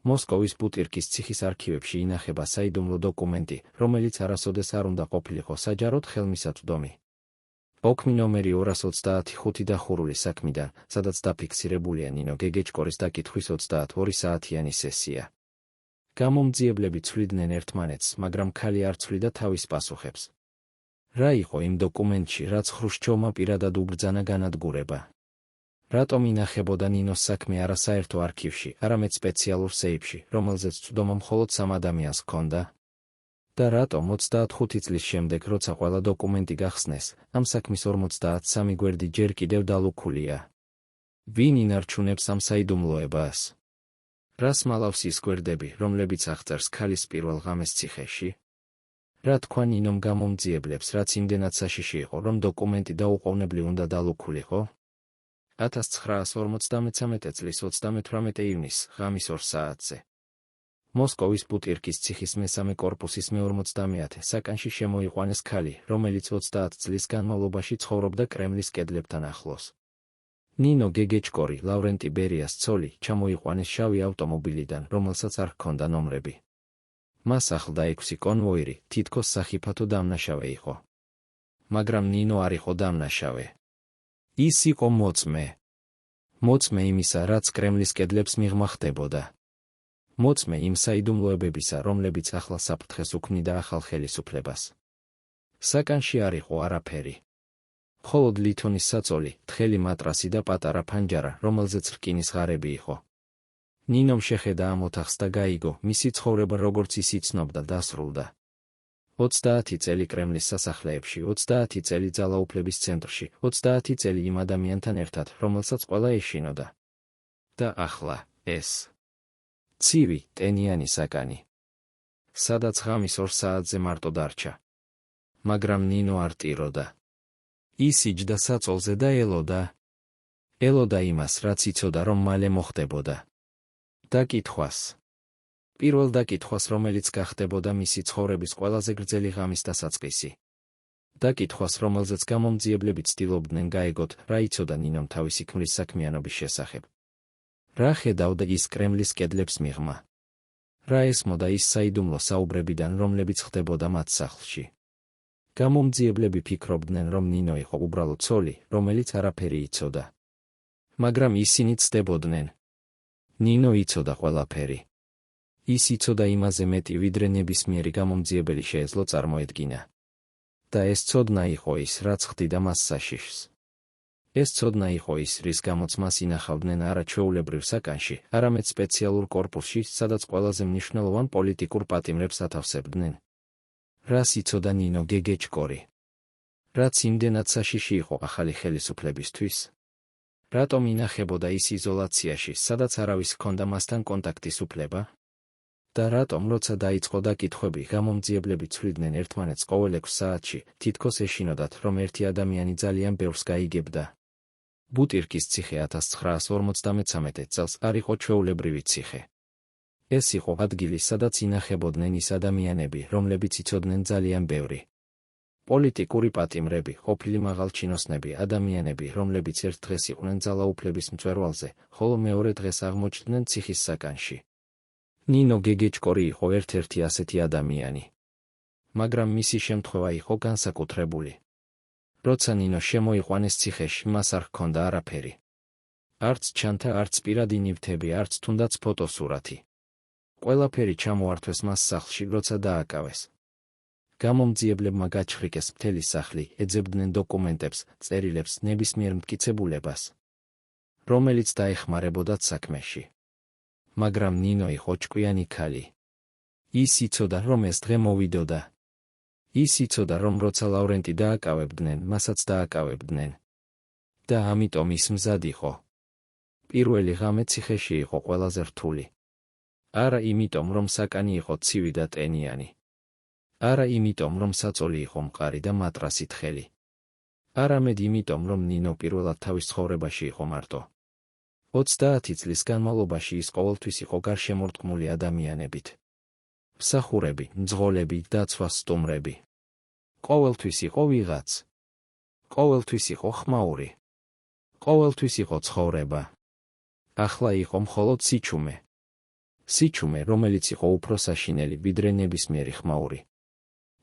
მოსკოვის ბუტირკის ციხის არქივებში ინახება საიდუმლო დოკუმენტი, რომელიც არასოდეს არ უნდა ყოფილიყო საჯაროდ ხელმისაწვდომი. ოქმი ნომერი 225 დახურული საქმიდან, სადაც დაფიქსირებულია ნინო გეგეჭკორის დაკითხვის 22 საათიანი სესია. გამომძიებლები ცვლიდნენ ერთმანეთს, მაგრამ ქალი არ ცვლიდა თავის პასუხებს. რა იყო იმ დოკუმენტში, რაც ხრუშჩოვმა პირადად უბრძანა განადგურება? რატომ ინახებოდა ნინოს საქმე არა საერთო არქივში, არამედ სპეციალურ სეიფში, რომელზეც წვდომა მხოლოდ 3 ადამიანს ჰქონდა? და რატომ 25 წლის შემდეგ, როცა ყველა დოკუმენტი გახსნეს, ამ საქმის 53 გვერდი ჯერ კიდევ დალუქულია? ვინ ინარჩუნებს ამ საიდუმლოებას? რას მალავს ის გვერდები, რომლებიც აღწერს ქალის პირველ ღამეს ციხეში? რა თქვა ნინომ გამომძიებლებს, რაც იმდენად საშიში იყო, რომ დოკუმენტი დაუყოვნებლივ უნდა დალუქულიყო? 1953 წლის 28 ივნის, ღამის 2 საათზე. მოსკოვის ბუტირკის ციხის მესამე კორპუსის მე-50 საკანში შემოიყვანეს ქალი, რომელიც 30 წლის განმავლობაში ცხოვრობდა კრემლის კედლებთან ახლოს. ნინო გეგეჭკორი, ლავრენტი ბერიას ცოლი, ჩამოიყვანეს შავი ავტომობილიდან, რომელსაც არ ჰქონდა ნომრები. მას ახლდა 6 კონვოირი, თითქოს სახიფათო დამნაშავე იყო. მაგრამ ნინო არ იყო დამნაშავე. ის იყო მოწმე. მოწმე იმისა, რაც კრემლის კედლებს მიღმა ხდებოდა. მოწმე იმ საიდუმლოებებისა, რომლებიც ახლა საფრთხეს უქმნიდა ახალ ხელისუფლებას. საკანში არ იყო არაფერი. მხოლოდ ლითონის საწოლი, თხელი მატრასი და პატარა ფანჯარა, რომელზეც რკინის ღარები იყო. ნინომ შეხედა ამ ოთახს და გაიგო, მისი ცხოვრება როგორც ის იცნობდა, დასრულდა. 30 წელი კრემლის სასახლეებში, 30 წელი ძალაუფლების ცენტრში, 30 წელი იმ ადამიანთან ერთად, რომელსაც ყველა ეშინოდა. და ახლა ეს ცივი, ტენიანი საკანი. სადაც ღამის 2 საათზე მარტო დარჩა. მაგრამ ნინო არ ტიროდა. ის იჯდა საწოლზე და ელოდა იმას, რაც იცოდა, რომ მალე მოხდებოდა. დაკითხვას. პირველ დაკითხვას, რომელიც გახდებოდა მისი ცხოვრების ყველაზე გრძელი ღამის დასაწყისი. დაკითხვას, რომელზეც გამომძიებლები ცდილობდნენ გაეგოთ, რა იცოდა ნინომ თავისი ქმრის საქმიანობის შესახებ. რა ხედავდა ის კრემლის კედლებს მიღმა? რა ესმოდა ის საიდუმლო საუბრებიდან, რომლებიც ხდებოდა მათ სახლში? გამომძიებლები ფიქრობდნენ, რომ ნინო იყო უბრალოდ ცოლი, რომელიც არაფერი იცოდა. მაგრამ ისინი ცდებოდნენ. ნინო იცოდა ყველაფერი. ის იცოდა იმაზე მეტი, ვიდრე ნებისმიერი გამომძიებელი შეეძლო წარმოედგინა. და ეს ცოდნა იყო ის, რაც ხდიდა მას საშიშს. ეს ცოდნა იყო ის, რის გამოც მას ინახავდნენ არა ჩვეულებრივ საკანში, არამედ სპეციალურ კორპუსში, სადაც ყველაზე მნიშვნელოვან პოლიტიკურ პატიმრებს ათავსებდნენ. რას იცოდა ნინო გეგეჭკორი? რაც იმდენად საშიში იყო ახალი ხელისუფლებისთვის? რატომ ინახებოდა ის იზოლაციაში, სადაც არავის ჰქონდა მასთან კონტაქტის უფლება? და რატომ, როცა დაიწყო დაკითხვები, გამომძიებლები ცვლიდნენ ერთმანეთს ყოველ 6 საათში, თითქოს ეშინოდათ, რომ ერთი ადამიანი ძალიან ბევრს გაიგებდა. ბუტირკის ციხე 1953 წელს არ იყო ჩვეულებრივი ციხე. ეს იყო ადგილი, სადაც ინახებოდნენ ის ადამიანები, რომლებიც იცოდნენ ძალიან ბევრი. პოლიტიკური პატიმრები, ყოფილი მაღალჩინოსნები, ადამიანები, რომლებიც ერთ დღეს იყვნენ ძალაუფლების მწვერვალზე, ხოლო მეორე დღეს აღმოჩნდნენ ციხის საკანში. ნინო გეგეჭკორი იყო ერთ-ერთი ასეთი ადამიანი. მაგრამ მისი შემთხვევა იყო განსაკუთრებული. როცა ნინო შემოიყვანეს ციხეში, მას არ ჰქონდა არაფერი. არც ჩანთა, არც პირადი ნივთები, არც თუნდაც ფოტოსურათი. ყველაფერი ჩამოართვეს მას სახლში, როცა დააკავეს. გამომძიებლებმა გაჩხრიკეს მთელი სახლი, ეძებდნენ დოკუმენტებს, წერილებს, ნებისმიერ მტკიცებულებას, რომელიც დაეხმარებოდათ საქმეში. მაგრამ ნინო იყო ჭკვიანი ქალი. ის იცოდა, რომ ეს დღე მოვიდოდა. ის იცოდა, რომ როცა ლავრენტი დააკავებდნენ, მასაც დააკავებდნენ. და ამიტომ ის მზად იყო. პირველი ღამე ციხეში იყო ყველაზე რთული. არა იმიტომ, რომ საკანი იყო ცივი და ტენიანი. არა იმიტომ, რომ საწოლი იყო მყარი და მატრასი თხელი. არამედ იმიტომ, რომ ნინო პირველად თავის ცხოვრებაში იყო მარტო. 30 წლის განმავლობაში ის ყოველთვის იყო გარშემორტყმული ადამიანებით. მსახურები, მძღოლები, დაცვა, სტუმრები. ყოველთვის იყო ვიღაც. ყოველთვის იყო ხმაური. ყოველთვის იყო ცხოვრება. ახლა იყო მხოლოდ სიჩუმე. სიჩუმე, რომელიც იყო უფრო საშინელი, ვიდრე ნებისმიერი ხმაური.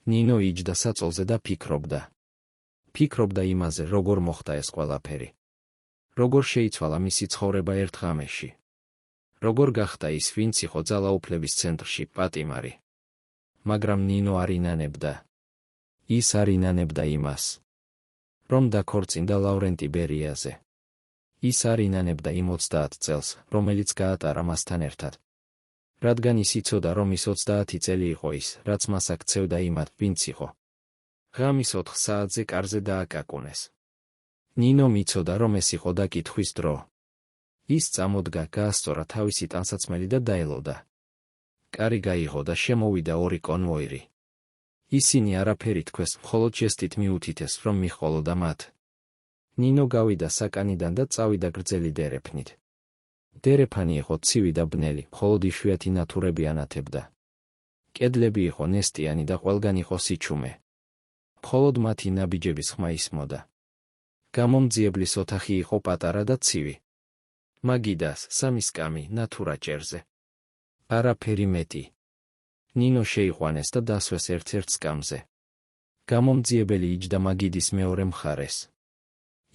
ნინო იჯდა საწოლზე და ფიქრობდა. ფიქრობდა იმაზე, როგორ მოხდა ეს ყველაფერი. როგორ შეიცვალა მისი ცხოვრება ერთ ღამეში. როგორ გახდა ის, ვინც იყო ძალაუფლების ცენტრში, პატიმარი. მაგრამ ნინო არ ინანებდა. ის არ ინანებდა იმას, რომ დაქორწინდა ლავრენტი ბერიაზე. ის არ ინანებდა იმ 30 წელს, რომელიც გაატარა მასთან ერთად. რადგან ის იცოდა, რომ ის 30 წელი იყო ის, რაც მას აქცევდა იმათ, ვინც იყო. ღამის 4 საათზე კარზე დააკაკუნეს. ნინო მიცოდა, რომ ეს იყო დაკითხვის დრო. ის წამოდგა, გაასწორა თავისი ტანსაცმელი და დაელოდა. კარი გაიღო და შემოვიდა 2 კონვოირი. ისინი არაფერი თქვეს, მხოლოდ ჟესტით მიუთითეს, რომ მიჰყოლოდა მათ. ნინო გავიდა საკანიდან და წავიდა გრძელი დერეფნით. დერეფანი იყო ცივი და ბნელი, მხოლოდ იშვიათი ნათურები ანათებდა. კედლები იყო ნესტიანი და ყველგან იყო სიჩუმე. მხოლოდ მათი ნაბიჯების ხმა ისმოდა. გამომძიებლის ოთახი იყო პატარა და ცივი. მაგიდას, 3 სკამი, ნათურა ჭერზე. არაფერი მეტი. ნინო შეიყვანეს და დასვეს ერთ-ერთ სკამზე. გამომძიებელი იჯდა მაგიდის მეორე მხარეს.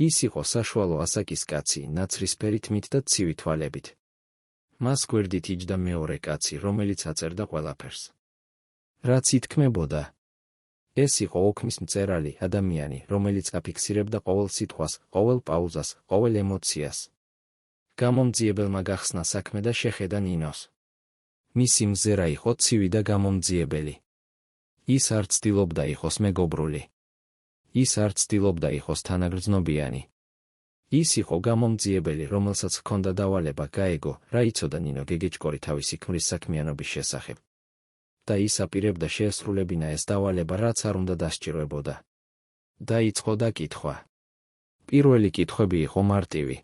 ის იყო საშუალო ასაკის კაცი, ნაცრისფერი თმით და ცივი თვალებით. მას გვერდით იჯდა მეორე კაცი, რომელიც აწერდა ყველაფერს. რაც ითქმებოდა. ეს იყო ოქმის მწერალი ადამიანი, რომელიც აფიქსირებდა ყოველ სიტყვას, ყოველ პაუზას, ყოველ ემოციას. გამომძიებელმა გახსნა საქმე და შეხედა ნინოს. მისი მზერა იყო ცივი და გამომძიებელი. ის არ ცდილობდა იყოს მეგობრული. ის არ ცდილობდა იყოს თანაგრძნობიანი. ის იყო გამომძიებელი, რომელსაც ჰქონდა დავალება გაეგო, რა იცოდა ნინო გეგეჭკორი თავისი ქმრის საქმიანობის შესახებ. და ის აპირებდა შეესრულებინა ეს დავალება, რაც არ უნდა დასჭიროებოდა. დაიწყო დაკითხვა. პირველი კითხვები იყო მარტივი.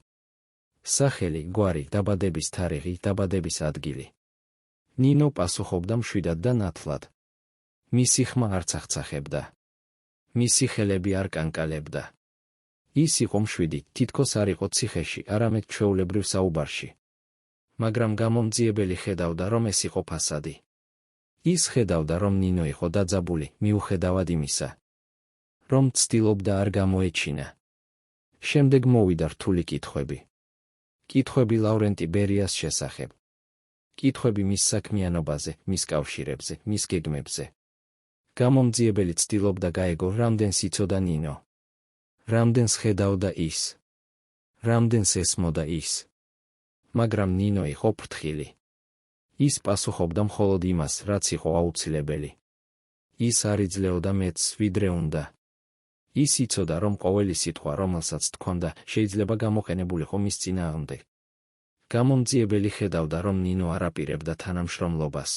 სახელი, გვარი, დაბადების თარიღი, დაბადების ადგილი. ნინო პასუხობდა მშვიდად და ნათლად. მისი ხმა არ წახწახებდა. მისი ხელები არ კანკალებდა. ის იყო მშვიდი, თითქოს არ იყო ციხეში, არამედ ჩვეულებრივ საუბარში. მაგრამ გამომძიებელი ხედავდა, რომ ეს იყო ფასადი. ის ხედავდა, რომ ნინო იყო დაძაბული, მიუხედავად იმისა, რომ ცდილობდა არ გამოეჩინა. შემდეგ მოვიდა რთული კითხვები. კითხვები ლავრენტი ბერიას შესახებ. კითხვები მის საქმიანობაზე, მის კავშირებზე, მის გეგმებზე. გამომძიებელი ცდილობდა გაეგო, რამდენს იცოდა ნინო. რამდენს ხედავდა ის. რამდენს ესმოდა ის. მაგრამ ნინო იყო ფრთხილი. ის პასუხობდა მხოლოდ იმას, რაც იყო აუცილებელი. ის არ იძლეოდა მეტს, ვიდრე უნდა. ის იცოდა, რომ ყოველი სიტყვა, რომელსაც თქონდა, შეიძლება გამოყენებულიყო მის წინააღმდეგ. გამომძიებელი ხედავდა, რომ ნინო არ აპირებდა თანამშრომლობას.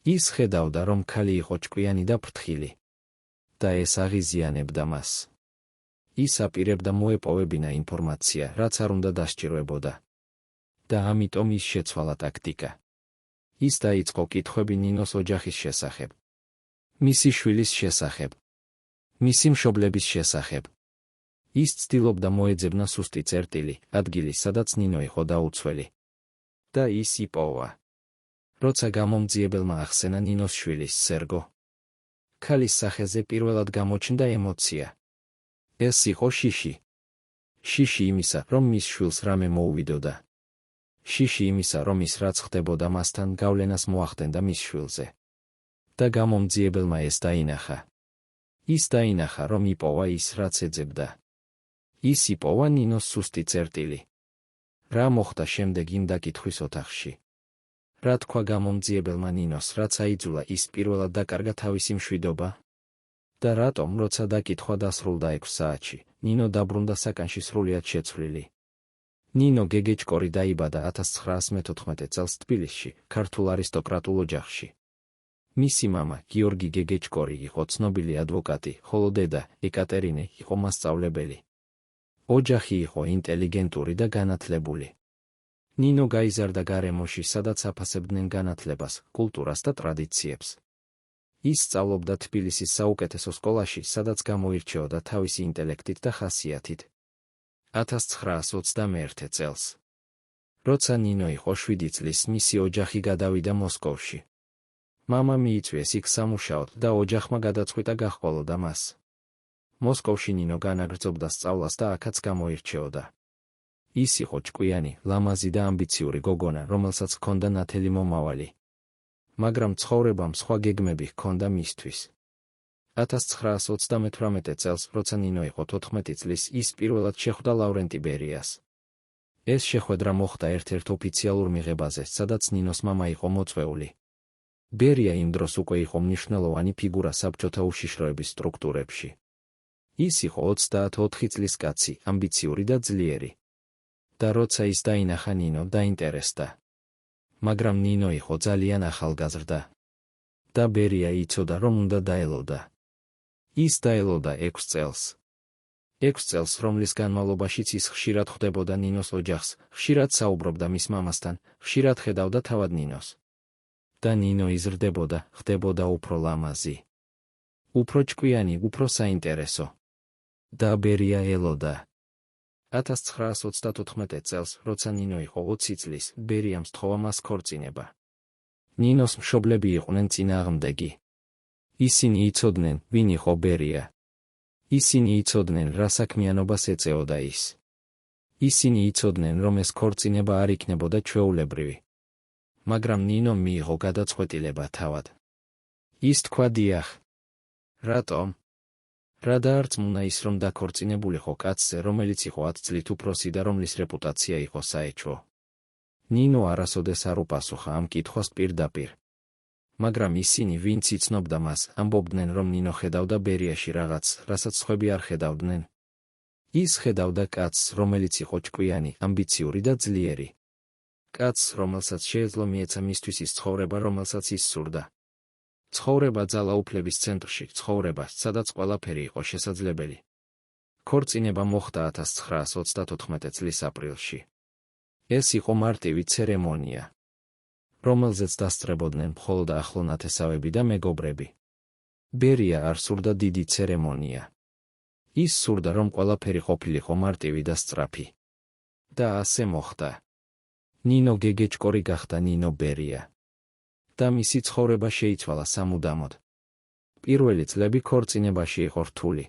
ის ხედავდა, რომ ქალი იყო ჭკვიანი და ფრთხილი. და ეს აღიზიანებდა მას. ის აპირებდა მოეპოვებინა ინფორმაცია, რაც არ უნდა დასჭიროებოდა. და ამიტომ ის შეცვალა ტაქტიკა. ის დაიწყო კითხვები ნინოს ოჯახის შესახებ. მისი შვილის შესახებ. მისი მშობლების შესახებ. ის ცდილობდა მოეძებნა სუსტი წერტილი, ადგილი, სადაც ნინო იყო დაუცველი. და ის იპოვა. როცა გამომძიებელმა ახსენა ნინოს შვილის სერგო. ქალის სახეზე პირველად გამოჩნდა ემოცია. ეს იყო შიში. შიში იმისა, რომ მის შვილს რამე მოუვიდოდა. შიში იმისა, რომ ის რაც ხდებოდა მასთან გავლენას მოახდენდა მის შვილზე. და გამომძიებელმა ეს დაინახა. ის დაინახა, რომ იპოვა ის, რაც ეძებდა. ის იპოვა ნინოს სუსტი წერტილი. რა მოხდა შემდეგ იმ დაკითხვის ოთახში? რა თქვა გამომძიებელმა ნინოს, რაც აიძულა ის პირველად დაკარგა თავისი მშვიდობა? და რატომ, როცა დაკითხვა დასრულდა 6 საათში, ნინო დაბრუნდა საკანში სრულიად შეცვლილი? ნინო გეგეჭკორი დაიბადა 1914 წელს თბილისში, ქართულ არისტოკრატულ ოჯახში. მისი მამა, გიორგი გეგეჭკორი, იყო ცნობილი ადვოკატი, ხოლო დედა, ეკატერინე, იყო მასწავლებელი. ოჯახი იყო ინტელიგენტური და განათლებული. ნინო გაიზარდა გარემოში, სადაც აფასებდნენ განათლებას, კულტურას და ტრადიციებს. ის სწავლობდა თბილისის საუკეთესო სკოლაში, სადაც გამოირჩეოდა თავისი ინტელექტით და ხასიათით. 1921 წელს, როცა ნინო იყო 7 წლის, მისი ოჯახი გადავიდა მოსკოვში. მამა მიიწვიეს იქ სამუშაოდ და ოჯახმა გადაწყვიტა გაჰყოლოდა მას. მოსკოვში ნინო განაგრძობდა სწავლას და აქაც გამოირჩეოდა. ის იყო ჭკვიანი, ლამაზი და ამბიციური გოგონა, რომელსაც ჰქონდა ნათელი მომავალი. მაგრამ ცხოვრებამ სხვა გეგმები ჰქონდა მისთვის. 1938 წელს, როცა ნინო იყო 14 წლის, ის პირველად შეხვდა ლავრენტი ბერიას. ეს შეხვედრა მოხდა ერთ-ერთ ოფიციალურ მიღებაზე, სადაც ნინოს მამა იყო მოწვეული. ბერია იმ დროს უკვე იყო მნიშვნელოვანი ფიგურა საბჭოთა უშიშროების სტრუქტურებში. ის იყო 34 წლის კაცი, ამბიციური და ძლიერი. და როცა ის დაინახა ნინო, დაინტერესდა. მაგრამ ნინო იყო ძალიან ახალგაზრდა. და ბერია იცოდა, რომ უნდა დაელოდა. ის დაელოდა 6 წელს. 6 წელს, რომლის განმავლობაშიც ის ხშირად ხვდებოდა ნინოს ოჯახს, ხშირად საუბრობდა მის მამასთან, ხშირად ხედავდა თავად ნინოს. და ნინო იზრდებოდა, ხდებოდა უფრო ლამაზი. უფრო ჭკვიანი, უფრო საინტერესო. და ბერია ელოდა. 1934 წელს, როცა ნინო იყო 20 წლის, ბერიამ სთხოვა მას ქორწინება. ნინოს მშობლები იყვნენ წინააღმდეგი. ისინი იცოდნენ, ვინ იყო ბერია. ისინი იცოდნენ, რა საქმიანობას ეწეოდა ის. ისინი იცოდნენ, რომ ეს ქორწინება არ იქნებოდა ჩვეულებრივი. მაგრამ ნინომ მიიღო გადაწყვეტილება თავად. ის თქვა დიახ. რატომ? რა დაარწმუნა ის, რომ დაქორწინებულიყო კაცზე, რომელიც იყო 10 წლით უფროსი და რომლის რეპუტაცია იყო საეჭვო? ნინო არასოდეს არ უპასუხა ამ კითხვას პირდაპირ. მაგრამ ისინი, ვინც იცნობდა მას, ამბობდნენ, რომ ნინო ხედავდა ბერიაში რაღაც, რასაც სხვები არ ხედავდნენ. ის ხედავდა კაცს, რომელიც იყო ჭკვიანი, ამბიციური და ძლიერი. კაცს, რომელსაც შეეძლო მიეცა მისთვის ის ცხოვრება, რომელსაც ის სურდა. ცხოვრება ძალაუფლების ცენტრში, ცხოვრება, სადაც ყველაფერი იყო შესაძლებელი. ქორწინება მოხდა 1934 წლის აპრილში. ეს იყო მარტივი ცერემონია, რომელზეც დასწრებოდნენ მხოლოდ ახლო ნათესავები და მეგობრები. ბერია არ სურდა დიდი ცერემონია. ის სურდა, რომ ყველაფერი ყოფილიყო მარტივი და სწრაფი. და ასე მოხდა. ნინო გეგეჭკორი გახდა ნინო ბერია. და მისი ცხოვრება შეიცვალა სამუდამოდ. პირველი წლები ქორწინებაში იყო რთული.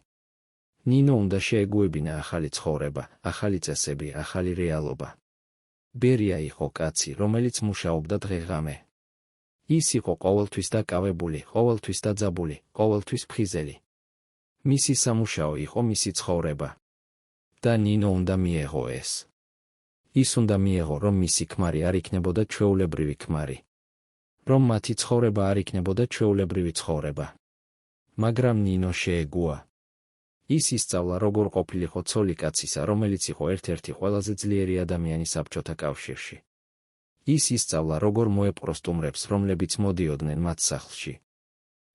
ნინო უნდა შეეგუებინა ახალი ცხოვრება, ახალი წესები, ახალი რეალობა. ბერია იყო კაცი, რომელიც მუშაობდა დღე-ღამე. ის იყო ყოველთვის დაკავებული, ყოველთვის დაძაბული, ყოველთვის ფხიზელი. მისი სამუშაო იყო მისი ცხოვრება. და ნინო უნდა მიეღო ეს. ის უნდა მიეღო, რომ მისი ქმარი არ იქნებოდა ჩვეულებრივი ქმარი. რომ მათი ცხოვრება არ იქნებოდა ჩვეულებრივი ცხოვრება. მაგრამ ნინო შეეგუა. ის ისწავლა, როგორ ყოფილიყო ცოლი კაცისა, რომელიც იყო ერთ-ერთი ყველაზე ძლიერი ადამიანი საბჭოთა კავშირში. ის ისწავლა, როგორ მოეპყრო სტუმრებს, რომლებიც მოდიოდნენ მათ სახლში.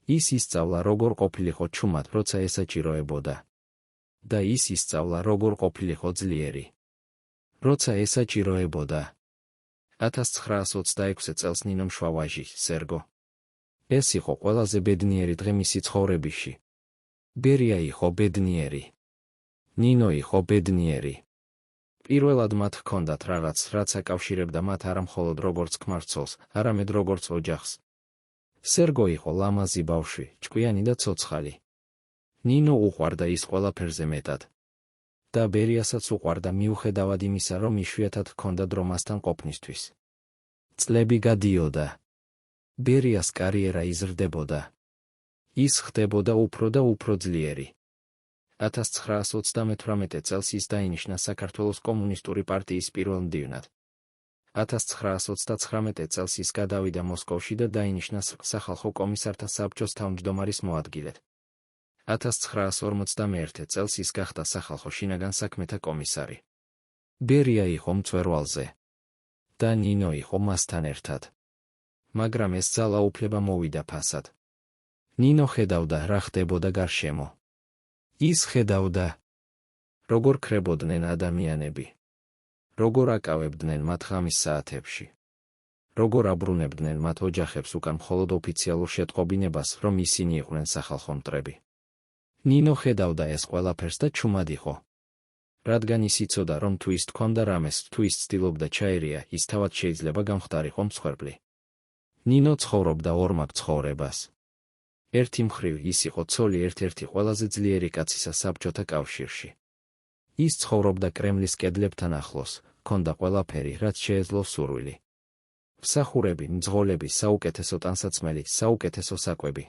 ის ისწავლა, როგორ ყოფილიყო ჩუმად, როცა ესაჭიროებოდა. და ის ისწავლა, როგორ ყოფილიყო ძლიერი, როცა ესაჭიროებოდა. 1926 წელს ნინომ შვა ვაჟი, სერგო. ეს იყო ყველაზე ბედნიერი დღე მისი ცხოვრებაში. ბერია იყო ბედნიერი. ნინო იყო ბედნიერი. პირველად მათ ჰქონდათ რაღაც, რაც აკავშირებდა მათ არა მხოლოდ როგორც ქმარცოლს, არამედ როგორც ოჯახს. სერგო იყო ლამაზი ბავშვი, ჭკვიანი და ცოცხალი. ნინო უყვარდა ის ყველაფერზე მეტად. და ბერიასაც უყვარდა მიუხედავად იმისა, რომ იშვიათად ჰქონდა დრო მასთან ყოფნისთვის. წლები გადიოდა. ბერიას კარიერა იზრდებოდა. ის ხდებოდა უფრო და უფრო ძლიერი. 1938 წელს ის დაინიშნა საქართველოს კომუნისტური პარტიის პირველ მდივნად. 1939 წელს ის გადავიდა მოსკოვში და დაინიშნა სახალხო კომისართა საბჭოს თავმჯდომარის მოადგილედ. 1941 წელს ის გახდა სახალხო შინაგან საქმეთა კომისარი. ბერია იყო მწვერვალზე. და ნინო იყო მასთან ერთად. მაგრამ ეს ძალაუფლება მოვიდა ფასად. ნინო ხედავდა, რა ხდებოდა გარშემო. ის ხედავდა, როგორ ქრებოდნენ ადამიანები. როგორ აკავებდნენ მათ ღამის საათებში. როგორ აბრუნებდნენ მათ ოჯახებს უკან მხოლოდ ოფიციალურ შეტყობინებას, რომ ისინი იყვნენ სახალხო მტრები. ნინო ხედავდა ეს ყველაფერს და ჩუმად იყო. რადგან ის იცოდა, რომ თუ ის თქვამდა რამეს, თუ ის ცდილობდა ჩაერია, ის თავად შეიძლება გამხდარიყო მსხვერპლი. ნინო ცხოვრობდა ორმაგ ცხოვრებას. ერთი მხრივ ის იყო ცოლი ერთ-ერთი ყველაზე ძლიერი კაცისა საბჭოთა კავშირში. ის ცხოვრობდა კრემლის კედლებთან ახლოს, ჰქონდა ყველაფერი, რაც შეეძლო სურვილი. მსახურები, მძღოლები, საუკეთესო ტანსაცმელი, საუკეთესო საკვები.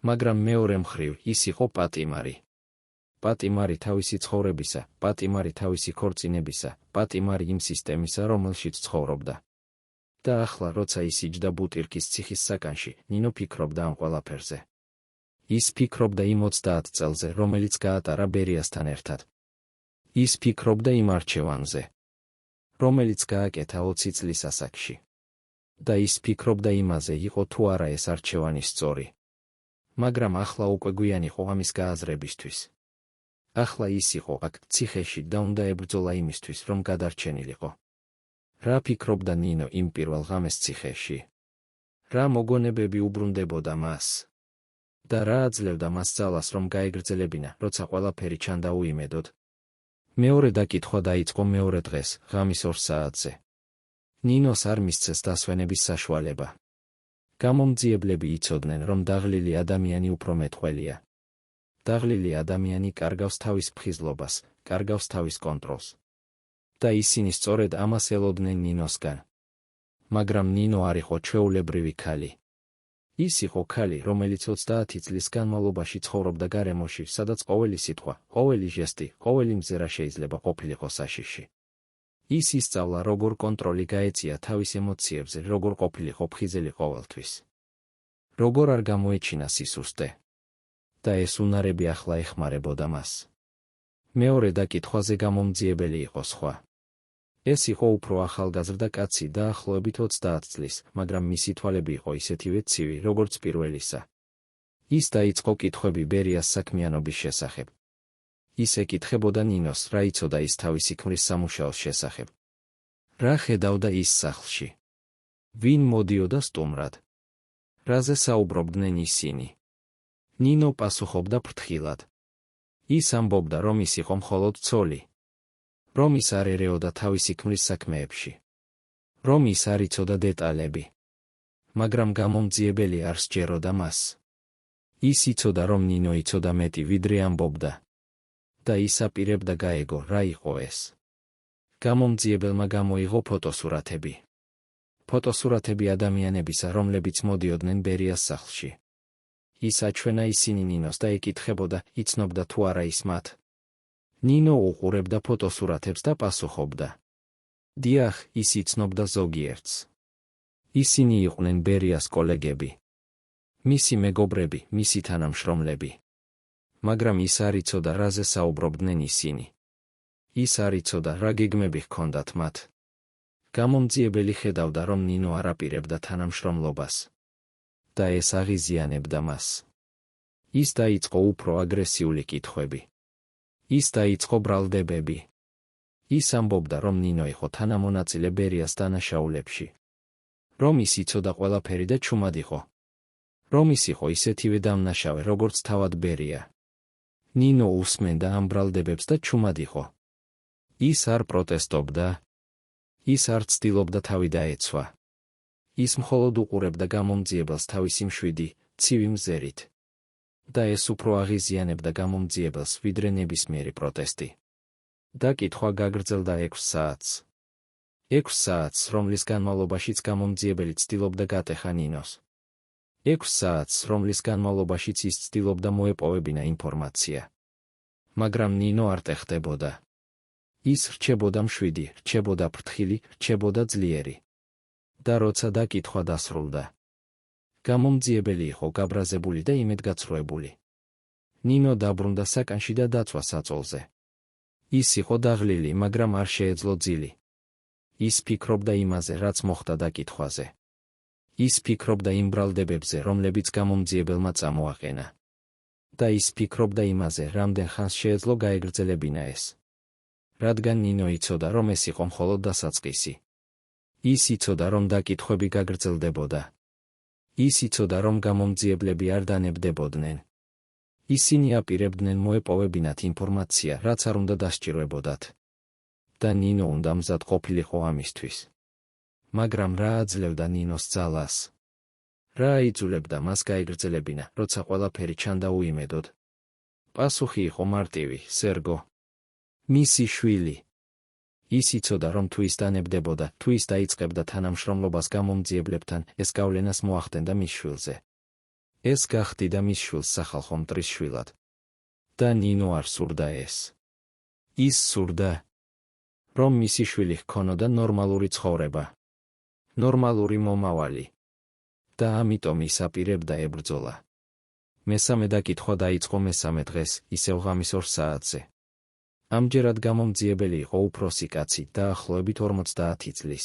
მაგრამ მეორე მხრივ ის იყო პატიმარი. პატიმარი თავისი ცხოვრებისა, პატიმარი თავისი ქორწინებისა, პატიმარი იმ სისტემისა, რომელშიც ცხოვრობდა. და ახლა, როცა ის იჯდა ბუტირკის ციხის საკანში, ნინო ფიქრობდა ამ ყველაფერზე. ის ფიქრობდა იმ 30 წელზე, რომელიც გაატარა ბერიასთან ერთად. ის ფიქრობდა იმ არჩევანზე, რომელიც გააკეთა 20 წლის ასაკში. და ის ფიქრობდა იმაზე, იყო თუ არა ეს არჩევანი სწორი. მაგრამ ახლა უკვე გვიანი იყო ამის გააზრებისთვის. ახლა ის იყო აქ, ციხეში და უნდა ებრძოლა იმისთვის, რომ გადარჩენილიყო. რა ფიქრობდა ნინო იმ პირველ ღამეს ციხეში? რა მოგონებები უბრუნდებოდა მას? და რა აძლევდა მას ძალას, რომ გაეგრძელებინა, როცა ყველაფერი ჩანდა უიმედოდ? მეორე დაკითხვა დაიწყო მეორე დღეს, ღამის 2 საათზე. ნინოს არ მისცეს დასვენების საშუალება. გამომძიებლები იცოდნენ, რომ დაღლილი ადამიანი უფრო მეტყველია. დაღლილი ადამიანი კარგავს თავის ფხიზლობას, კარგავს თავის კონტროლს. და ისინი სწორედ ამას ელოდნენ ნინოსგან. მაგრამ ნინო არ იყო ჩვეულებრივი ქალი. ის იყო ქალი, რომელიც 30 წლის განმავლობაში ცხოვრობდა გარემოში, სადაც ყოველი სიტყვა, ყოველი ჟესტი, ყოველი მზერა შეიძლება ყოფილიყო საშიში. ის ისწავლა, როგორ კონტროლი გაეწია თავის ემოციებზე, როგორ ყოფილიყო ფხიზელი ყოველთვის. როგორ არ გამოეჩინა სისუსტე. და ეს უნარები ახლა ეხმარებოდა მას. მეორე დაკითხვაზე გამომძიებელი იყო სხვა. ეს იყო უფრო ახალგაზრდა კაცი და ახლოებით 30 წლის, მაგრამ მისი თვალები იყო ისეთივე ცივი, როგორც პირველისა. ის დაიწყო კითხვები ბერიას საქმიანობის შესახებ. ის ეკითხებოდა ნინოს, რა იცოდა ის თავისი ქმრის სამუშაოს შესახებ. რა ხედავდა ის სახლში? ვინ მოდიოდა სტუმრად? რაზე საუბრობდნენ ისინი? ნინო პასუხობდა ფრთხილად. ის ამბობდა, რომ ის იყო მხოლოდ ცოლი. რომ ის არ ერეოდა თავისი ქმრის საქმეებში. რომ ის არ იცოდა დეტალები. მაგრამ გამომძიებელი არ სჯეროდა მას. ის იცოდა, რომ ნინო იცოდა მეტი, ვიდრე ამბობდა. და ის აპირებდა გაეგო, რა იყო ეს. გამომძიებელმა გამოიღო ფოტოსურათები. ფოტოსურათები ადამიანებისა, რომლებიც მოდიოდნენ ბერიას სახლში. ის აჩვენა ისინი ნინოს და ეკითხებოდა, იცნობდა თუ არა ის მათ. ნინო უყურებდა ფოტოსურათებს და პასუხობდა. დიახ, ის იცნობდა ზოგიერთს. ისინი იყვნენ ბერიას კოლეგები. მისი მეგობრები, მისი თანამშრომლები. მაგრამ ის არ იცოდა, რაზე საუბრობდნენ ისინი. ის არ იცოდა, რა გეგმები ჰქონდათ მათ. გამომძიებელი ხედავდა, რომ ნინო არ აპირებდა თანამშრომლობას. და ეს აღიზიანებდა მას. ის დაიწყო უფრო აგრესიული კითხვები. ის დაიწყო ბრალდებები. ის ამბობდა, რომ ნინო იყო თანამონაწილე ბერიას დანაშაულებში. რომ ის იცოდა ყველაფერი და ჩუმად იყო. რომ ის იყო ისეთივე დამნაშავე, როგორც თავად ბერია. ნინო უსმენდა ამ ბრალდებებს და ჩუმად იყო. ის არ პროტესტობდა. ის არ ცდილობდა თავი დაეცვა. ის მხოლოდ უყურებდა გამომძიებელს თავისი მშვიდი, ცივი მზერით. და ეს უფრო აღიზიანებდა გამომძიებელს, ვიდრე ნებისმიერი პროტესტი. დაკითხვა გაგრძელდა 6 საათს. 6 საათს, რომლის განმავლობაშიც გამომძიებელი ცდილობდა გატეხა ნინოს. 6 საათს, რომლის განმავლობაშიც ის ცდილობდა მოეპოვებინა ინფორმაცია. მაგრამ ნინო არ ტეხდებოდა. ის რჩებოდა მშვიდი, რჩებოდა ფრთხილი, რჩებოდა ძლიერი. და როცა დაკითხვა დასრულდა, გამომძიებელი იყო გაბრაზებული და იმედგაცრუებული. ნინო დაბრუნდა საკანში და დაწვა საწოლზე. ის იყო დაღლილი, მაგრამ არ შეეძლო ძილი. ის ფიქრობდა იმაზე, რაც მოხდა დაკითხვაზე. ის ფიქრობდა იმ ბრალდებებზე, რომლებიც გამომძიებელმა წამოაყენა. და ის ფიქრობდა იმაზე, რამდენ ხანს შეეძლო გაეგრძელებინა ეს. რადგან ნინო იცოდა, რომ ეს იყო მხოლოდ დასაწყისი. ის იცოდა, რომ დაკითხვები გაგრძელდებოდა. ის იცოდა, რომ გამომძიებლები არ დანებდებოდნენ. ისინი აპირებდნენ მოეპოვებინათ ინფორმაცია, რაც არ უნდა დასჭირვებოდათ. და ნინო უნდა მზად ყოფილიყო ამისთვის. მაგრამ რა აძლევდა ნინოს ძალას? რა აიძულებდა მას გაიგრძელებინა, როცა ყველაფერი ჩანდაუიმედოდ? პასუხი იყო მარტივი: სერგო. მისი შვილი. ის იცოდა, რომ თუ ის დანებდებოდა, თუ ის დაიწყებდა თანამშრომლობას გამომძიებლებთან, ეს გავლენას მოახდენდა მის შვილზე. ეს გახდიდა მის შვილს სახალხო მტრის შვილად. და ნინო არ სურდა ეს. ის სურდა, რომ მისი შვილი ჰქონოდა ნორმალური ცხოვრება, ნორმალური მომავალი. და ამიტომ ის აპირებდა ებრძოლა. მესამე დაკითხვა დაიწყო მესამე დღეს, ისევ ღამის 2 საათზე. ამჯერად გამომძიებელი იყო უფროსი კაცი, დაახლოებით 50 წლის.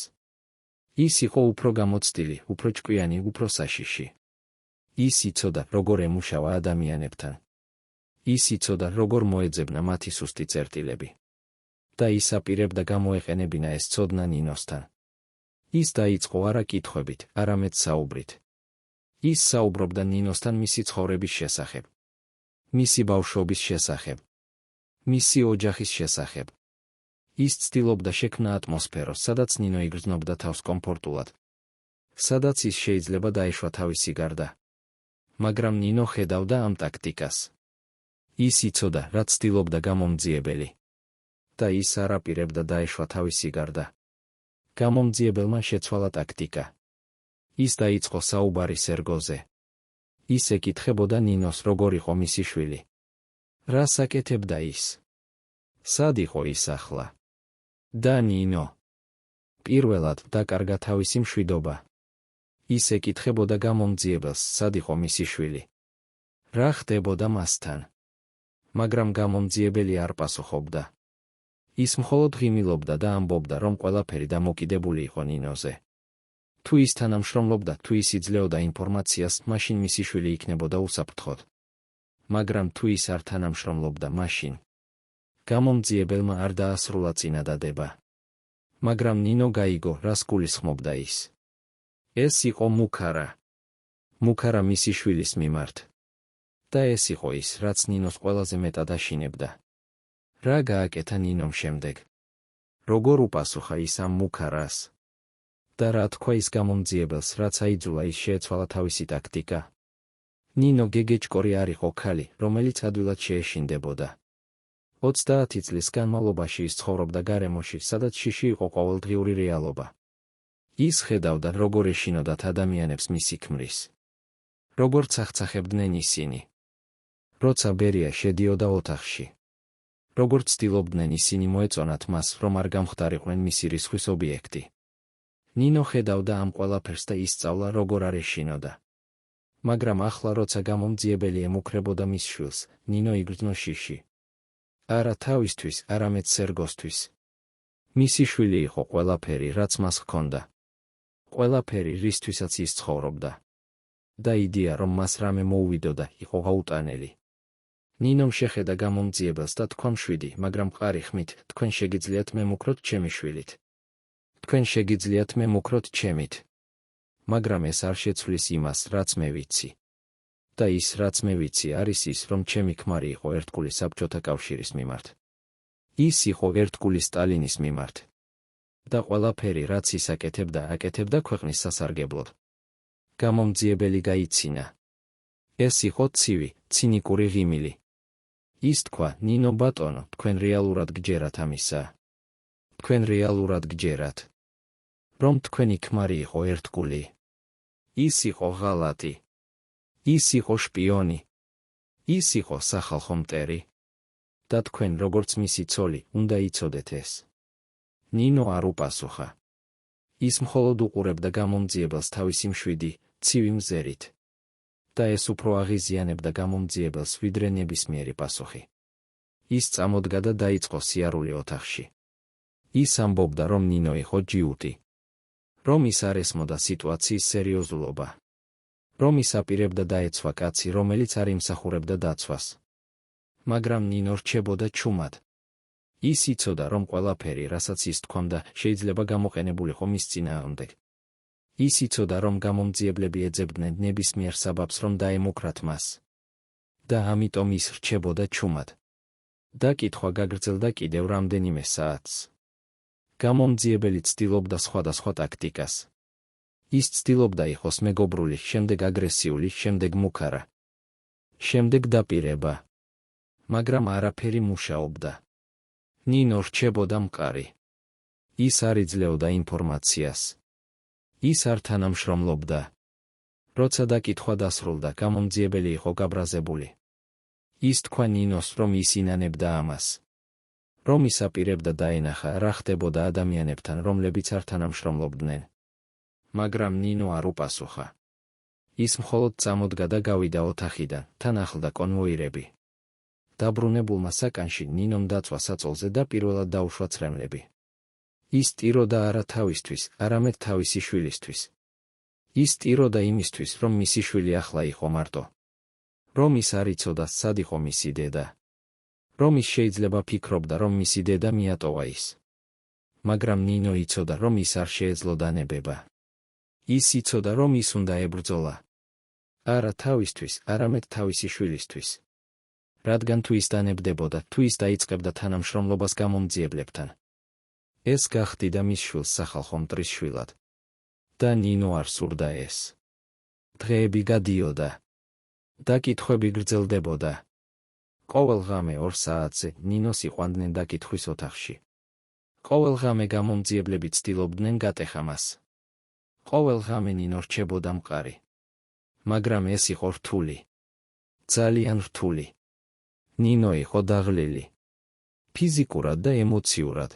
ის იყო უფრო გამოცდილი, უფრო ჭკვიანი, უფრო საშიში. ის იცოდა, როგორ ემუშავა ადამიანებთან. ის იცოდა, როგორ მოეძებნა მათი სუსტი წერტილები. და ის აპირებდა გამოეყენებინა ეს ცოდნა ნინოსთან. ის დაიწყო არა კითხვებით, არამედ საუბრით. ის საუბრობდა ნინოსთან მისი ცხოვრების შესახებ, მისი ბავშვობის შესახებ, მისი ოჯახის შესახებ. ის ცდილობდა შექმნა ატმოსფეროს, სადაც ნინო იგრძნობდა თავს კომფორტულად, სადაც ის შეიძლება დაეშვა თავისი გარდა. მაგრამ ნინო ხედავდა ამ ტაქტიკას. ის იცოდა, რა ცდილობდა გამომძიებელი. და ის არ აპირებდა დაეშვა თავისი გარდა. გამომძიებელმა შეცვალა ტაქტიკა. ის დაიწყო საუბარი სერგოზე. ის ეკითხებოდა ნინოს, როგორ იყო მისი შვილი. რას აკეთებდა ის? სად იყო ის ახლა? და ნინო პირველად დაკარგა თავისი მშვიდობა. ის ეკითხებოდა გამომძიებელს, სად იყო მისი შვილი. რა ხდებოდა მასთან? მაგრამ გამომძიებელი არ პასუხობდა. ის მხოლოდ ღიმილობდა და ამბობდა, რომ ყველაფერი დამოკიდებული იყო ნინოზე. თუ ის თანამშრომლობდა, თუ ის იძლეოდა ინფორმაციას, მაშინ მისი შვილი იქნებოდა უსაფრთხოდ. მაგრამ თუ ის არ თანამშრომლობდა, მაშინ გამომძიებელმა არ დაასრულა წინადადება. მაგრამ ნინო გაიგო, რას გულისხმობდა ის. ეს იყო მუქარა. მუქარა მისი შვილის მიმართ. და ეს იყო ის, რაც ნინოს ყველაზე მეტად აშინებდა. რა გააკეთა ნინომ შემდეგ? როგორ უპასუხა ის ამ მუქარას? და რა თქვა ის გამომძიებელს, რაც აიძულა ის შეეცვალა თავისი ტაქტიკა? ნინო გეგეჭკორი არ იყო ქალი, რომელიც ადვილად შეეშინდებოდა. 30 წლის განმავლობაში ის ცხოვრობდა გარემოში, სადაც შიში იყო ყოველდღიური რეალობა. ის ხედავდა, როგორ ეშინოდათ ადამიანებს მისი ქმრის. როგორ ცახცახებდნენ ისინი. როცა ბერია შედიოდა ოთახში. როგორ ცდილობდნენ ისინი მოეწონათ მას, რომ არ გამხდარიყვნენ მისი რისხვის ობიექტი. ნინო ხედავდა ამ ყველაფერს და ისწავლა, როგორ არ ეშინოდა. მაგრამ ახლა, როცა გამომძიებელი ემუქრებოდა მის შვილს, ნინო იგრძნო შიში. არა თავისთვის, არამედ სერგოსთვის. მისი შვილი იყო ყველაფერი, რაც მას ჰქონდა. ყველაფერი, რისთვისაც ის ცხოვრობდა. და იდეა, რომ მას რამე მოუვიდოდა, იყო გაუტანელი. ნინომ შეხედა გამომძიებელს და თქვა მშვიდი, მაგრამ მყარი ხმით, თქვენ შეგიძლიათ მემუქროთ ჩემი შვილით. თქვენ შეგიძლიათ მემუქროთ ჩემით. მაგრამ ეს არ შეცვლის იმას, რაც მე ვიცი. და ის, რაც მე ვიცი, არის ის, რომ ჩემი ქმარი იყო ერთგული საბჭოთა კავშირის მიმართ. ის იყო ერთგული სტალინის მიმართ. და ყველაფერი, რაც ის აკეთებდა ქვეყნის სასარგებლოდ. გამომძიებელი გაიცინა. ეს იყო ცივი, ცინიკური ღიმილი. ის თქვა, ნინო ბატონო, თქვენ რეალურად გჯერათ ამისა. თქვენ რეალურად გჯერათ, რომ თქვენი ქმარი იყო ერთგული. ის იყო ღალატი. ის იყო შპიონი. ის იყო სახალხო მტერი. და თქვენ, როგორც მისი ცოლი, უნდა იცოდეთ ეს. ნინო არ უპასუხა. ის მხოლოდ უყურებდა გამომძიებელს თავისი მშვიდი, ცივი მზერით. და ეს უფრო აღიზიანებდა გამომძიებელს, ვიდრე ნებისმიერი პასუხი. ის წამოდგა და დაიწყო სიარული ოთახში. ის ამბობდა, რომ ნინო იყო ჯიუტი. რომ ის არ ესმოდა სიტუაციის სერიოზულობა. რომ ის აპირებდა დაეცვა კაცი, რომელიც არ იმსახურებდა დაცვას. მაგრამ ნინო რჩებოდა ჩუმად. ის იცოდა, რომ ყველაფერი, რასაც ის თქვამდა, შეიძლება გამოყენებულიყო მის წინააღმდეგ. ის იცოდა, რომ გამომძიებლები ეძებდნენ ნებისმიერ საბაბს, რომ დაემუქრათ მას. და ამიტომ ის რჩებოდა ჩუმად. დაკითხვა გაგრძელდა კიდევ რამდენიმე საათს. გამომძიებელი ცდილობდა სხვადასხვა ტაქტიკას. ის ცდილობდა იყოს მეგობრული, შემდეგ აგრესიული, შემდეგ მუქარა. შემდეგ დაპირება. მაგრამ არაფერი მუშაობდა. ნინო რჩებოდა მყარი. ის არ იძლეოდა ინფორმაციას. ის არ თანამშრომლობდა. როცა დაკითხვა დასრულდა, გამომძიებელი იყო გაბრაზებული. ის თქვა ნინოს, რომ ის ინანებდა ამას. რომ ის აპირებდა დაენახა, რა ხდებოდა ადამიანებთან, რომლებიც არ თანამშრომლობდნენ. მაგრამ ნინო არ უპასუხა. ის მხოლოდ წამოდგა და გავიდა ოთახიდან, თან ახლდა კონვოირები. დაბრუნებულმა საკანში ნინომ დაწვა საწოლზე და პირველად დაუშვა ცრემლები. ის ტიროდა არა თავისთვის, არამედ თავისი შვილისთვის. ის ტიროდა იმისთვის, რომ მისი შვილი ახლა იყო მარტო. რომ ის არ იცოდა, სად იყო მისი დედა. რომ ის შეიძლება ფიქრობდა, რომ მისი დედა მიატოვა ის. მაგრამ ნინო იცოდა, რომ ის არ შეეძლო დანებება. ის იცოდა, რომ ის უნდა ებრძოლა. არა თავისთვის, არამედ თავისი შვილისთვის. რადგან თუ ის დანებდებოდა, თუ ის დაიწყებდა თანამშრომლობას გამომძიებლებთან. ეს გახდიდა მის შვილს სახალხო მტრის შვილად. და ნინო არ სურდა ეს. დღეები გადიოდა. დაკითხვები გრძელდებოდა. ყოველ ღამე 2 საათზე ნინოს იყვანდნენ დაკითხვის ოთახში. ყოველ ღამე გამომძიებლები ცდილობდნენ გატეხა მას. ყოველ ღამე ნინო რჩებოდა მყარი. მაგრამ ეს იყო რთული. ძალიან რთული. ნინო იყო დაღლილი. ფიზიკურად და ემოციურად.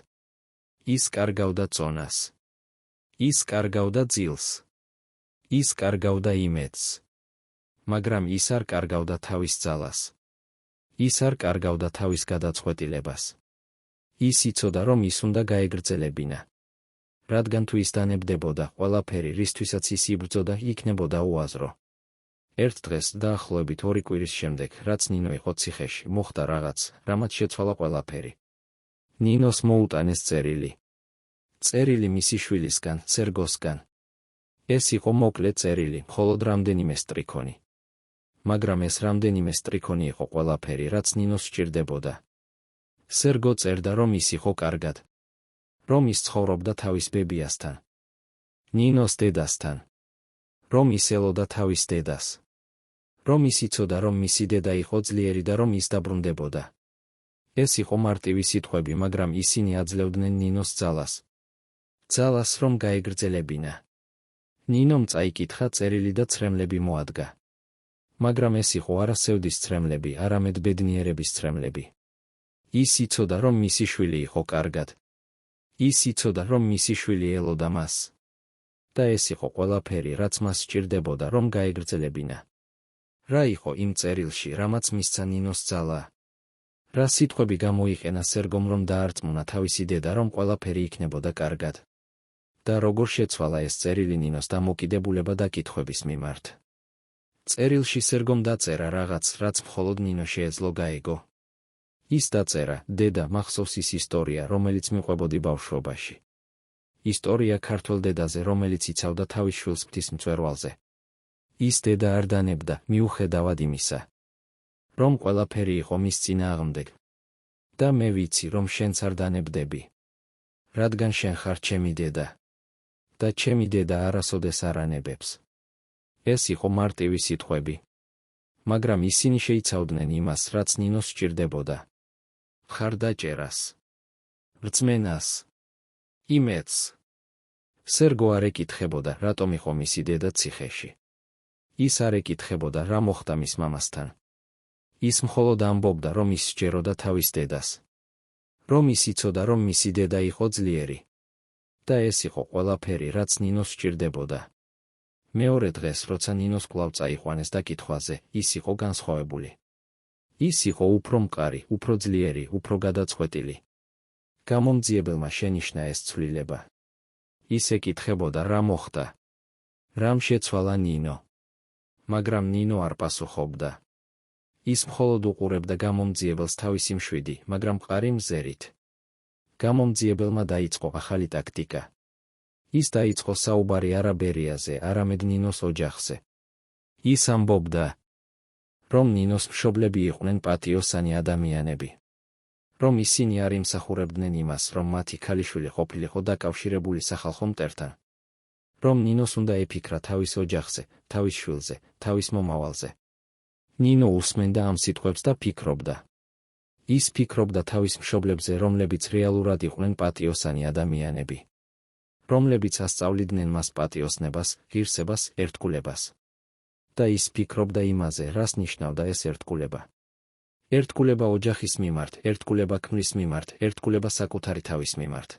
ის კარგავდა წონას. ის კარგავდა ძილს. ის კარგავდა იმედს. მაგრამ ის არ კარგავდა თავის ძალას. ის არ კარგავდა თავის გადაწყვეტილებას. ის იცოდა, რომ ის უნდა გაეგრძელებინა. რადგან თუ ის დანებდებოდა, ყველაფერი, რისთვისაც ის იბრძოდა, იქნებოდა უაზრო. ერთ დღეს, დაახლოებით 2 კვირის შემდეგ, რაც ნინო იყო ციხეში, მოხდა რაღაც, რამაც შეცვალა ყველაფერი. ნინოს მოუტანეს წერილი. წერილი მისი შვილისგან, სერგოსგან. ეს იყო მოკლე წერილი, მხოლოდ რამდენიმე სტრიქონი. მაგრამ ეს რამდენიმე სტრიქონი იყო ყველაფერი, რაც ნინოს სჭირდებოდა. სერგო წერდა, რომ ის იყო კარგად. რომ ის ცხოვრობდა თავის ბებიასთან. ნინოს დედასთან. რომ ის ელოდა თავის დედას. რომ ის იცოდა, რომ მისი დედა იყო ძლიერი და რომ ის დაბრუნდებოდა. ეს იყო მარტივი სიტყვები, მაგრამ ისინი აძლევდნენ ნინოს ძალას. ძალას, რომ გაეგრძელებინა. ნინომ წაიკითხა წერილი და ცრემლები მოადგა. მაგრამ ეს იყო არა სევდის ცრემლები, არამედ ბედნიერების ცრემლები. ის იცოდა, რომ მისი შვილი იყო კარგად. ის იცოდა, რომ მისი შვილი ელოდა მას. და ეს იყო ყველაფერი, რაც მას სჭირდებოდა, რომ გაეგრძელებინა. რა იყო იმ წერილში, რამაც მისცა ნინოს ძალა? რა სიტყვები გამოიყენა სერგომ, რომ დაარწმუნა თავისი დედა, რომ ყველაფერი იქნებოდა კარგად? და როგორ შეცვალა ეს წერილი ნინოს დამოკიდებულება დაკითხვების მიმართ? წერილში სერგომ დაწერა რაღაც, რაც მხოლოდ ნინო შეეძლო გაეგო. ის დაწერა, დედა, მახსოვს ის ისტორია, რომელიც მიყვებოდი ბავშვობაში. ისტორია ქართველ დედაზე, რომელიც იცავდა თავის შვილს ღვთისმწვერვალზე. ის დედა არ დანებდა, მიუხედავად იმისა, რომ ყველაფერი იყო მის წინააღმდეგ. და მე ვიცი, რომ შენც არ დანებდები. რადგან შენ ხარ ჩემი დედა. და ჩემი დედა არასოდეს არ ანებებს. ეს იყო მარტივი სიტყვები. მაგრამ ისინი შეიცავდნენ იმას, რაც ნინოს სჭირდებოდა. მხარდაჭერას. რწმენას. იმედს. სერგო არ ეკითხებოდა, რატომ იყო მისი დედა ციხეში. ის არ ეკითხებოდა, რა მოხდა მის მამასთან. ის მხოლოდ ამბობდა, რომ ის სჯეროდა თავის დედას. რომ ის იცოდა, რომ მისი დედა იყო ძლიერი. და ეს იყო ყველაფერი, რაც ნინოს სჭირდებოდა. მეორე დღეს, როცა ნინოს კვლავ წაიყვანეს დაკითხვაზე, ის იყო განსხვავებული. ის იყო უფრო მყარი, უფრო ძლიერი, უფრო გადაწყვეტილი. გამომძიებელმა შენიშნა ეს ცვლილება. ის ეკითხებოდა, რა მოხდა. რამ შეცვალა ნინო. მაგრამ ნინო არ პასუხობდა. ის მხოლოდ უყურებდა გამომძიებელს თავისი მშვიდი, მაგრამ მყარი მზერით. გამომძიებელმა დაიწყო ახალი ტაქტიკა. ის დაიწყო საუბარი არა ბერიაზე, არამედ ნინოს ოჯახზე. ის ამბობდა, რომ ნინოს მშობლები იყვნენ პატიოსანი ადამიანები. რომ ისინი არ იმსახურებდნენ იმას, რომ მათი ქალიშვილი ყოფილიყო დაკავშირებული სახალხო მტერთან. რომ ნინოს უნდა ეფიქრა თავის ოჯახზე, თავის შვილზე, თავის მომავალზე. ნინო უსმენდა ამ სიტყვებს და ფიქრობდა. ის ფიქრობდა თავის მშობლებზე, რომლებიც რეალურად იყვნენ პატიოსანი ადამიანები. რომლებიც ასწავლიდნენ მას პატიოსნებას, ღირსებას, ერთგულებას. და ის ფიქრობდა იმაზე, რას ნიშნავდა ეს ერთგულება. ერთგულება ოჯახის მიმართ, ერთგულება ქმრის მიმართ, ერთგულება საკუთარი თავის მიმართ.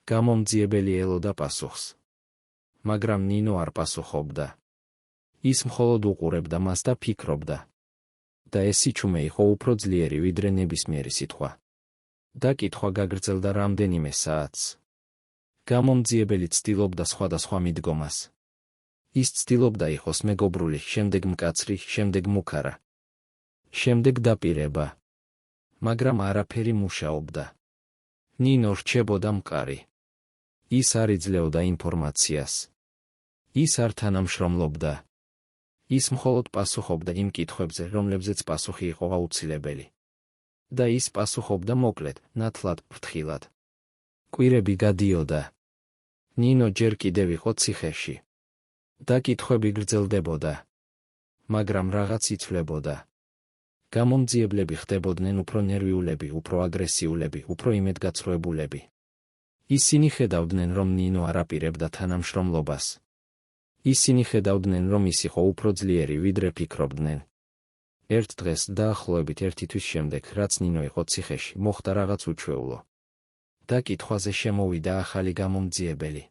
გამომძიებელი ელოდა პასუხს. მაგრამ ნინო არ პასუხობდა. ის მხოლოდ უყურებდა მას და ფიქრობდა. და ეს სიჩუმე იყო უფრო ძლიერი ვიდრე ნებისმიერი სიტყვა. დაკითხვა გაგრძელდა რამდენიმე საათს. გამომძიებელი ცდილობდა სხვადასხვა მიდგომას. ის ცდილობდა იყოს მეგობრული, შემდეგ მკაცრი, შემდეგ მუქარა. შემდეგ დაპირება. მაგრამ არაფერი მუშაობდა. ნინო რჩებოდა მყარი. ის არ იძლეოდა ინფორმაციას. ის არ თანამშრომლობდა. ის მხოლოდ პასუხობდა იმ კითხვებზე, რომლებზეც პასუხი იყო აუცილებელი. და ის პასუხობდა მოკლედ, ნათლად, ფრთხილად. კვირები გადიოდა. ნინო ჯერ კიდევ იყო ციხეში. დაკითხვები გრძელდებოდა. მაგრამ რაღაც იცვლებოდა. გამომძიებლები ხდებოდნენ უფრო ნერვიულები, უფრო აგრესიულები, უფრო იმედგაცრუებულები. ისინი ხედავდნენ, რომ ნინო არ აპირებდა თანამშრომლობას. ისინი ხედავდნენ, რომ ის იყო უფრო ძლიერი, ვიდრე ფიქრობდნენ. ერთ დღეს, დაახლოებით ერთი თვის შემდეგ, რაც ნინო იყო ციხეში, მოხდა რაღაც უჩვეულო. დაკითხვაზე შემოვიდა ახალი გამომძიებელი.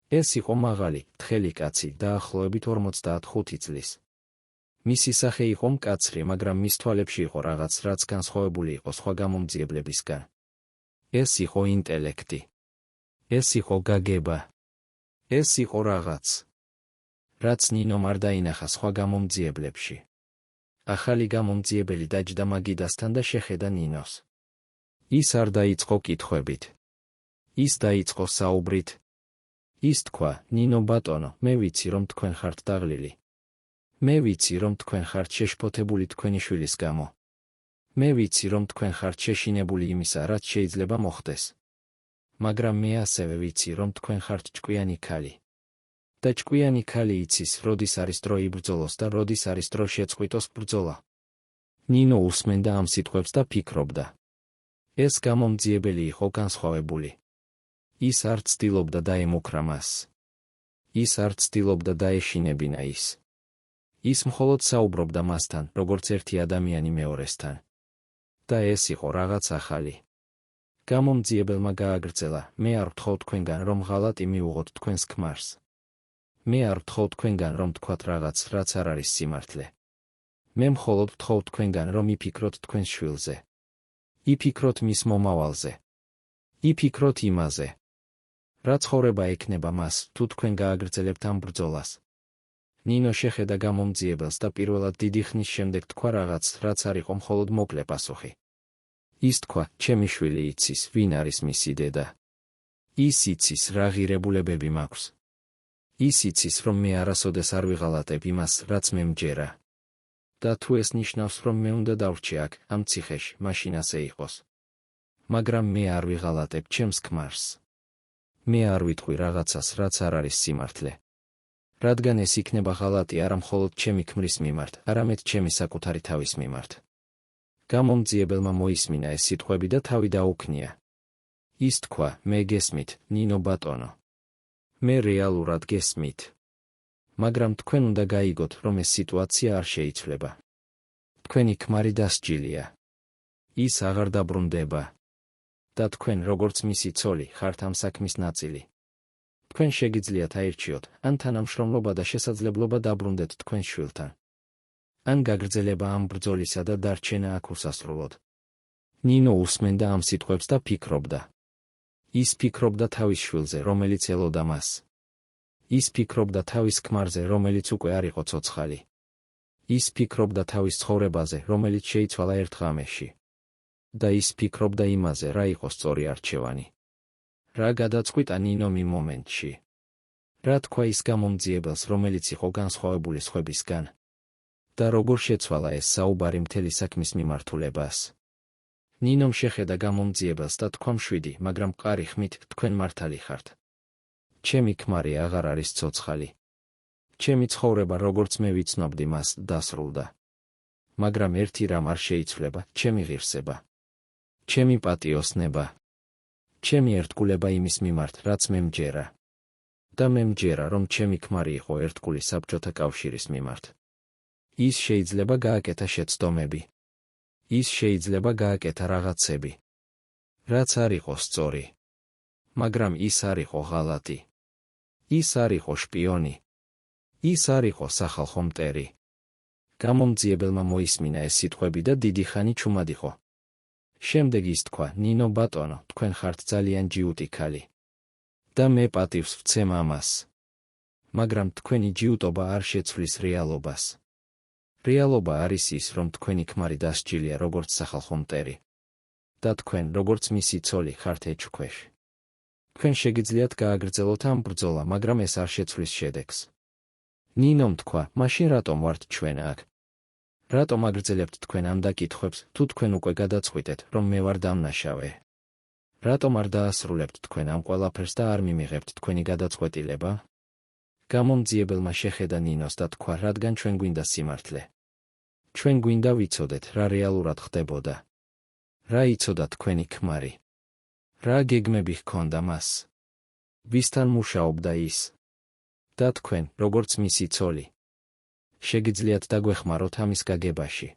ეს იყო მაღალი, თხელი კაცი, დაახლოებით 55 წლის. მისი სახე იყო მკაცრი, მაგრამ მის თვალებში იყო რაღაც, რაც განსხვავებული იყო სხვა გამომძიებლებისგან. ეს იყო ინტელექტი. ეს იყო გაგება. ეს იყო რაღაც, რაც ნინომ არ დაინახა სხვა გამომძიებლებში. ახალი გამომძიებელი დაჯდა მაგიდასთან და შეხედა ნინოს. ის არ დაიწყო კითხვებით. ის დაიწყო საუბრით. ის თქვა, ნინო ბატონო, მე ვიცი, რომ თქვენ ხართ დაღლილი. მე ვიცი, რომ თქვენ ხართ შეშფოთებული თქვენი შვილის გამო. მე ვიცი, რომ თქვენ ხართ შეშინებული იმისა, რაც შეიძლება მოხდეს. მაგრამ მე ასევე ვიცი, რომ თქვენ ხართ ჭკვიანი ქალი. და ჭკვიანი ქალი იცის, როდის არის დრო იბრძოლოს და როდის არის დრო შეწყვიტოს ბრძოლა. ნინო უსმენდა ამ სიტყვებს და ფიქრობდა. ეს გამომძიებელი იყო განსხვავებული. ის არ ცდილობდა დაემუქრა მას. ის არ ცდილობდა დაეშინებინა ის. ის მხოლოდ საუბრობდა მასთან, როგორც ერთი ადამიანი მეორესთან. და ეს იყო რაღაც ახალი. გამომძიებელმა გააგრძელა, მე არ ვთხოვ თქვენგან, რომ ღალატი მიუღოთ თქვენს ქმარს. მე არ ვთხოვ თქვენგან, რომ თქვათ რაღაც, რაც არ არის სიმართლე. მე მხოლოდ ვთხოვ თქვენგან, რომ იფიქროთ თქვენს შვილზე. იფიქროთ მის მომავალზე. იფიქროთ იმაზე, რა ცხოვრება ექნება მას, თუ თქვენ გააგრძელებთ ამ ბრძოლას. ნინო შეხედა გამომძიებელს და პირველად დიდი ხნის შემდეგ თქვა რაღაც, რაც არ იყო მხოლოდ მოკლე პასუხი. ის თქვა, ჩემი შვილი იცის, ვინ არის მისი დედა. ის იცის, რა ღირებულებები მაქვს. ის იცის, რომ მე არასოდეს არ ვიღალატებ იმას, რაც მე მჯერა. და თუ ეს ნიშნავს, რომ მე უნდა დავრჩე აქ, ამ ციხეში, მაშინ ასე იყოს. მაგრამ მე არ ვიღალატებ ჩემს ქმარს. მე არ ვიტყვი რაღაცას, რაც არ არის სიმართლე. რადგან ეს იქნება ღალატი არა მხოლოდ ჩემი ქმრის მიმართ, არამედ ჩემი საკუთარი თავის მიმართ. გამომძიებელმა მოისმინა ეს სიტყვები და თავი დაუქნია. ის თქვა, მე გესმით, ნინო ბატონო. მე რეალურად გესმით. მაგრამ თქვენ უნდა გაიგოთ, რომ ეს სიტუაცია არ შეიცვლება. თქვენი ქმარი დასჯილია. ის აღარ დაბრუნდება. და თქვენ, როგორც მისი ცოლი, ხართ ამ საქმის ნაწილი. თქვენ შეგიძლიათ აირჩიოთ, ან თანამშრომლობა და შესაძლებლობა დაბრუნდეთ თქვენ შვილთან. ან გაგრძელება ამ ბრძოლისა და დარჩენა აქ უსასრულოდ. ნინო უსმენდა ამ სიტყვებს და ფიქრობდა. ის ფიქრობდა თავის შვილზე, რომელიც ელოდა მას. ის ფიქრობდა თავის ქმარზე, რომელიც უკვე არ იყო ცოცხალი. ის ფიქრობდა თავის ცხოვრებაზე, რომელიც შეიცვალა ერთ ღამეში. და ის ფიქრობდა იმაზე, რა იყო სწორი არჩევანი. რა გადაწყვიტა ნინომ იმ მომენტში. რა თქვა ის გამომძიებელს, რომელიც იყო განსხვავებული სხვებისგან. და როგორ შეცვალა ეს საუბარი მთელი საქმის მიმართულებას. ნინომ შეხედა გამომძიებელს და თქვა მშვიდი, მაგრამ მყარი ხმით თქვენ მართალი ხართ. ჩემი ქმარი აღარ არის ცოცხალი. ჩემი ცხოვრება როგორც მე ვიცნობდი მას დასრულდა. მაგრამ ერთი რამ არ შეიცვლება, ჩემი ღირსება. ჩემი პატიოსნება. ჩემი ერთგულება იმის მიმართ, რაც მე მჯერა. და მე მჯერა, რომ ჩემი ქმარი იყო ერთგული საბჭოთა კავშირის მიმართ. ის შეიძლება გააკეთა შეცდომები. ის შეიძლება გააკეთა რაღაცები. რაც არ იყო სწორი. მაგრამ ის არ იყო ღალატი. ის არ იყო შპიონი. ის არ იყო სახალხო მტერი. გამომძიებელმა მოისმინა ეს სიტყვები და დიდი ხანი ჩუმად იყო. შემდეგ ის თქვა, ნინო ბატონო, თქვენ ხართ ძალიან ჯიუტი ქალი. და მე პატივს ვცემ ამას. მაგრამ თქვენი ჯიუტობა არ შეცვლის რეალობას. რეალობა არის ის, რომ თქვენი ქმარი დასჯილია როგორც სახალხო მტერი. და თქვენ, როგორც მისი ცოლი, ხართ ეჭვქვეშ. თქვენ შეგიძლიათ გააგრძელოთ ამ ბრძოლა, მაგრამ ეს არ შეცვლის შედეგს. ნინომ თქვა, მაშინ რატომ ვართ ჩვენ აქ? რატომ აგრძელებთ თქვენ ამ დაკითხვებს, თუ თქვენ უკვე გადაწყვიტეთ, რომ მე ვარ დამნაშავე? რატომ არ დაასრულებთ თქვენ ამ ყველაფერს და არ მიმიღებთ თქვენი გადაწყვეტილება? გამომძიებელმა შეხედა ნინოს და თქვა, რადგან ჩვენ გვინდა სიმართლე. ჩვენ გვინდა ვიცოდეთ, რა რეალურად ხდებოდა. რა იცოდა თქვენი ქმარი? რა გეგმები ჰქონდა მას? ვისთან მუშაობდა ის? და თქვენ, როგორც მისი ცოლი, შეგიძლიათ დაგვეხმაროთ ამის გაგებაში.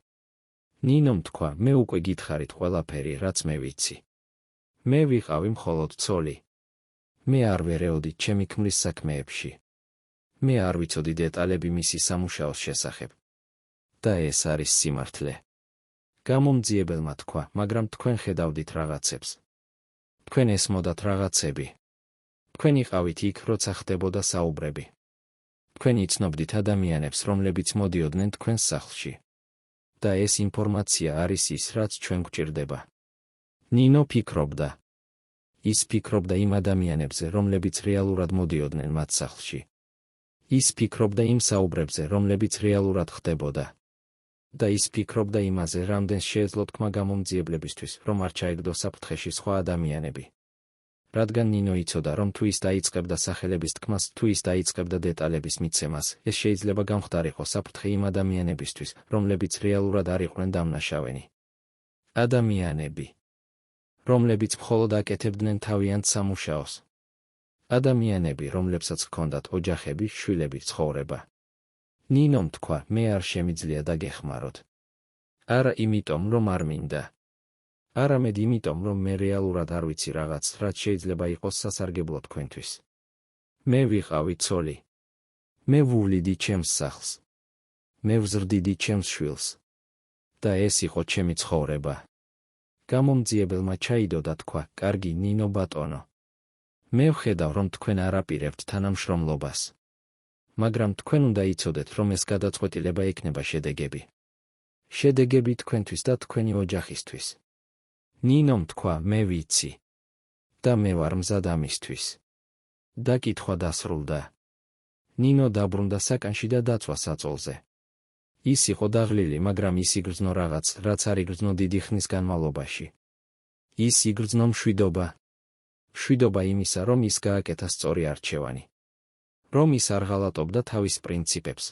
ნინომ თქვა, მე უკვე გითხარით ყველაფერი, რაც მე ვიცი. მე ვიყავი მხოლოდ ცოლი. მე არ ვერეოდი ჩემი ქმრის საქმეებში. მე არ ვიცოდი დეტალები მისი სამუშაოს შესახებ. და ეს არის სიმართლე. გამომძიებელმა თქვა, მაგრამ თქვენ ხედავდით რაღაცებს. თქვენ ესმოდათ რაღაცები. თქვენ იყავით იქ, როცა ხდებოდა საუბრები. თქვენ იცნობდით ადამიანებს, რომლებიც მოდიოდნენ თქვენს სახლში. და ეს ინფორმაცია არის ის, რაც ჩვენ გვჭირდება. ნინო ფიქრობდა. ის ფიქრობდა იმ ადამიანებზე, რომლებიც რეალურად მოდიოდნენ მათ სახლში. ის ფიქრობდა იმ საუბრებზე, რომლებიც რეალურად ხდებოდა. და ის ფიქრობდა იმაზე, რამდენს შეეძლო თქმა გამომძიებლებისთვის, რომ არ ჩაეგდო საფრთხეში სხვა ადამიანები. რადგან ნინო იცოდა, რომ თუ ის დაიწყებდა სახელების თქმას, თუ ის დაიწყებდა დეტალების მიცემას, ეს შეიძლება გამხდარიყო საფრთხე იმ ადამიანებისთვის, რომლებიც რეალურად არ იყვნენ დამნაშავენი. ადამიანები, რომლებიც მხოლოდ აკეთებდნენ თავიანთ სამუშაოს. ადამიანები, რომლებსაც ჰქონდათ ოჯახები, შვილები, ცხოვრება. ნინომ თქვა, მე არ შემიძლია დაგეხმაროთ. არა იმიტომ, რომ არ მინდა. არამედ იმიტომ, რომ მე რეალურად არ ვიცი რაღაც, რაც შეიძლება იყოს სასარგებლო თქვენთვის. მე ვიყავი ცოლი. მე ვუვლიდი ჩემს სახლს. მე ვზრდიდი ჩემს შვილს. და ეს იყო ჩემი ცხოვრება. გამომძიებელმა ჩაიდო და თქვა, კარგი, ნინო ბატონო. მე ვხედავ, რომ თქვენ არ აპირებთ თანამშრომლობას. მაგრამ თქვენ უნდა იცოდეთ, რომ ეს გადაწყვეტილება ექნება შედეგები. შედეგები თქვენთვის და თქვენი ოჯახისთვის. ნინომ თქვა, მე ვიცი. და მე ვარ მზად ამისთვის. დაკითხვა დასრულდა. ნინო დაბრუნდა საკანში და დაწვა საწოლზე. ის იყო დაღლილი, მაგრამ ის იგრძნო რაღაც, რაც არ იგრძნო დიდი ხნის განმავლობაში. ის იგრძნო მშვიდობა. მშვიდობა იმისა, რომ ის გააკეთა სწორი არჩევანი. რომ ის არ ღალატობდა თავის პრინციპებს.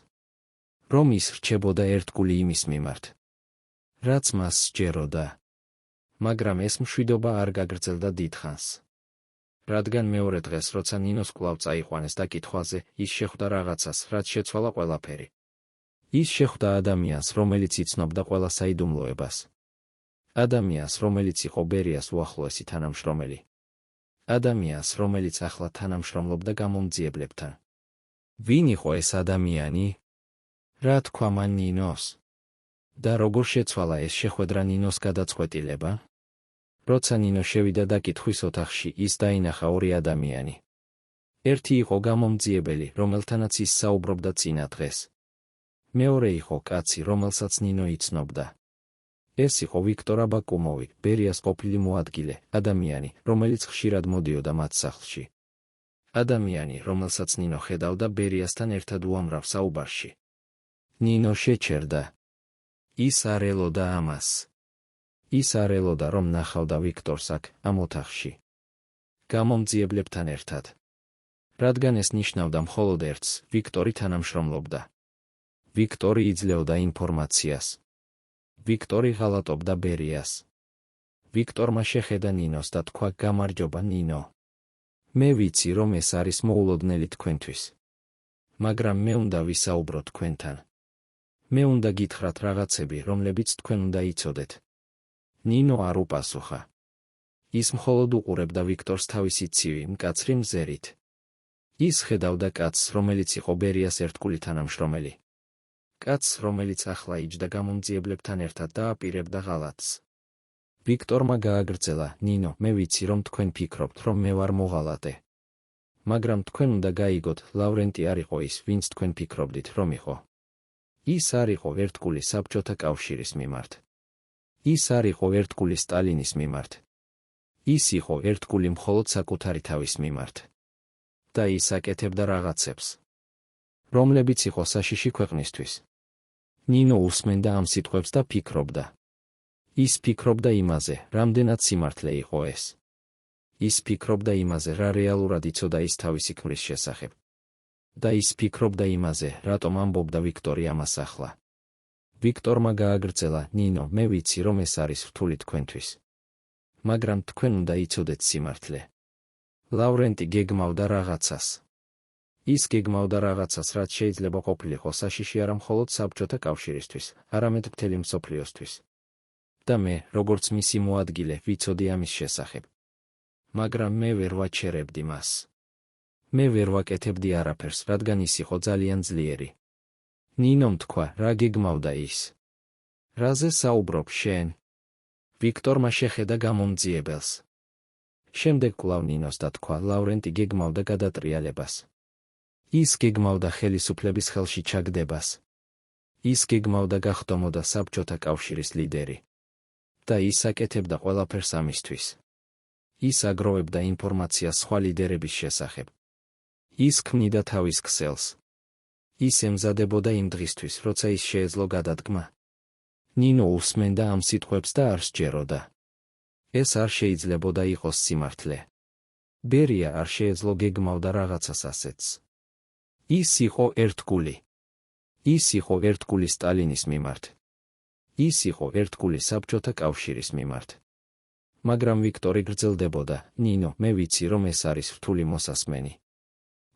რომ ის რჩებოდა ერთგული იმის მიმართ, რაც მას სჯეროდა. მაგრამ ეს მშვიდობა არ გაგრძელდა დიდხანს. რადგან მეორე დღეს, როცა ნინოს კვლავ წაიყვანეს დაკითხვაზე, ის შეხვდა რაღაცას, რაც შეცვალა ყველაფერი. ის შეხვდა ადამიანს, რომელიც იცნობდა ყველა საიდუმლოებას. ადამიანს, რომელიც იყო ბერიას უახლოესი თანამშრომელი. ადამიანს, რომელიც ახლა თანამშრომლობდა გამომძიებლებთან. ვინ იყო ეს ადამიანი? რა თქვა მან ნინოს? და როგორ შეცვალა ეს შეხვედრა ნინოს გადაწყვეტილება? როცა ნინო შევიდა დაკითხვის ოთახში, ის დაინახა ორი ადამიანი. ერთი იყო გამომძიებელი, რომელთანაც ის საუბრობდა წინა დღეს. მეორე იყო კაცი, რომელსაც ნინო იცნობდა. ეს იყო ვიქტორ აბაკუმოვი, ბერიას ყოფილი მოადგილე, ადამიანი, რომელიც ხშირად მოდიოდა მათ სახლში. ადამიანი, რომელსაც ნინო ხედავდა ბერიასთან ერთად უამრავ საუბარში. ნინო შეჩერდა. ის არ ელოდა ამას. ის არ ელოდა, რომ ნახავდა ვიქტორს აქ, ამ ოთახში. გამომძიებლებთან ერთად. რადგან ეს ნიშნავდა მხოლოდ ერთს, ვიქტორი თანამშრომლობდა. ვიქტორი იძლეოდა ინფორმაციას. ვიქტორი ღალატობდა ბერიას. ვიქტორმა შეხედა ნინოს და თქვა გამარჯობა ნინო. მე ვიცი, რომ ეს არის მოულოდნელი თქვენთვის. მაგრამ მე უნდა ვისაუბრო თქვენთან. მე უნდა გითხრათ რაღაცები, რომლებიც თქვენ უნდა იცოდეთ. ნინო არ უპასუხა. ის მხოლოდ უყურებდა ვიქტორს თავისი ცივი, მკაცრი მზერით. ის ხედავდა კაცს, რომელიც იყო ბერიას ერთგული თანამშრომელი. კაცს, რომელიც ახლა იჯდა გამომძიებლებთან ერთად და აპირებდა ღალატს. ვიქტორმა გააგრძელა, ნინო, მე ვიცი, რომ თქვენ ფიქრობთ, რომ მე ვარ მოღალატე. მაგრამ თქვენ უნდა გაიგოთ, ლავრენტი არ იყო ის, ვინც თქვენ ფიქრობდით, რომ იყო. ის არ იყო ერთგული საბჭოთა კავშირის მიმართ. ის არ იყო ერთგული სტალინის მიმართ. ის იყო ერთგული მხოლოდ საკუთარი თავის მიმართ. და ის აკეთებდა რაღაცებს, რომლებიც იყო საშიში ქვეყნისთვის. ნინო უსმენდა ამ სიტყვებს და ფიქრობდა. ის ფიქრობდა იმაზე, რამდენად სიმართლე იყო ეს. ის ფიქრობდა იმაზე, რა რეალურად იცოდა ის თავისი ქმრის შესახებ. და ის ფიქრობდა იმაზე, რატომ ამბობდა ვიქტორი ამას ახლა. ვიქტორმა გააგრძელა, ნინო, მე ვიცი, რომ ეს არის რთული თქვენთვის. მაგრამ თქვენ უნდა იცოდეთ სიმართლე. ლავრენტი გეგმავდა რაღაცას. ის გეგმავდა რაღაცას, რაც შეიძლება ყოფილიყო საშიში არა მხოლოდ საბჭოთა კავშირისთვის, არამედ მთელი მსოფლიოსთვის. და მე, როგორც მისი მოადგილე, ვიცოდი ამის შესახებ. მაგრამ მე ვერ ვაჩერებდი მას. მე ვერ ვაკეთებდი არაფერს, რადგან ის იყო ძალიან ძლიერი. ნინომ თქვა, რა გეგმავდა ის? რაზე საუბრობ შენ? ვიქტორმა შეხედა გამომძიებელს. შემდეგ კვლავ ნინოს და თქვა, ლავრენტი გეგმავდა გადატრიალებას. ის გეგმავდა ხელისუფლების ხელში ჩაგდებას. ის გეგმავდა გახდომოდა საბჭოთა კავშირის ლიდერი. და ის აკეთებდა ყველაფერს ამისთვის. ის აგროვებდა ინფორმაციას სხვა ლიდერების შესახებ. ის ქმნიდა თავის ქსელს. ის ემზადებოდა იმ დღისთვის, როცა ის შეეძლო გადადგმა. ნინო უსმენდა ამ სიტყვებს და არ სჯეროდა. ეს არ შეიძლებოდა იყოს სიმართლე. ბერია არ შეეძლო გეგმავდა რაღაცას ასეთს. ის იყო ერთგული. ის იყო ერთგული სტალინის მიმართ. ის იყო ერთგული საბჭოთა კავშირის მიმართ. მაგრამ ვიქტორი გრძელდებოდა, ნინო, მე ვიცი, რომ ეს არის რთული მოსასმენი.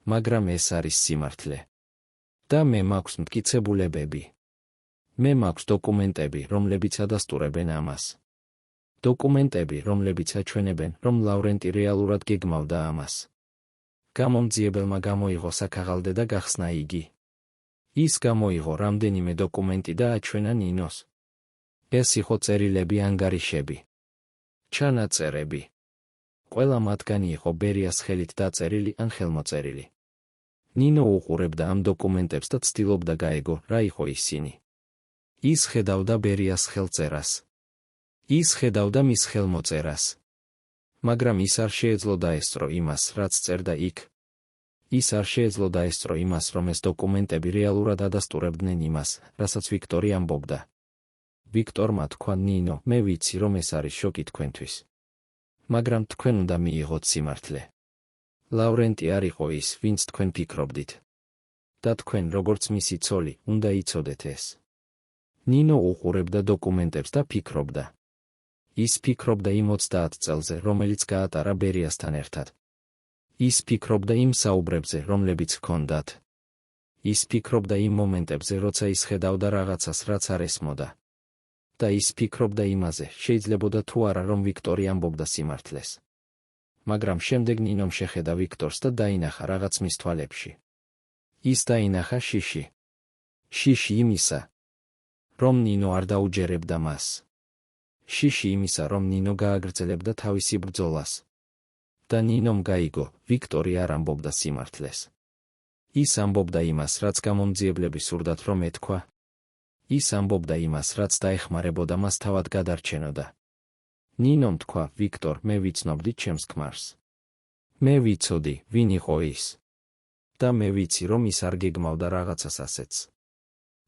მაგრამ ეს არის სიმართლე. და მე მაქვს მტკიცებულებები. მე მაქვს დოკუმენტები, რომლებიც ადასტურებენ ამას. დოკუმენტები, რომლებიც აჩვენებენ, რომ ლავრენტი რეალურად გეგმავდა ამას. გამომძიებელმა გამოიღო საქაღალდე და გახსნა იგი. ის გამოიღო რამდენიმე დოკუმენტი და აჩვენა ნინოს. ეს იყო წერილები, ანგარიშები, ჩანაწერები. ყველა მათგანი იყო ბერიას ხელით დაწერილი ან ხელმოწერილი. ნინო უყურებდა ამ დოკუმენტებს და ცდილობდა გაეგო, რა იყო ისინი. ის ხედავდა ბერიას ხელწერას. ის ხედავდა მის ხელმოწერას. მაგრამ ის არ შეეძლო დაესწრო იმას, რაც წერდა იქ. ის არ შეეძლო დაესწრო იმას, რომ ეს დოკუმენტები რეალურად ადასტურებდნენ იმას, რასაც ვიქტორი ამბობდა. ვიქტორმა თქვა, ნინო, მე ვიცი, რომ ეს არის შოკი თქვენთვის. მაგრამ თქვენ უნდა მიიღოთ სიმართლე. ლავრენტი არ იყო ის, ვინც თქვენ ფიქრობდით. და თქვენ, როგორც მისი ცოლი, უნდა იცოდეთ ეს. ნინო უყურებდა დოკუმენტებს და ფიქრობდა. ის ფიქრობდა იმ 30 წელზე, რომელიც გაატარა ბერიასთან ერთად. ის ფიქრობდა იმ საუბრებზე, რომლებიც ჰქონდათ. ის ფიქრობდა იმ მომენტებზე, როცა ის ხედავდა რაღაცას, რაც არ ესმოდა. და ის ფიქრობდა იმაზე, შეიძლებოდა თუ არა, რომ ვიქტორი ამბობდა სიმართლეს. მაგრამ შემდეგ ნინომ შეხედა ვიქტორს და დაინახა რაღაც მის თვალებში. ის დაინახა შიში. შიში იმისა, რომ ნინო არ დაუჯერებდა მას. შიში იმისა, რომ ნინო გააგრძელებდა თავისი ბრძოლას. და ნინომ გაიგო, ვიქტორი არ ამბობდა სიმართლეს. ის ამბობდა იმას, რაც გამომძიებლები სურდათ რომ ეთქვა. ის ამბობდა იმას, რაც დაეხმარებოდა მას თავად გადარჩენოდა. ნინომ თქვა, ვიქტორ, მე ვიცნობდი ჩემს ქმარს. მე ვიცოდი, ვინ იყო ის. და მე ვიცი, რომ ის არ გეგმავდა რაღაცას ასეთს.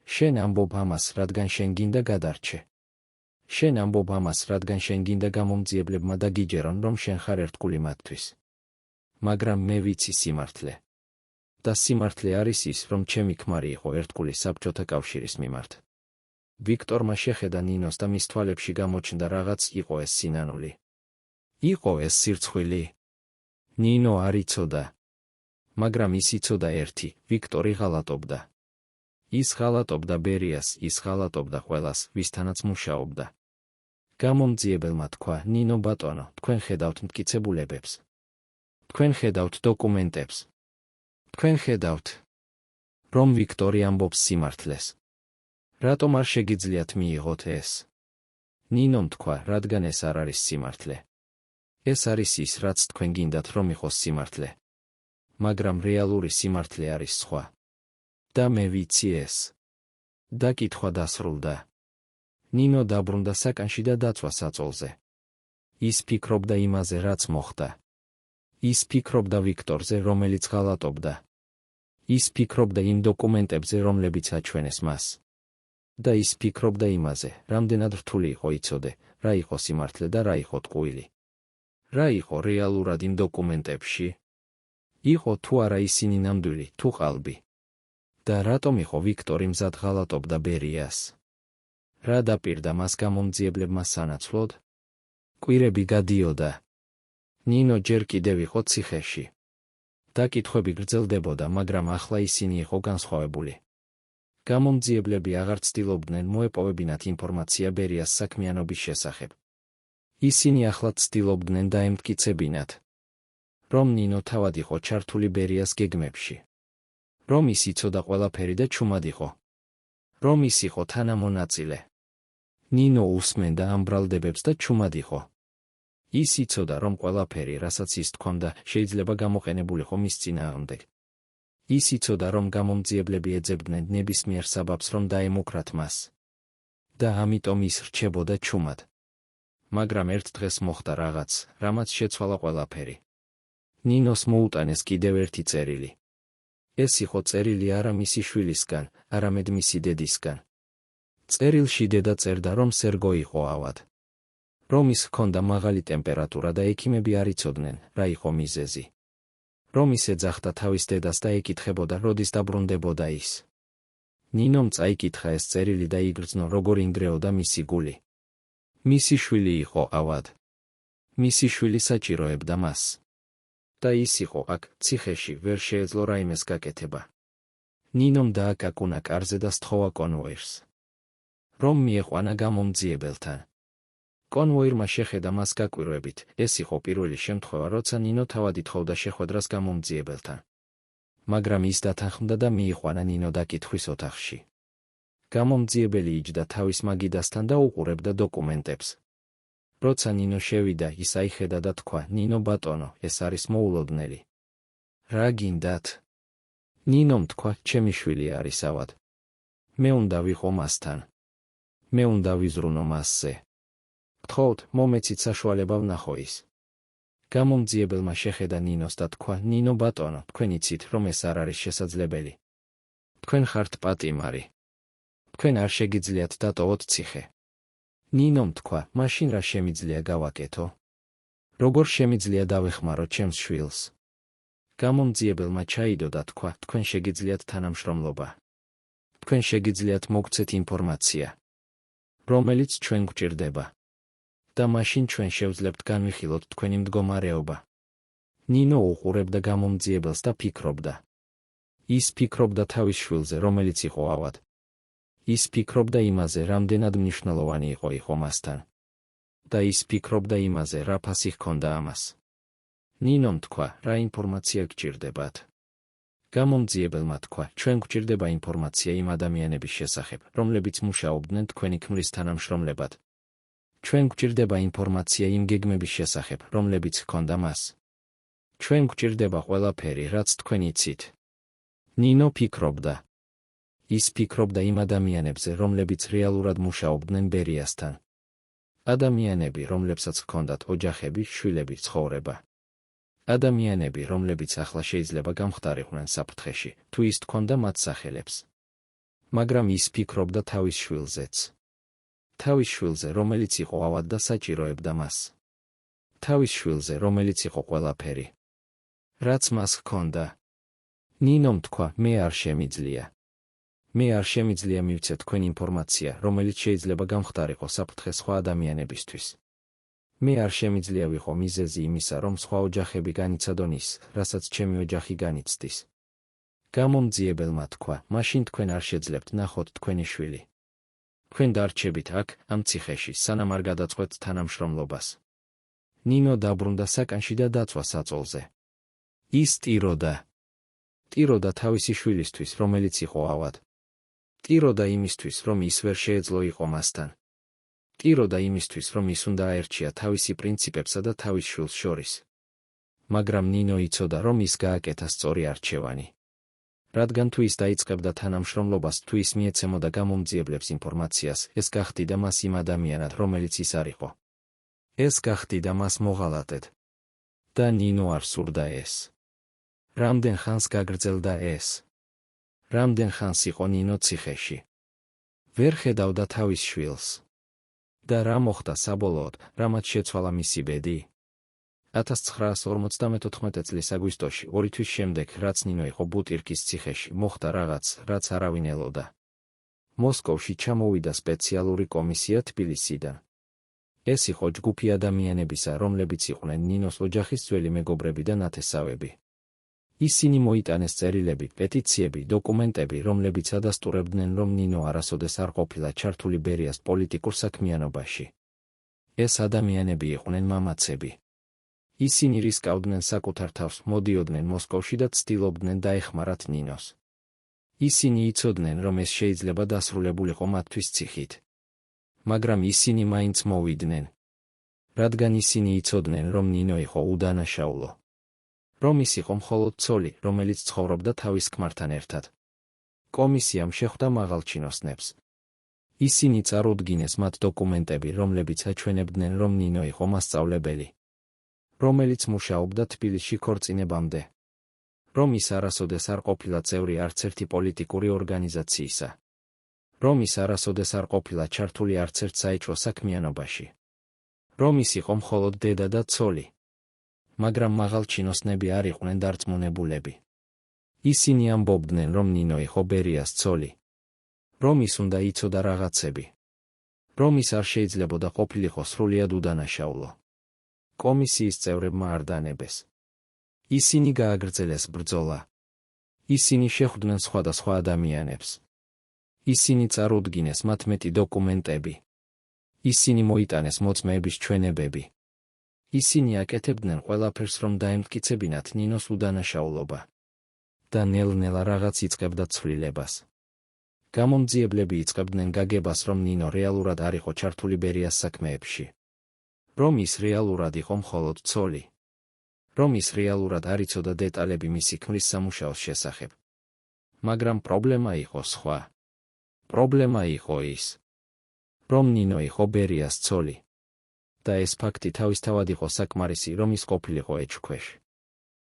შენ ამბობ ამას, რადგან შენ გინდა გადარჩე. შენ ამბობ ამას, რადგან შენ გინდა გამომძიებლებმა დაგიჯერონ, რომ შენ ხარ ერთგული მათთვის. მაგრამ მე ვიცი სიმართლე. და სიმართლე არის ის, რომ ჩემი ქმარი იყო ერთგული საბჭოთა კავშირის მიმართ. ვიქტორმა შეხედა ნინოს და მის თვალებში გამოჩნდა რაღაც, იყო ეს სინანული. იყო ეს სირცხვილი. ნინო არ იცოდა. მაგრამ ის იცოდა ერთი, ვიქტორი ღალატობდა. ის ღალატობდა ბერიას, ის ღალატობდა ყველას, ვისთანაც მუშაობდა. გამომძიებელმა თქვა, ნინო ბატონო, თქვენ ხედავთ მტკიცებულებებს. თქვენ ხედავთ დოკუმენტებს. თქვენ ხედავთ, რომ ვიქტორი ამბობს სიმართლეს. რატომ არ შეგიძლიათ მიიღოთ ეს? ნინომ თქვა, რადგან ეს არ არის სიმართლე. ეს არის ის, რაც თქვენ გინდათ, რომ იყოს სიმართლე. მაგრამ რეალური სიმართლე არის სხვა. და მე ვიცი ეს. დაკითხვა დასრულდა. ნინო დაბრუნდა საკანში და დაწვა საწოლზე. ის ფიქრობდა იმაზე, რაც მოხდა. ის ფიქრობდა ვიქტორზე, რომელიც ღალატობდა. ის ფიქრობდა იმ დოკუმენტებზე, რომლებიც აჩვენეს მას. და ის ფიქრობდა იმაზე, რამდენად რთული იყო იცოდე, რა იყო სიმართლე და რა იყო ტყუილი. რა იყო რეალურად იმ დოკუმენტებში? იყო თუ არა ისინი ნამდვილი, თუ ყალბი. და რატომ იყო ვიქტორი მზად ღალატობდა ბერიას? რა დაპირდა მას გამომძიებლებმა სანაცვლოდ? კვირები გადიოდა. ნინო ჯერ კიდევ იყო ციხეში. დაკითხვები გრძელდებოდა, მაგრამ ახლა ისინი იყო განსხვავებული. გამომძიებლები აღარ ცდილობდნენ მოეპოვებინათ ინფორმაცია ბერიას საქმიანობის შესახებ. ისინი ახლა ცდილობდნენ დაემტკიცებინათ, რომ ნინო თავად იყო ჩართული ბერიას გეგმებში. რომ ის იცოდა ყველაფერი და ჩუმად იყო. რომ ის იყო თანამონაწილე. ნინო უსმენდა ამ ბრალდებებს და ჩუმად იყო. ის იცოდა, რომ ყველაფერი, რასაც ის თქონდა, შეიძლება გამოყენებულიყო მის წინააღმდეგ. ის იცოდა, რომ გამომძიებლები ეძებდნენ ნებისმიერ საბაბს, რომ დაემუქრათ მას. და ამიტომ ის რჩებოდა ჩუმად. მაგრამ ერთ დღეს მოხდა რაღაც, რამაც შეცვალა ყველაფერი. ნინოს მოუტანეს კიდევ ერთი წერილი. ეს იყო წერილი არა მისი შვილისგან, არამედ მისი დედისგან. წერილში დედა წერდა, რომ სერგო იყო ავად. რომ ის ჰქონდა მაღალი ტემპერატურა და ექიმები არ იცოდნენ, რა იყო მიზეზი. რომ ის ეძახდა თავის დედას და ეკითხებოდა, როდის დაბრუნდებოდა ის. ნინომ წაიკითხა ეს წერილი და იგრძნო, როგორ ინგრეოდა მისი გული. მისი შვილი იყო ავად. მისი შვილი საჭიროებდა მას. და ის იყო აქ, ციხეში, ვერ შეეძლო რაიმეს გაკეთება. ნინომ დააკაკუნა კარზე და სთხოვა კონვოირს. რომ მieყვანა გამომძიებელთან. კონვოირმა შეხედა მას გაკვირვებით, ეს იყო პირველი შემთხვევა, როცა ნინო თავად ითხოვდა შეხვედრას გამომძიებელთან. მაგრამ ის დათანხმდა და მიიყვანა ნინო დაკითხვის ოთახში. გამომძიებელი იჯდა თავის მაგიდასთან და უყურებდა დოკუმენტებს. როცა ნინო შევიდა, ის აიხედა და თქვა, ნინო ბატონო, ეს არის მოულოდნელი. რა გინდათ? ნინომ თქვა, ჩემი შვილი არის ავად. მე უნდა ვიყო მასთან. მე უნდა ვიზრუნო მასზე. გთხოვთ, მომეცით საშუალება ვნახო ის. გამომძიებელმა შეხედა ნინოს და თქვა, ნინო ბატონო, თქვენ იცით, რომ ეს არ არის შესაძლებელი. თქვენ ხართ პატიმარი. თქვენ არ შეგიძლიათ დატოვოთ ციხე. ნინომ თქვა, მაშინ რა შემიძლია გავაკეთო? როგორ შემიძლია დავეხმარო ჩემს შვილს? გამომძიებელმა ჩაიდო და თქვა, თქვენ შეგიძლიათ თანამშრომლობა. თქვენ შეგიძლიათ მოგცეთ ინფორმაცია, რომელიც ჩვენ გვჭირდება. და მაშინ ჩვენ შევძლებთ განვიხილოთ თქვენი მდგომარეობა. ნინო უყურებდა გამომძიებელს და ფიქრობდა. ის ფიქრობდა თავის შვილზე, რომელიც იყო ავად. ის ფიქრობდა იმაზე, რამდენად მნიშვნელოვანი იყო მასთან. და ის ფიქრობდა იმაზე, რა ფასი ჰქონდა ამას. ნინომ თქვა, რა ინფორმაცია გჭირდებათ? გამომძიებელმა თქვა, ჩვენ გვჭირდება ინფორმაცია იმ ადამიანების შესახებ, რომლებიც მუშაობდნენ თქვენი ქმრის თანამშრომლებად. ჩვენ გვჭირდება ინფორმაცია იმ გეგმების შესახებ, რომლებიც ჰქონდა მას. ჩვენ გვჭირდება ყველაფერი, რაც თქვენ იცით. ნინო ფიქრობდა. ის ფიქრობდა იმ ადამიანებზე, რომლებიც რეალურად მუშაობდნენ ბერიასთან. ადამიანები, რომლებსაც ჰქონდათ ოჯახები, შვილები, ცხოვრება. ადამიანები, რომლებიც ახლა შეიძლება გამხდარიყვნენ საფრთხეში, თუ ის თქონდა მათ სახელებს. მაგრამ ის ფიქრობდა თავის შვილზეც. თავის შვილზე, რომელიც იყო ავად და საჭიროებდა მას. თავის შვილზე, რომელიც იყო ყველაფერი, რაც მას ჰქონდა. ნინომ თქვა, მე არ შემიძლია. მე არ შემიძლია მივცე თქვენ ინფორმაცია, რომელიც შეიძლება გამხდარიყო საფრთხე სხვა ადამიანებისთვის. მე არ შემიძლია ვიყო მიზეზი იმისა, რომ სხვა ოჯახები განიცადონ ის, რასაც ჩემი ოჯახი განიცდის. გამომძიებელმა თქვა, მაშინ თქვენ არ შეძლებთ ნახოთ თქვენი შვილი. თქვენ დარჩებით აქ, ამ ციხეში, სანამ არ გადაწყვეტთ თანამშრომლობას. ნინო დაბრუნდა საკანში და დაწვა საწოლზე. ის ტიროდა თავისი შვილისთვის, რომელიც იყო ავად. ტიროდა იმისთვის, რომ ის ვერ შეეძლო იყო მასთან. ტიროდა იმისთვის, რომ ის უნდა აერჩია თავისი პრინციპებსა და თავის შვილს შორის. მაგრამ ნინო იცოდა, რომ ის გააკეთა სწორი არჩევანი. რადგან თუ ის დაიწყებდა თანამშრომლობას, თუ ის მიეცემოდა გამომძიებლებს ინფორმაციას, ეს გახდიდა მას იმ ადამიანად, რომელიც ის არ იყო. ეს გახდიდა მას მოღალატედ. და ნინო არ სურდა ეს. რამდენ ხანს გაგრძელდა ეს? რამდენ ხანს იყო ნინო ციხეში? ვერ ხედავდა თავის შვილს. და რა მოხდა საბოლოოდ, რამაც შეცვალა მისი ბედი? 1954 წლის აგვისტოში, 2 თვის შემდეგ, რაც ნინო იყო ბუტირკის ციხეში, მოხდა რაღაც, რაც არავინ ელოდა. მოსკოვში ჩამოვიდა სპეციალური კომისია თბილისიდან. ეს იყო ჯგუფი ადამიანებისა, რომლებიც იყვნენ ნინოს ოჯახის ძველი მეგობრები და ნათესავები. ისინი მოიტანეს წერილები, პეტიციები, დოკუმენტები, რომლებიც ადასტურებდნენ, რომ ნინო არასოდეს არ ყოფილა ჩართული ბერიას პოლიტიკურ საქმიანობაში. ეს ადამიანები იყვნენ მამაცები. ისინი რისკავდნენ საკუთარ თავს, მოდიოდნენ მოსკოვში და ცდილობდნენ დაეხმარათ ნინოს. ისინი იცოდნენ, რომ ეს შეიძლება დასრულებულიყო მათთვის ციხით. მაგრამ ისინი მაინც მოვიდნენ. რადგან ისინი იცოდნენ, რომ ნინო იყო უდანაშაულო. რომ ის იყო მხოლოდ ცოლი, რომელიც ცხოვრობდა თავის ქმართან ერთად. კომისიამ შეხვდა მაღალჩინოსნებს. ისინი წარუდგინეს მათ დოკუმენტები, რომლებიც აჩვენებდნენ, რომ ნინო იყო მასწავლებელი, რომელიც მუშაობდა თბილისში ქორწინებამდე. რომ ის არასოდეს არ ყოფილა წევრი არც ერთი პოლიტიკური ორგანიზაციისა. რომ ის არასოდეს არ ყოფილა ჩართული არც ერთ საეჭვო საქმიანობაში. რომ ის იყო მხოლოდ დედა და ცოლი. მაგრამ მაღალჩინოსნები არ იყვნენ დარწმუნებულები. ისინი ამბობდნენ, რომ ნინო იყო ბერიას ცოლი. რომ ის უნდა იცოდა რაღაცები. რომ ის არ შეიძლებოდა ყოფილიყო სრულიად უდანაშაულო. კომისიის წევრებმა არ დანებეს. ისინი გააგრძელეს ბრძოლა. ისინი შეხვდნენ სხვადასხვა ადამიანებს. ისინი წარუდგინეს მათ მეტი დოკუმენტები. ისინი მოიტანეს მოწმეების ჩვენებები. ისინი აკეთებდნენ ყველაფერს, რომ დაემტკიცებინათ ნინოს უდანაშაულობა. და ნელ-ნელა რაღაც იწყებდა ცვლილებას. გამომძიებლები იწყებდნენ გაგებას, რომ ნინო რეალურად არ იყო ჩართული ბერიას საქმეებში. რომ ის რეალურად იყო მხოლოდ ცოლი. რომ ის რეალურად არ იცოდა დეტალები მისი ქმრის სამუშაოს შესახებ. მაგრამ პრობლემა იყო სხვა. პრობლემა იყო ის, რომ ნინო იყო ბერიას ცოლი. და ეს ფაქტი თავისთავად იყო საკმარისი, რომ ის ყოფილიყო ეჭქვეშ.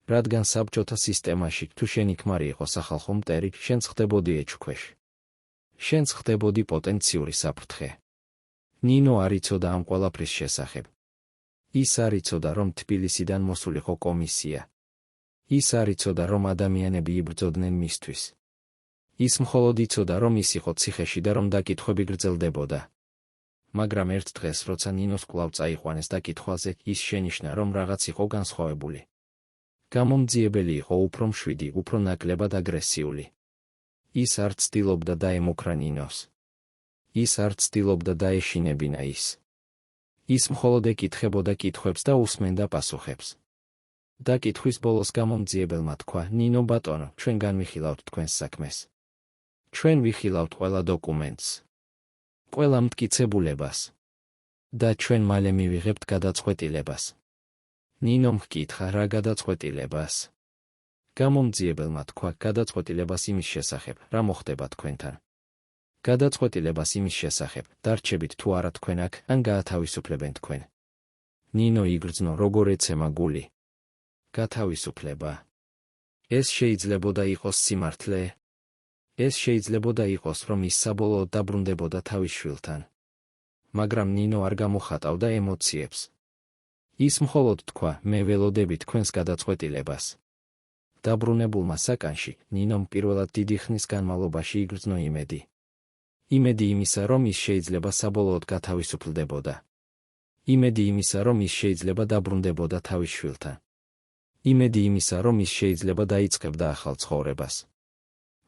რადგან საბჭოთა სისტემაში, თუ შენი ქმარი იყო სახალხო მტერი, შენც ხდებოდი ეჭქვეშ. შენც ხდებოდი პოტენციური საფრთხე. ნინო არ იცოდა ამ ყველაფრის შესახებ. ის არ იცოდა, რომ თბილისიდან მოსულიყო კომისია. ის არ იცოდა, რომ ადამიანები იბრძოდნენ მისთვის. ის მხოლოდ იცოდა, რომ ის იყო ციხეში და რომ დაკითხვები გრძელდებოდა. მაგრამ ერთ დღეს, როცა ნინოს კვლავ წაიყვანეს დაკითხვაზე, ის შენიშნა, რომ რაღაც იყო განსხვავებული. გამომძიებელი იყო უფრო მშვიდი, უფრო ნაკლებად აგრესიული. ის არ ცდილობდა დაემუქრა ნინოს. ის არ ცდილობდა დაეშინებინა ის. ის მხოლოდ ეკითხებოდა კითხვებს და უსმენდა პასუხებს. დაკითხვის ბოლოს გამომძიებელმა თქვა, ნინო ბატონო, ჩვენ განვიხილავთ თქვენს საქმეს. ჩვენ ვიხილავთ ყველა დოკუმენტს. ყველა მტკიცებულებას. და ჩვენ მალე მივიღებთ გადაწყვეტილებას. ნინომ ჰკითხა, რა გადაწყვეტილებას? გამომძიებელმა თქვა, გადაწყვეტილებას იმის შესახებ, რა მოხდება თქვენთან. გადაწყვეტილებას იმის შესახებ, დარჩებით თუ არა თქვენ აქ, ან გაათავისუფლებენ თქვენ. ნინო იგრძნო, როგორ ეცემა გული. გათავისუფლება. ეს შეიძლებოდა იყოს სიმართლე? ეს შეიძლებოდა იყოს, რომ ის საბოლოოდ დაბრუნდებოდა თავის შვილთან. მაგრამ ნინო არ გამოხატავდა ემოციებს. ის მხოლოდ თქვა, მე ველოდები თქვენს გადაწყვეტილებას. დაბრუნებულმა საკანში, ნინომ პირველად დიდი ხნის განმავლობაში იგრძნო იმედი. იმედი იმისა, რომ ის შეიძლება საბოლოოდ გათავისუფლდებოდა. იმედი იმისა, რომ ის შეიძლება დაბრუნდებოდა თავის შვილთან. იმედი იმისა, რომ ის შეიძლება დაიწყებდა ახალ ცხოვრებას.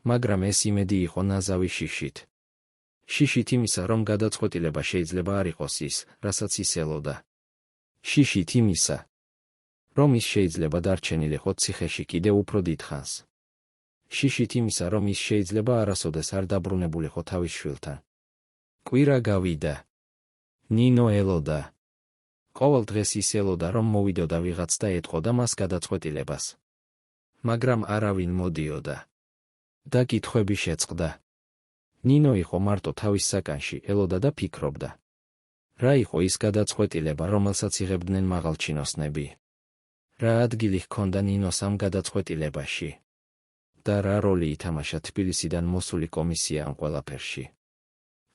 მაგრამ ეს იმედი იყო ნაზავი შიშით. შიშით იმისა, რომ გადაწყვეტილება შეიძლება არ იყოს ის, რასაც ის ელოდა. შიშით იმისა, რომ ის შეიძლება დარჩენილიყო ციხეში კიდევ უფრო დიდხანს. შიშით იმისა, რომ ის შეიძლება არასოდეს არ დაბრუნებულიყო თავის შვილთან. კვირა გავიდა. ნინო ელოდა. ყოველ დღეს ის ელოდა, რომ მოვიდოდა ვიღაც და ეტყოდა მას გადაწყვეტილებას. მაგრამ არავინ მოდიოდა. და კითხვები შეწყდა. ნინო იყო მარტო თავის საკანში, ელოდა და ფიქრობდა. რა იყო ის გადაწყვეტილება, რომელსაც იღებდნენ მაღალჩინოსნები? რა ადგილი ჰქონდა ნინოს ამ გადაწყვეტილებაში? და რა როლი ითამაშა თბილისიდან მოსული კომისია ამ ყველაფერში?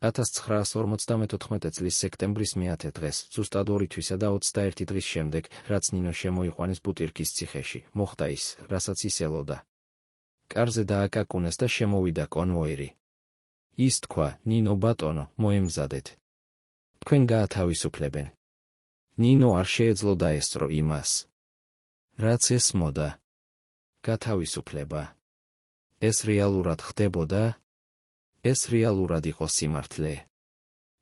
1954 წლის სექტემბრის 10 დღეს, ზუსტად 2 თვისა და 21 დღის შემდეგ, რაც ნინო შემოიყვანეს ბუტირკის ციხეში, მოხდა ის, რასაც ის ელოდა. კარზე დააკაკუნეს და შემოვიდა კონვოირი. ის თქვა, ნინო ბატონო, მოემზადეთ. თქვენ გაათავისუფლებენ. ნინო არ შეეძლო დაესწრო იმას, რაც ესმოდა. გათავისუფლება. ეს რეალურად ხდებოდა? ეს რეალურად იყო სიმართლე.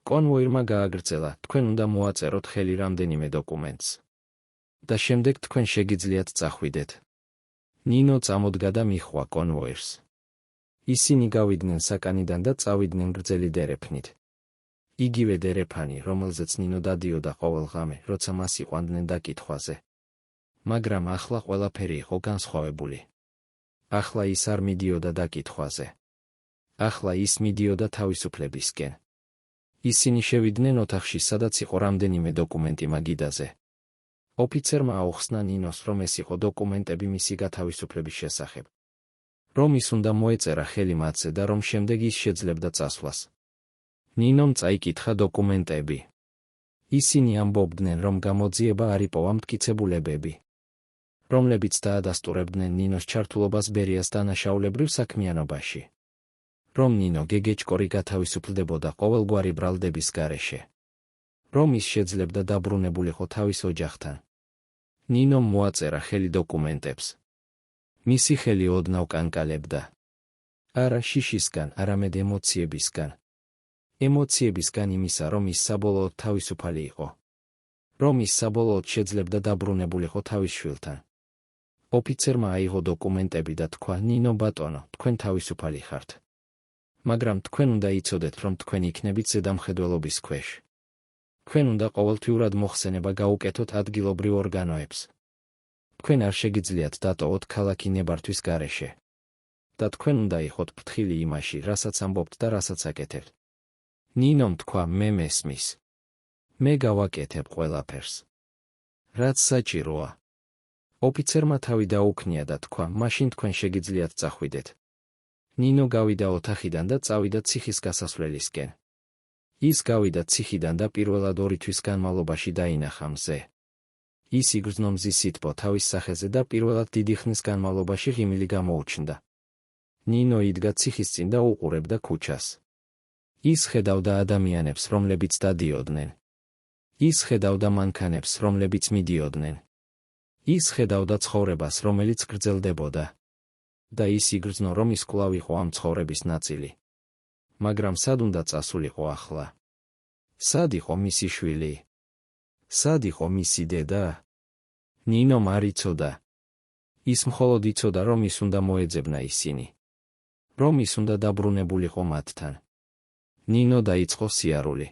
კონვოირმა გააგრძელა, თქვენ უნდა მოაწეროთ ხელი რამდენიმე დოკუმენტს. და შემდეგ თქვენ შეგიძლიათ წახვიდეთ. ნინო წამოდგა და მიჰყვა კონვოირს. ისინი გავიდნენ საკანიდან და წავიდნენ გრძელი დერეფნით. იგივე დერეფანი, რომელზეც ნინო დადიოდა ყოველ ღამე, როცა მას იყვანდნენ დაკითხვაზე. მაგრამ ახლა ყველაფერი იყო განსხვავებული. ახლა ის არ მიდიოდა დაკითხვაზე. ახლა ის მიდიოდა თავისუფლებისკენ. ისინი შევიდნენ ოთახში, სადაც იყო რამდენიმე დოკუმენტი მაგიდაზე. ოფიცერმა აუხსნა ნინოს, რომ ეს იყო დოკუმენტები მისი გათავისუფლების შესახებ. რომ ის უნდა მოეწერა ხელი მათზე და რომ შემდეგ ის შეძლებდა წასვლას. ნინომ წაიკითხა დოკუმენტები. ისინი ამბობდნენ, რომ გამოძიება არ იპოვა მტკიცებულებები, რომლებიც დაადასტურებდნენ ნინოს ჩართულობას ბერიას დანაშაულებრივ საქმიანობაში. რომ ნინო გეგეჭკორი გათავისუფლდებოდა ყოველგვარი ბრალდების გარეშე. რომ ის შეძლებდა დაბრუნებულიყო თავის ოჯახთან. ნინომ მოაწერა ხელი დოკუმენტებს. მისი ხელი ოდნავ კანკალებდა. არა შიშისგან, არამედ ემოციებისგან. ემოციებისგან იმისა, რომ ის საბოლოოდ თავისუფალი იყო. რომ ის საბოლოოდ შეძლებდა დაბრუნებულიყო თავის შვილთან. ოფიცერმა აიღო დოკუმენტები და თქვა, ნინო ბატონო, თქვენ თავისუფალი ხართ. მაგრამ თქვენ უნდა იცოდეთ, რომ თქვენ იქნებით ზედამხედველობის ქვეშ. თქვენ უნდა ყოველთვიურად მოხსენება გაუკეთოთ ადგილობრივ ორგანოებს. თქვენ არ შეგიძლიათ დატოვოთ ქალაქი ნებართვის გარეშე. და თქვენ უნდა იყოთ ფრთხილი იმაში, რასაც ამბობთ და რასაც აკეთებთ. ნინომ თქვა, მე მესმის. მე გავაკეთებ ყველაფერს. რაც საჭიროა. ოფიცერმა თავი დაუქნია და თქვა, მაშინ თქვენ შეგიძლიათ წახვიდეთ. ნინო გავიდა ოთახიდან და წავიდა ციხის გასასვლელისკენ. ის გავიდა ციხიდან და პირველად 2 თვის განმავლობაში დაინახა მზე. ის იგრძნო მზის სითბო თავის სახეზე და პირველად დიდი ხნის განმავლობაში ღიმილი გამოუჩნდა. ნინო იდგა ციხის წინ და უყურებდა ქუჩას. ის ხედავდა ადამიანებს, რომლებიც დადიოდნენ. ის ხედავდა მანქანებს, რომლებიც მიდიოდნენ. ის ხედავდა ცხოვრებას, რომელიც გრძელდებოდა. და ის იგრძნო, რომ ის კვლავ იყო ამ ცხოვრების ნაწილი. მაგრამ სად უნდა წასულიყო ახლა? სად იყო მისი შვილი? სად იყო მისი დედა? ნინომ არ იცოდა. ის მხოლოდ იცოდა, რომ ის უნდა მოეძებნა ისინი. რომ ის უნდა დაბრუნებულიყო მათთან. ნინო დაიწყო სიარული.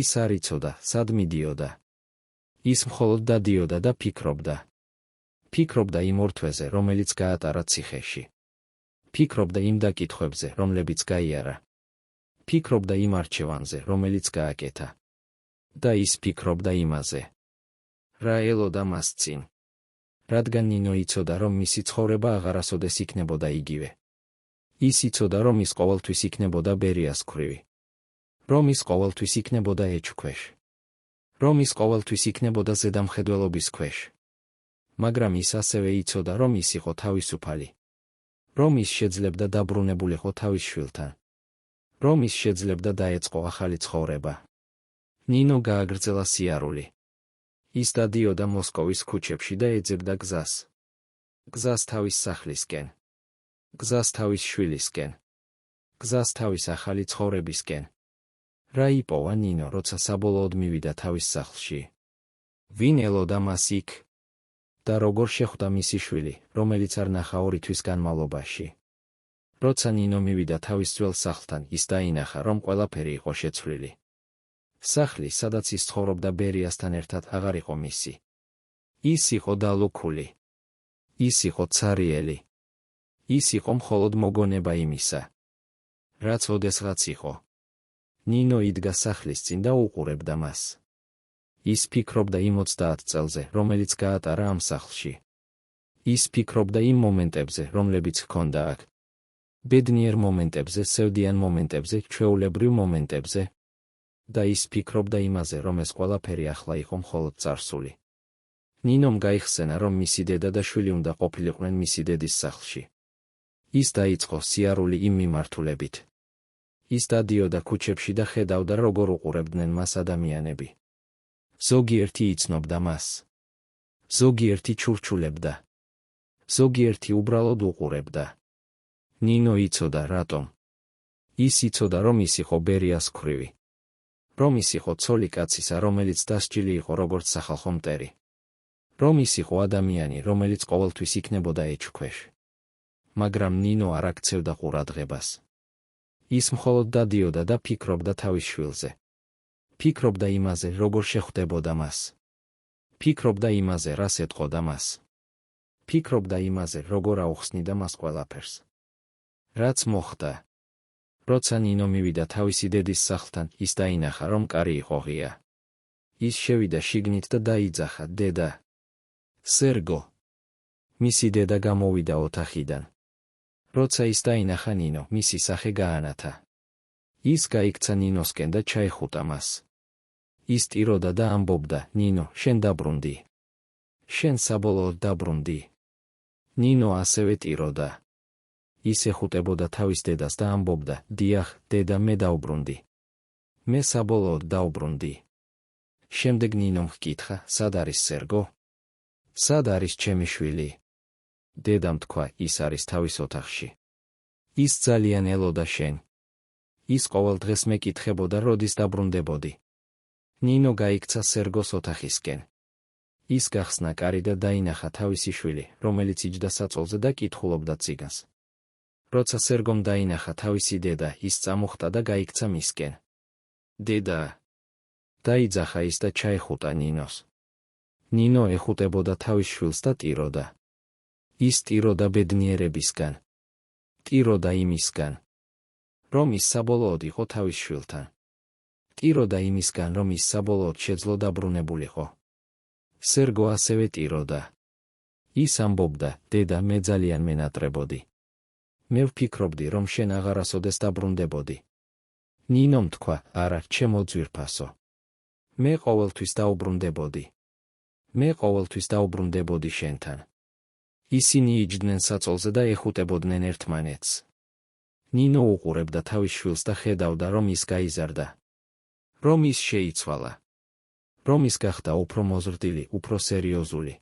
ის არ იცოდა, სად მიდიოდა. ის მხოლოდ დადიოდა და ფიქრობდა. ფიქრობდა იმ ორთვეზე, რომელიც გაატარა ციხეში. ფიქრობდა იმ დაკითხვებზე, რომლებიც გაიარა. ფიქრობდა იმ არჩევანზე, რომელიც გააკეთა. და ის ფიქრობდა იმაზე, რა ელოდა მას წინ. რადგან ნინო იცოდა, რომ მისი ცხოვრება აღარასოდეს იქნებოდა იგივე. ის იცოდა, რომ ის ყოველთვის იქნებოდა ბერიას ქვრივი. რომ ის ყოველთვის იქნებოდა ეჭვ ქვეშ. რომ ის ყოველთვის იქნებოდა ზედამხედველობის ქვეშ. მაგრამ ის ასევე იცოდა, რომ ის იყო თავისუფალი. რომ ის შეძლებდა დაბრუნებულიყო თავის შვილთან. რომ ის შეძლებდა დაეწყო ახალი ცხოვრება. ნინო გააგრძელა სიარული. ის დადიოდა მოსკოვის ქუჩებში და ეძებდა გზას. გზას თავის სახლისკენ. გზას თავის შვილისკენ. გზას თავის ახალი ცხოვრებისკენ. რა იპოვა ნინო, როცა საბოლოოდ მივიდა თავის სახლში? ვინ ელოდა მას იქ? და როგორ შეხვდა მისი შვილი, რომელიც არ ნახა 2 თვის განმავლობაში? როცა ნინო მივიდა თავის ძველ სახლთან, ის დაინახა, რომ ყველაფერი იყო შეცვლილი. სახლი, სადაც ის ცხოვრობდა ბერიასთან ერთად, აღარ იყო მისი. ის იყო დალუქული. ის იყო ცარიელი. ის იყო მხოლოდ მოგონება იმისა, რაც ოდესღაც იყო. ნინო იდგა სახლის წინ და უყურებდა მას. ის ფიქრობდა იმ 30 წელზე, რომელიც გაატარა ამ სახლში. ის ფიქრობდა იმ მომენტებზე, რომლებიც ჰქონდა აქ. ბედნიერ მომენტებზე, სევდიან მომენტებზე, ჩვეულებრივ მომენტებზე. და ის ფიქრობდა იმაზე, რომ ეს ყველაფერი ახლა იყო მხოლოდ წარსული. ნინომ გაიხსენა, რომ მისი დედა და შვილი უნდა ყოფილიყვნენ მისი დედის სახლში. ის დაიწყო სიარული იმ მიმართულებით. ის დადიოდა ქუჩებში და ხედავდა, როგორ უყურებდნენ მას ადამიანები. ზოგიერთი იცნობდა მას. ზოგიერთი ჩურჩულებდა. ზოგიერთი უბრალოდ უყურებდა. ნინო იცოდა რატომ. ის იცოდა, რომ ის იყო ბერიას ქვრივი. რომ ის იყო ცოლი კაცისა, რომელიც დასჯილი იყო როგორც სახალხო მტერი. რომ ის იყო ადამიანი, რომელიც ყოველთვის იქნებოდა ეჭვ ქვეშ. მაგრამ ნინო არ აქცევდა ყურადღებას. ის მხოლოდ დადიოდა და ფიქრობდა თავის შვილზე. ფიქრობდა იმაზე, როგორ შეხვდებოდა მას. ფიქრობდა იმაზე, რას ეტყოდა მას. ფიქრობდა იმაზე, როგორ აუხსნიდა მას ყველაფერს. რაც მოხდა. როცა ნინო მივიდა თავისი დედის სახლთან, ის დაინახა, რომ კარი იყო ღია. ის შევიდა შიგნით და დაიძახა, დედა. სერგო. მისი დედა გამოვიდა ოთახიდან. როცა ის დაინახა ნინო, მისი სახე გაანათა. ის გაიქცა ნინოსკენ და ჩაეხუტა მას. ის ტიროდა და ამბობდა, ნინო, შენ დაბრუნდი. შენ საბოლოოდ დაბრუნდი. ნინო ასევე ტიროდა. ის ეხუტებოდა თავის დედას და ამბობდა, დიახ, დედა, მე დავბრუნდი. მე საბოლოოდ დავბრუნდი. შემდეგ ნინომ ჰკითხა, სად არის სერგო? სად არის ჩემი შვილი? დედამ თქვა, ის არის თავის ოთახში. ის ძალიან ელოდა შენ. ის ყოველ დღეს მეკითხებოდა, როდის დაბრუნდებოდი. ნინო გაიქცა სერგოს ოთახისკენ. ის გახსნა კარი და დაინახა თავისი შვილი, რომელიც იჯდა საწოლზე და კითხულობდა ციგანს. როცა სერგომ დაინახა თავისი დედა, ის წამოხტა და გაიქცა მისკენ. დედა. დაიძახა ის და ჩაეხუტა ნინოს. ნინო ეხუტებოდა თავის შვილს და ტიროდა. ის ტიროდა ბედნიერებისგან. ტიროდა იმისგან, რომ ის საბოლოოდ იყო თავის შვილთან. ტიროდა იმისგან, რომ ის საბოლოოდ შეძლო დაბრუნებულიყო. სერგო ასევე ტიროდა. ის ამბობდა, დედა, მე ძალიან მენატრებოდი. მე ვფიქრობდი, რომ შენ აღარასოდეს დაბრუნდებოდი. ნინომ თქვა, არა, ჩემო ძვირფასო. მე ყოველთვის დაუბრუნდებოდი. მე ყოველთვის დაუბრუნდებოდი შენთან. ისინი იჯდნენ საწოლზე და ეხუტებოდნენ ერთმანეთს. ნინო უყურებდა თავის შვილს და ხედავდა, რომ ის გაიზარდა. რომ ის შეიცვალა. რომ ის გახდა უფრო მოზრდილი, უფრო სერიოზული.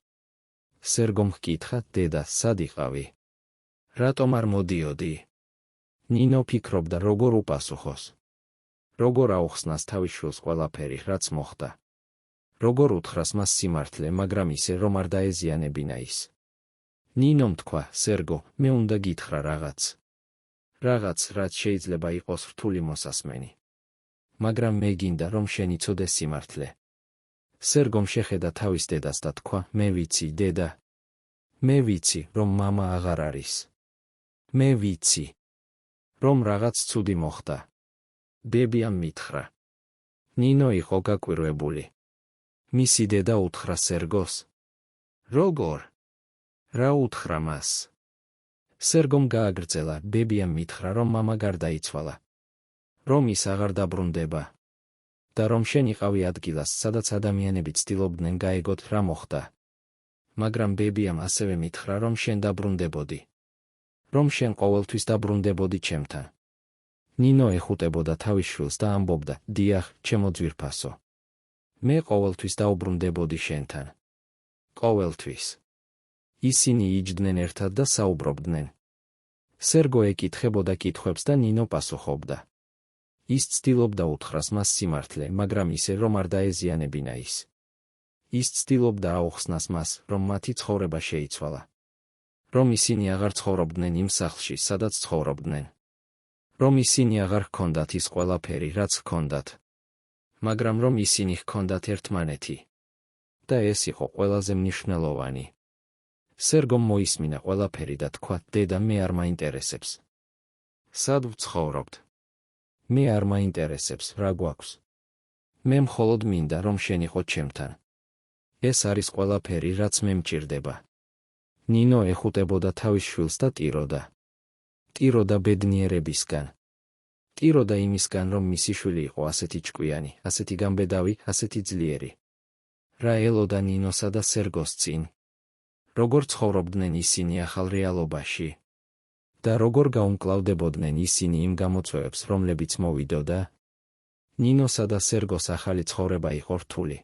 სერგომ ჰკითხა, დედა, სად იყავი? რატომ არ მოდიოდი? ნინო ფიქრობდა, როგორ უპასუხოს. როგორ აუხსნას თავის შვილს ყველაფერი, რაც მოხდა. როგორ უთხრას მას სიმართლე, მაგრამ ისე, რომ არ დაეზიანებინა ის. ნინომ თქვა, სერგო, მე უნდა გითხრა რაღაც. რაღაც, რაც შეიძლება იყოს რთული მოსასმენი. მაგრამ მე გინდა, რომ შენ იცოდეს სიმართლე. სერგომ შეხედა თავის დედას და თქვა, მე ვიცი, დედა. მე ვიცი, რომ მამა აღარ არის. მე ვიცი, რომ რაღაც ცუდი მოხდა. ბებიამ მითხრა. ნინო იყო გაკვირვებული. მისი დედა უთხრა სერგოს. როგორ? რა უთხრა მას? სერგომ გააგრძელა, ბებიამ მითხრა, რომ მამა გარდაიცვალა. რომ ის აღარ დაბრუნდება. და რომ შენ იყავი ადგილას, სადაც ადამიანები ცდილობდნენ გაეგოთ რა მოხდა. მაგრამ ბებიამ ასევე მითხრა, რომ შენ დაბრუნდებოდი. რომ შენ ყოველთვის დაბრუნდებოდი ჩემთან. ნინო ეხუტებოდა თავის შვილს და ამბობდა, დიახ, ჩემო ძვირფასო. მე ყოველთვის დაუბრუნდებოდი შენთან. ყოველთვის. ისინი იჯდნენ ერთად და საუბრობდნენ. სერგო ეკითხებოდა კითხვებს და ნინო პასუხობდა. ის ცდილობდა უთხრას მას სიმართლე, მაგრამ ისე, რომ არ დაეზიანებინა ის. ის ცდილობდა აუხსნას მას, რომ მათი ცხოვრება შეიცვალა. რომ ისინი აღარ ცხოვრობდნენ იმ სახლში, სადაც ცხოვრობდნენ. რომ ისინი აღარ ჰქონდათ ის ყველაფერი, რაც ჰქონდათ. მაგრამ რომ ისინი ჰქონდათ ერთმანეთი. და ეს იყო ყველაზე მნიშვნელოვანი. სერგომ მოისმინა ყველაფერი და თქვა, დედა, მე არ მაინტერესებს. სად ვცხოვრობთ? მე არ მაინტერესებს, რა გვაქვს. მე მხოლოდ მინდა, რომ შენ იყო ჩემთან. ეს არის ყველაფერი, რაც მე მჭირდება. ნინო ეხუტებოდა თავის შვილს და ტიროდა. ტიროდა ბედნიერებისგან. ტიროდა იმისგან, რომ მისი შვილი იყო ასეთი ჭკვიანი, ასეთი გამბედავი, ასეთი ძლიერი. რა ელოდა ნინოსა და სერგოს წინ. როგორ ცხოვრობდნენ ისინი ახალ რეალობაში. და როგორ გაუმკლავდებოდნენ ისინი იმ გამოწვევებს, რომლებიც მოვიდოდა. ნინოსა და სერგოს ახალი ცხოვრება იყო რთული.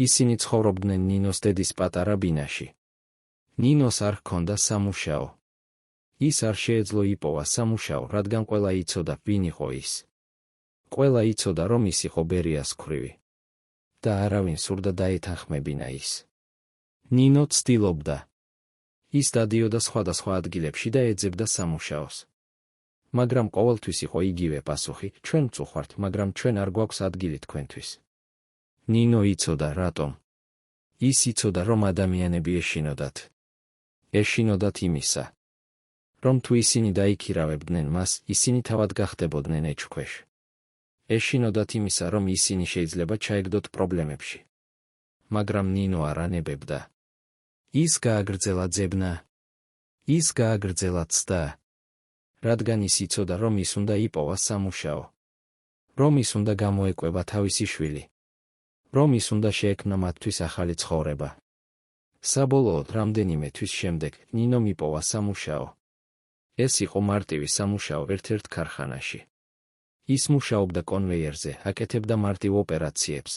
ისინი ცხოვრობდნენ ნინოს დედის პატარა ბინაში. ნინოს არ ჰქონდა სამუშაო. ის არ შეეძლო იპოვა სამუშაო, რადგან ყველა იცოდა, ვინ იყო ის. ყველა იცოდა, რომ ის იყო ბერიას ქვრივი. და არავინ სურდა დაეთანხმებინა ის. ნინო ცდილობდა. ის დადიოდა სხვადასხვა ადგილებში და ეძებდა სამუშაოს. მაგრამ ყოველთვის იყო იგივე პასუხი, ჩვენ ვწუხართ, მაგრამ ჩვენ არ გვაქვს ადგილი თქვენთვის. ნინო იცოდა რატომ. ის იცოდა, რომ ადამიანები ეშინოდათ. ეშინოდათ იმისა, რომ თუ ისინი დაიქირავებდნენ მას, ისინი თავად გახდებოდნენ ეჭქვეშ. ეშინოდათ იმისა, რომ ისინი შეიძლება ჩაეგდოთ პრობლემებში. მაგრამ ნინო არ ანებებდა. ის გააგრძელა ძებნა. ის გააგრძელა ცდა. რადგან ის იცოდა, რომ ის უნდა იპოვა სამუშაო. რომ ის უნდა გამოეკვება თავისი შვილი. რომ ის უნდა შეექმნა მათთვის ახალი ცხოვრება. საბოლოოდ რამდენიმე თვის შემდეგ ნინომ იპოვა სამუშაო. ეს იყო მარტივი სამუშაო ერთ-ერთ ქარხანაში. ის მუშაობდა კონვეიერზე, აკეთებდა მარტივ ოპერაციებს.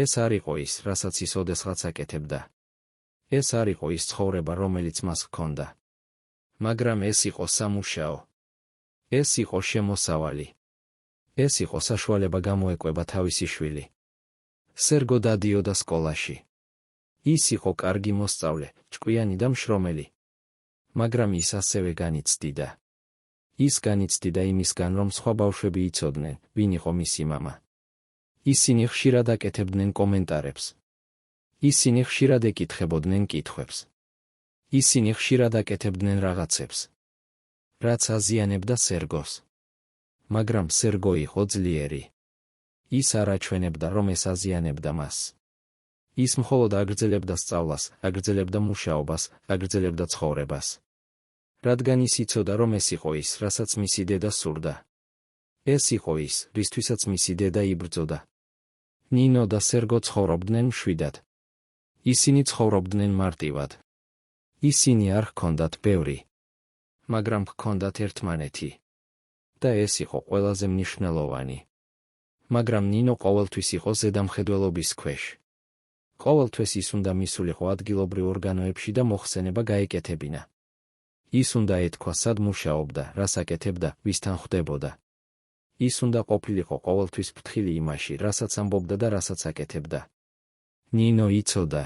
ეს არ იყო ის, რასაც ის ოდესღაც აკეთებდა. ეს არ იყო ის ცხოვრება, რომელიც მას ჰქონდა. მაგრამ ეს იყო სამუშაო. ეს იყო შემოსავალი. ეს იყო საშუალება გამოეკვება თავისი შვილი. სერგო დადიოდა სკოლაში. ის იყო კარგი მოსწავლე, ჭკვიანი და მშრომელი. მაგრამ ის ასევე განიცდიდა. ის განიცდიდა იმისგან, რომ სხვა ბავშვები იცოდნენ, ვინ იყო მისი მამა. ისინი ხშირად აკეთებდნენ კომენტარებს. ისინი ხშირად ეკითხებოდნენ კითხვებს. ისინი ხშირად აკეთებდნენ რაღაცებს, რაც აზიანებდა სერგოს. მაგრამ სერგო იყო ძლიერი. ის არ აჩვენებდა, რომ ეს აზიანებდა მას. ის მხოლოდ აგრძელებდა სწავლას, აგრძელებდა მუშაობას, აგრძელებდა ცხოვრებას. რადგან ის იცოდა, რომ ეს იყო ის, რასაც მისი დედა სურდა. ეს იყო ის, რისთვისაც მისი დედა იბრძოდა. ნინო და სერგო ცხოვრობდნენ მშვიდად. ისინი ცხოვრობდნენ მარტივად. ისინი არ ჰქონდათ ბევრი. მაგრამ ჰქონდათ ერთმანეთი. და ეს იყო ყველაზე მნიშვნელოვანი. მაგრამ ნინო ყოველთვის იყო ზედამხედველობის ქვეშ. ყოველთვის ის უნდა მისულიყო ადგილობრივ ორგანოებში და მოხსენება გაეკეთებინა. ის უნდა ეთქვა, სად მუშაობდა, რას აკეთებდა, ვისთან ხვდებოდა. ის უნდა ყოფილიყო ყოველთვის ფრთხილი იმაში, რასაც ამბობდა და რასაც აკეთებდა. ნინო იცოდა,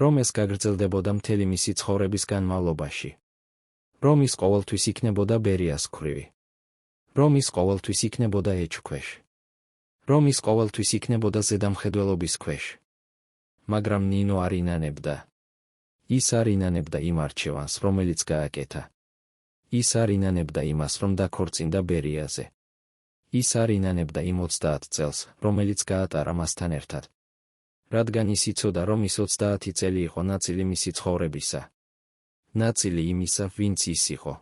რომ ეს გაგრძელდებოდა მთელი მისი ცხოვრების განმავლობაში. რომ ის ყოველთვის იქნებოდა ბერიას ქვრივი. რომ ის ყოველთვის იქნებოდა ეჭქვეშ. რომ ის ყოველთვის იქნებოდა ზედამხედველობის ქვეშ. მაგრამ ნინო არ ინანებდა. ის არ ინანებდა იმ არჩევანს, რომელიც გააკეთა. ის არ ინანებდა იმას, რომ დაქორწინდა ბერიაზე. ის არ ინანებდა იმ 30 წელს, რომელიც გაატარა მასთან ერთად. რადგან ის იცოდა, რომ ის 30 წელი იყო ნაწილი მისი ცხოვრებისა. ნაწილი იმისა, ვინც ის იყო.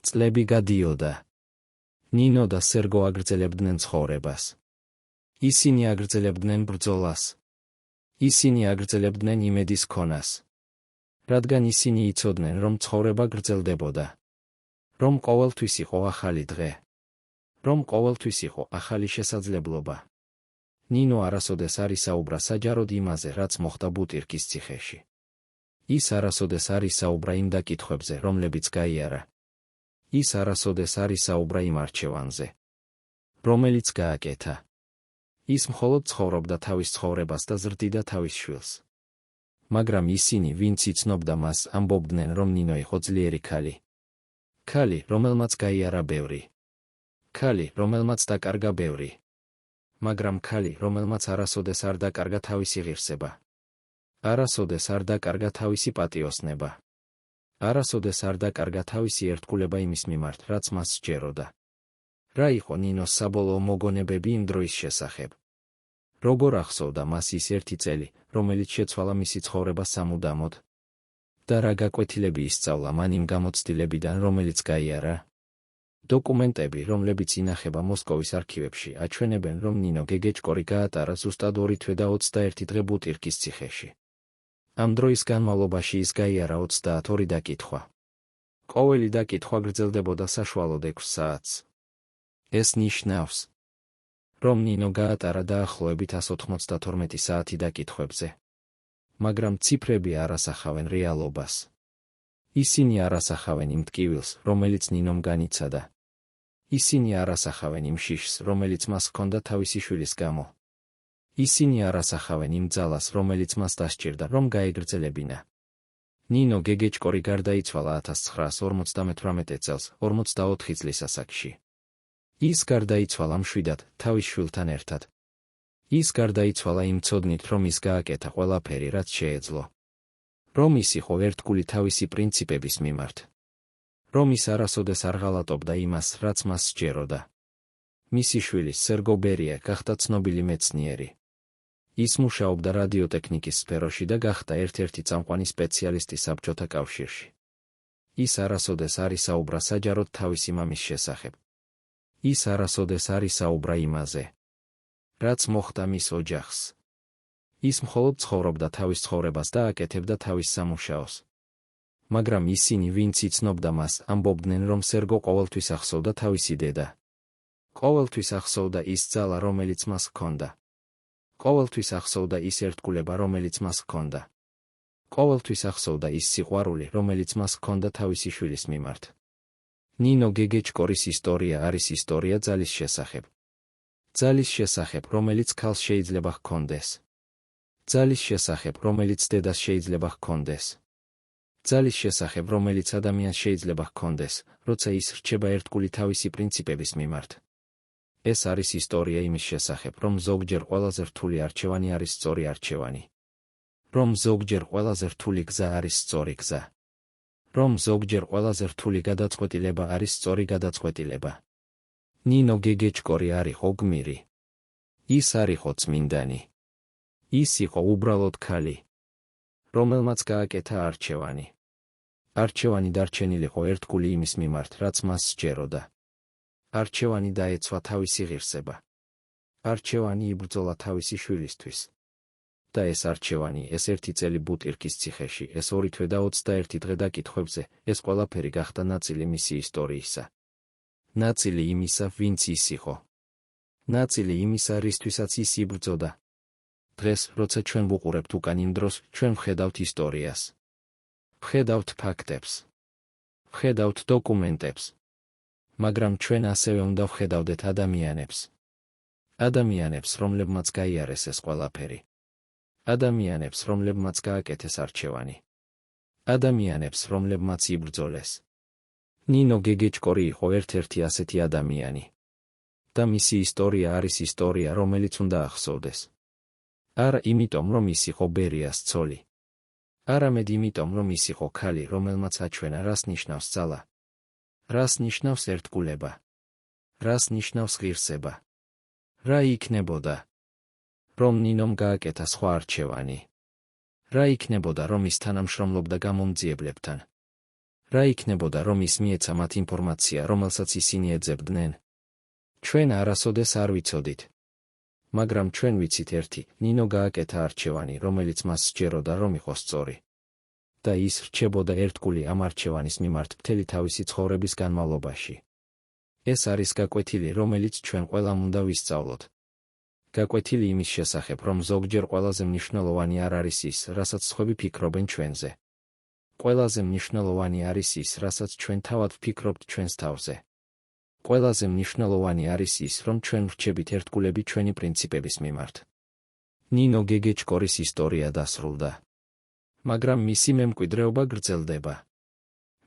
წლები გადიოდა. ნინო და სერგო აგრძელებდნენ ცხოვრებას. ისინი აგრძელებდნენ ბრძოლას. ისინი აგრძელებდნენ იმედის ქონას. რადგან ისინი იცოდნენ, რომ ცხოვრება გრძელდებოდა. რომ ყოველთვის იყო ახალი დღე. რომ ყოველთვის იყო ახალი შესაძლებლობა. ნინო არასოდეს არ ისაუბრა საჯაროდ იმაზე, რაც მოხდა ბუტირკის ციხეში. ის არასოდეს არ ისაუბრა იმ დაკითხვებზე, რომლებიც გაიარა. ის არასოდეს არ ისაუბრა იმ არჩევანზე, რომელიც გააკეთა. ის მხოლოდ ცხოვრობდა თავის ცხოვრებას და ზრდიდა თავის შვილს. მაგრამ ისინი, ვინც იცნობდა მას, ამბობდნენ, რომ ნინო იყო ძლიერი ქალი. ქალი, რომელმაც გაიარა ბევრი. ქალი, რომელმაც დაკარგა ბევრი. მაგრამ ქალი, რომელმაც არასოდეს არ დაკარგა თავისი ღირსება. არასოდეს არ დაკარგა თავისი პატიოსნება. არასოდეს არ დაკარგა თავისი ერთგულება იმის მიმართ, რაც მას სჯეროდა. რა იყო ნინოს საბოლოო მოგონებები იმ დროის შესახებ? როგორ ახსოვდა მას ის ერთი წელი, რომელიც შეცვალა მისი ცხოვრება სამუდამოდ? და რა გაკვეთილები ისწავლა მან იმ გამოცდილებიდან, რომელიც გაიარა? დოკუმენტები, რომლებიც ინახება მოსკოვის არქივებში, აჩვენებენ, რომ ნინო გეგეჭკორი გაატარა ზუსტად 2 თვე და 21 დღე ბუტირკის ციხეში. ამ დროის განმავლობაში ის გაიარა 32 დაკითხვა. ყოველი დაკითხვა გრძელდებოდა საშუალოდ 6 საათს. ეს ნიშნავს, რომ ნინო გაატარა დაახლოებით 192 საათი დაკითხვებზე. მაგრამ ციფრები არ ასახავენ რეალობას. ისინი არ ასახავენ იმ ტკივილს, რომელიც ნინომ განიცადა. ისინი არ ასახავენ იმ შიშს, რომელიც მას ჰქონდა თავისი შვილის გამო. ისინი არ ასახავენ იმ ძალას, რომელიც მას დასჭირდა, რომ გაეგრძელებინა. ნინო გეგეჭკორი გარდაიცვალა 1958 წელს, 44 წლის ასაკში. ის გარდაიცვალა მშვიდად, თავის შვილთან ერთად. ის გარდაიცვალა იმ ცოდნით, რომ ის გააკეთა ყველაფერი, რაც შეეძლო. რომ ის იყო ერთგული თავისი პრინციპების მიმართ. რომ ის არასოდეს არ ღალატობდა იმას, რაც მას სჯეროდა. მისი შვილი, სერგო ბერია, გახდა ცნობილი მეცნიერი. ის მუშაობდა რადიოტექნიკის სფეროში და გახდა ერთ-ერთი წამყვანი სპეციალისტი საბჭოთა კავშირში. ის არასოდეს არ ისაუბრა საჯაროდ თავისი მამის შესახებ. ის არასოდეს არ ისაუბრა იმაზე, რაც მოხდა მის ოჯახს. ის მხოლოდ ცხოვრობდა თავის ცხოვრებას და აკეთებდა თავის სამუშაოს. მაგრამ ისინი, ვინც იცნობდა მას, ამბობდნენ, რომ სერგო ყოველთვის ახსოვდა თავისი დედა. ყოველთვის ახსოვდა ის ძალა, რომელიც მას ჰქონდა. ყოველთვის ახსოვდა ის ერთგულება, რომელიც მას ჰქონდა. ყოველთვის ახსოვდა ის სიყვარული, რომელიც მას ჰქონდა თავისი შვილის მიმართ. ნინო გეგეჭკორის ისტორია არის ისტორია ძალის შესახებ. ძალის შესახებ, რომელიც ქალს შეიძლება ჰქონდეს. ძალის შესახებ, რომელიც დედას შეიძლება ჰქონდეს. ძალის შესახებ, რომელიც ადამიანს შეიძლება ჰქონდეს, როცა ის რჩება ერთგული თავისი პრინციპების მიმართ. ეს არის ისტორია იმის შესახებ, რომ ზოგჯერ ყველაზე რთული არჩევანი არის სწორი არჩევანი. რომ ზოგჯერ ყველაზე რთული გზა არის სწორი გზა. რომ ზოგჯერ ყველაზე რთული გადაწყვეტილება არის სწორი გადაწყვეტილება. ნინო გეგეჭკორი არ იყო გმირი. ის არ იყო წმინდანი. ის იყო უბრალოდ ქალი, რომელმაც გააკეთა არჩევანი. არჩევანი დარჩენილიყო ერთგული იმის მიმართ, რაც მას სჯეროდა. არჩევანი დაეცვა თავისი ღირსება. არჩევანი იბრძოლა თავისი შვილისთვის. და ეს არჩევანი, ეს 1 წელი ბუტირკის ციხეში, ეს 2 თვე და 21 დღე დაკითხვებზე, ეს ყველაფერი გახდა ნაწილი მისი ისტორიისა. ნაწილი იმისა, ვინც ის იყო. ნაწილი იმისა, რისთვისაც ის იბრძოდა. დღეს, როცა ჩვენ ვუყურებთ უკან იმ დროს, ჩვენ ვხედავთ ისტორიას. ვხედავთ ფაქტებს. ვხედავთ დოკუმენტებს. მაგრამ ჩვენ ასევე უნდა ვხედავდეთ ადამიანებს. ადამიანებს, რომლებმაც გაიარეს ეს ყველაფერი. ადამიანებს, რომლებმაც გააკეთეს არჩევანი. ადამიანებს, რომლებმაც იბრძოლეს. ნინო გეგეჭკორი იყო ერთ-ერთი ასეთი ადამიანი. და მისი ისტორია არის ისტორია, რომელიც უნდა ახსოვდეს. არა იმიტომ, რომ ის იყო ბერიას ცოლი. არამედ იმიტომ, რომ ის იყო ქალი, რომელმაც აჩვენა, რას ნიშნავს ძალა. რას ნიშნავს ერთგულება. რას ნიშნავს ღირსება. რა იქნებოდა, რომ ნინომ გააკეთა სხვა არჩევანი. რა იქნებოდა, რომ ის თანამშრომლობდა გამომძიებლებთან. რა იქნებოდა, რომ ის მიეცა მათ ინფორმაცია, რომელსაც ისინი ეძებდნენ? ჩვენ არასოდეს არ ვიცოდით. მაგრამ ჩვენ ვიცით ერთი, ნინო გააკეთა არჩევანი, რომელიც მას სჯეროდა, რომ იყოს სწორი. და ის რჩებოდა ერთგული ამ არჩევანის მიმართ მთელი თავისი ცხოვრების განმავლობაში. ეს არის გაკვეთილი, რომელიც ჩვენ ყველამ უნდა ვისწავლოთ. გაკვეთილი იმის შესახებ, რომ ზოგჯერ ყველაზე მნიშვნელოვანი არ არის ის, რასაც სხვები ფიქრობენ ჩვენზე. ყველაზე მნიშვნელოვანი არის ის, რასაც ჩვენ თავად ვფიქრობთ ჩვენს თავზე. ყველაზე მნიშვნელოვანი არის ის, რომ ჩვენ ვრჩებით ერთგულები ჩვენი პრინციპების მიმართ. ნინო გეგეჭკორის ისტორია დასრულდა. მაგრამ მისი მემკვიდრეობა გრძელდება.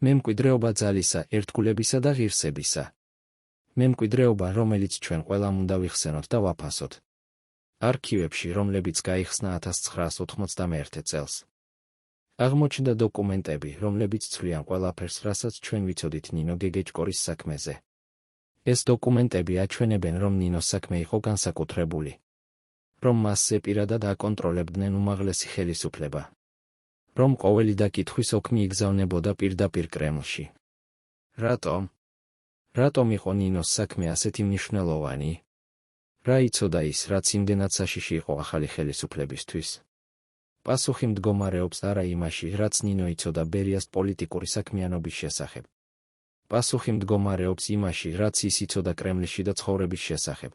მემკვიდრეობა ძალისა, ერთგულებისა და ღირსებისა. მემკვიდრეობა, რომელიც ჩვენ ყველამ უნდა ვიხსენოთ და ვაფასოთ. არქივებში, რომლებიც გაიხსნა 1991 წელს. აღმოჩნდა დოკუმენტები, რომლებიც ცვლიან ყველაფერს, რასაც ჩვენ ვიცოდით ნინო გეგეჭკორის საქმეზე. ეს დოკუმენტები აჩვენებენ, რომ ნინოს საქმე იყო განსაკუთრებული. რომ მასზე პირადად აკონტროლებდნენ უმაღლესი ხელისუფლება. რომ ყოველი დაკითხვის ოქმი იგზავნებოდა პირდაპირ კრემლში. რატომ? რატომ იყო ნინოს საქმე ასეთი მნიშვნელოვანი? რა იცოდა ის, რაც იმდენად საშიში იყო ახალი ხელისუფლებისთვის? პასუხი მდგომარეობს არა იმაში, რაც ნინო იცოდა ბერიას პოლიტიკური საქმიანობის შესახებ. პასუხი მდგომარეობს იმაში, რაც ის იცოდა კრემლში და ცხოვრების შესახებ.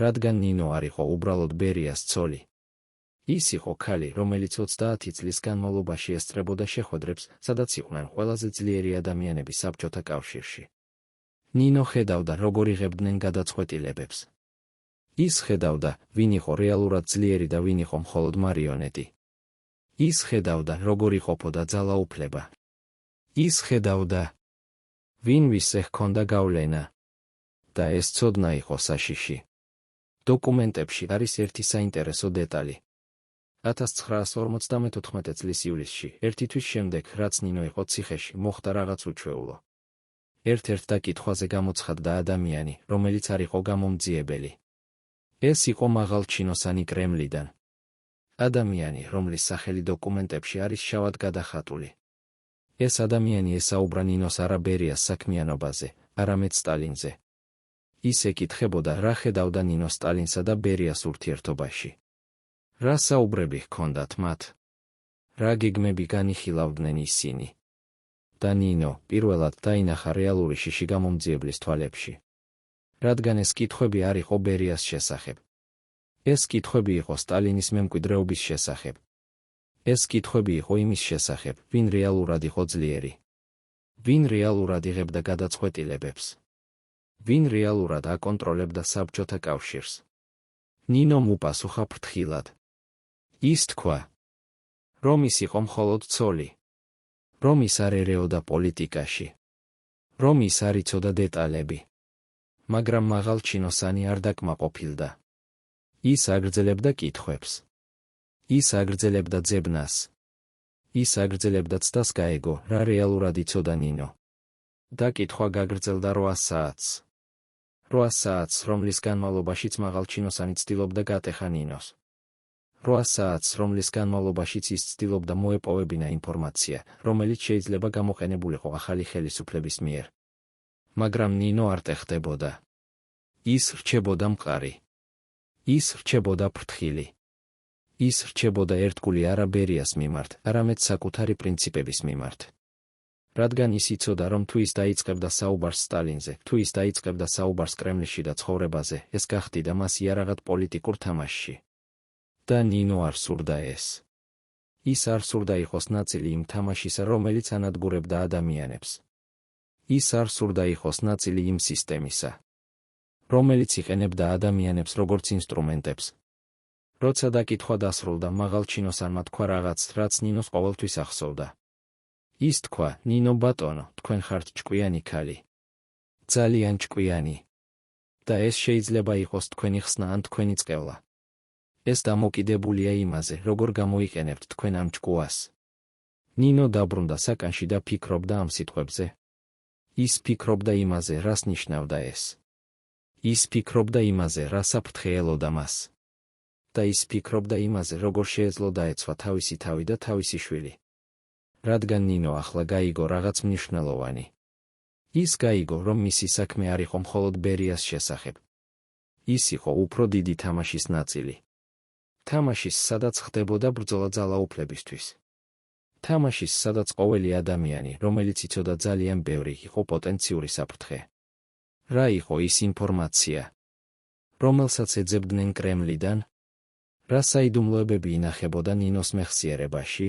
რადგან ნინო არ იყო უბრალოდ ბერიას ცოლი. ის იყო ქალი, რომელიც 30 წლის განმავლობაში ესწრებოდა შეხვედრებს, სადაც იყვნენ ყველაზე ძლიერი ადამიანები საბჭოთა კავშირში. ნინო ხედავდა, როგორ იღებდნენ გადაწყვეტილებებს. ის ხედავდა, ვინ იყო რეალურად ძლიერი და ვინ იყო მხოლოდ მარიონეტი. ის ხედავდა, როგორ იყოფოდა ძალაუფლება. ის ხედავდა, ვინ ვისზე ჰქონდა გავლენა. და ეს ცოდნა იყო საშიში. დოკუმენტებში არის ერთი საინტერესო დეტალი. 1954 წლის ივლისში, ერთი თვის შემდეგ, რაც ნინო იყო ციხეში, მოხდა რაღაც უჩვეულო. ერთ-ერთ დაკითხვაზე გამოცხადდა ადამიანი, რომელიც არ იყო გამომძიებელი. ეს იყო მაღალჩინოსანი კრემლიდან. ადამიანი, რომლის სახელი დოკუმენტებში არის შავად გადახატული. ეს ადამიანი ესაუბრა ნინოს არა ბერიას საქმიანობაზე, არამედ სტალინზე. ის ეკითხებოდა, რა ხედავდა ნინო სტალინსა და ბერიას ურთიერთობაში. რა საუბრები ჰქონდათ მათ? რა გეგმები განიხილავდნენ ისინი? და ნინო პირველად დაინახა რეალური შიში გამომძიებლის თვალებში. რადგან ეს კითხვები არ იყო ბერიას შესახებ. ეს კითხვები იყო სტალინის მემკვიდრეობის შესახებ. ეს კითხვები იყო იმის შესახებ, ვინ რეალურად იყო ძლიერი. ვინ რეალურად იღებდა გადაწყვეტილებებს. ვინ რეალურად აკონტროლებდა საბჭოთა კავშირს. ნინომ უპასუხა ფრთხილად. ის თქვა, რომ ის იყო მხოლოდ ცოლი. რომ ის არ ერეოდა პოლიტიკაში. რომ ის არ იცოდა დეტალები. მაგრამ მაღალჩინოსანი არ დაკმაყოფილდა. ის აგრძელებდა კითხვებს. ის აგრძელებდა ძებნას. ის აგრძელებდა ცდას გაეგო, რა რეალურად იცოდა ნინო. დაკითხვა გაგრძელდა 8 საათს. 8 საათს, რომლის განმავლობაშიც მაღალჩინოსანი ცდილობდა გატეხა ნინოს. 8 საათს, რომლის განმავლობაშიც ის ცდილობდა მოეპოვებინა ინფორმაცია, რომელიც შეიძლება გამოყენებულიყო ახალი ხელისუფლების მიერ. მაგრამ ნინო არ ტეხდებოდა. ის რჩებოდა მყარი. ის რჩებოდა ფრთხილი. ის რჩებოდა ერთგული არა ბერიას მიმართ, არამედ საკუთარი პრინციპების მიმართ. რადგან ის იცოდა, რომ თუ ის დაიწყებდა საუბარს სტალინზე, თუ ის დაიწყებდა საუბარს კრემლში და ცხოვრებაზე, ეს გახდიდა მას იარაღად პოლიტიკურ თამაშში. და ნინო არ სურდა ეს. ის არ სურდა იყოს ნაწილი იმ თამაშისა, რომელიც ანადგურებდა ადამიანებს. ის არ სურდა იყოს ნაწილი იმ სისტემისა, რომელიც იყენებდა ადამიანებს როგორც ინსტრუმენტებს. როცა დაკითხვა დასრულდა, მაღალჩინოსანმა თქვა რაღაც, რაც ნინოს ყოველთვის ახსოვდა. ის თქვა, ნინო ბატონო, თქვენ ხართ ჭკვიანი ქალი. ძალიან ჭკვიანი. და ეს შეიძლება იყოს თქვენი ხსნა ან თქვენი წყევლა. ეს დამოკიდებულია იმაზე, როგორ გამოიყენებთ თქვენ ამ ჭკუას. ნინო დაბრუნდა საკანში და ფიქრობდა ამ სიტყვებზე. ის ფიქრობდა იმაზე, რას ნიშნავდა ეს. ის ფიქრობდა იმაზე, რა საფრთხე ელოდა მას. და ის ფიქრობდა იმაზე, როგორ შეეძლო დაეცვა თავისი თავი და თავისი შვილი. რადგან ნინო ახლა გაიგო რაღაც მნიშვნელოვანი. ის გაიგო, რომ მისი საქმე არ იყო მხოლოდ ბერიას შესახებ. ის იყო უფრო დიდი თამაშის ნაწილი. თამაშის, სადაც ხდებოდა ბრძოლა ძალაუფლებისთვის. თამაშის, სადაც ყოველი ადამიანი, რომელიც იცოდა ძალიან ბევრი, იყო პოტენციური საფრთხე. რა იყო ის ინფორმაცია, რომელსაც ეძებდნენ კრემლიდან? რა საიდუმლოებები ინახებოდა ნინოს მეხსიერებაში?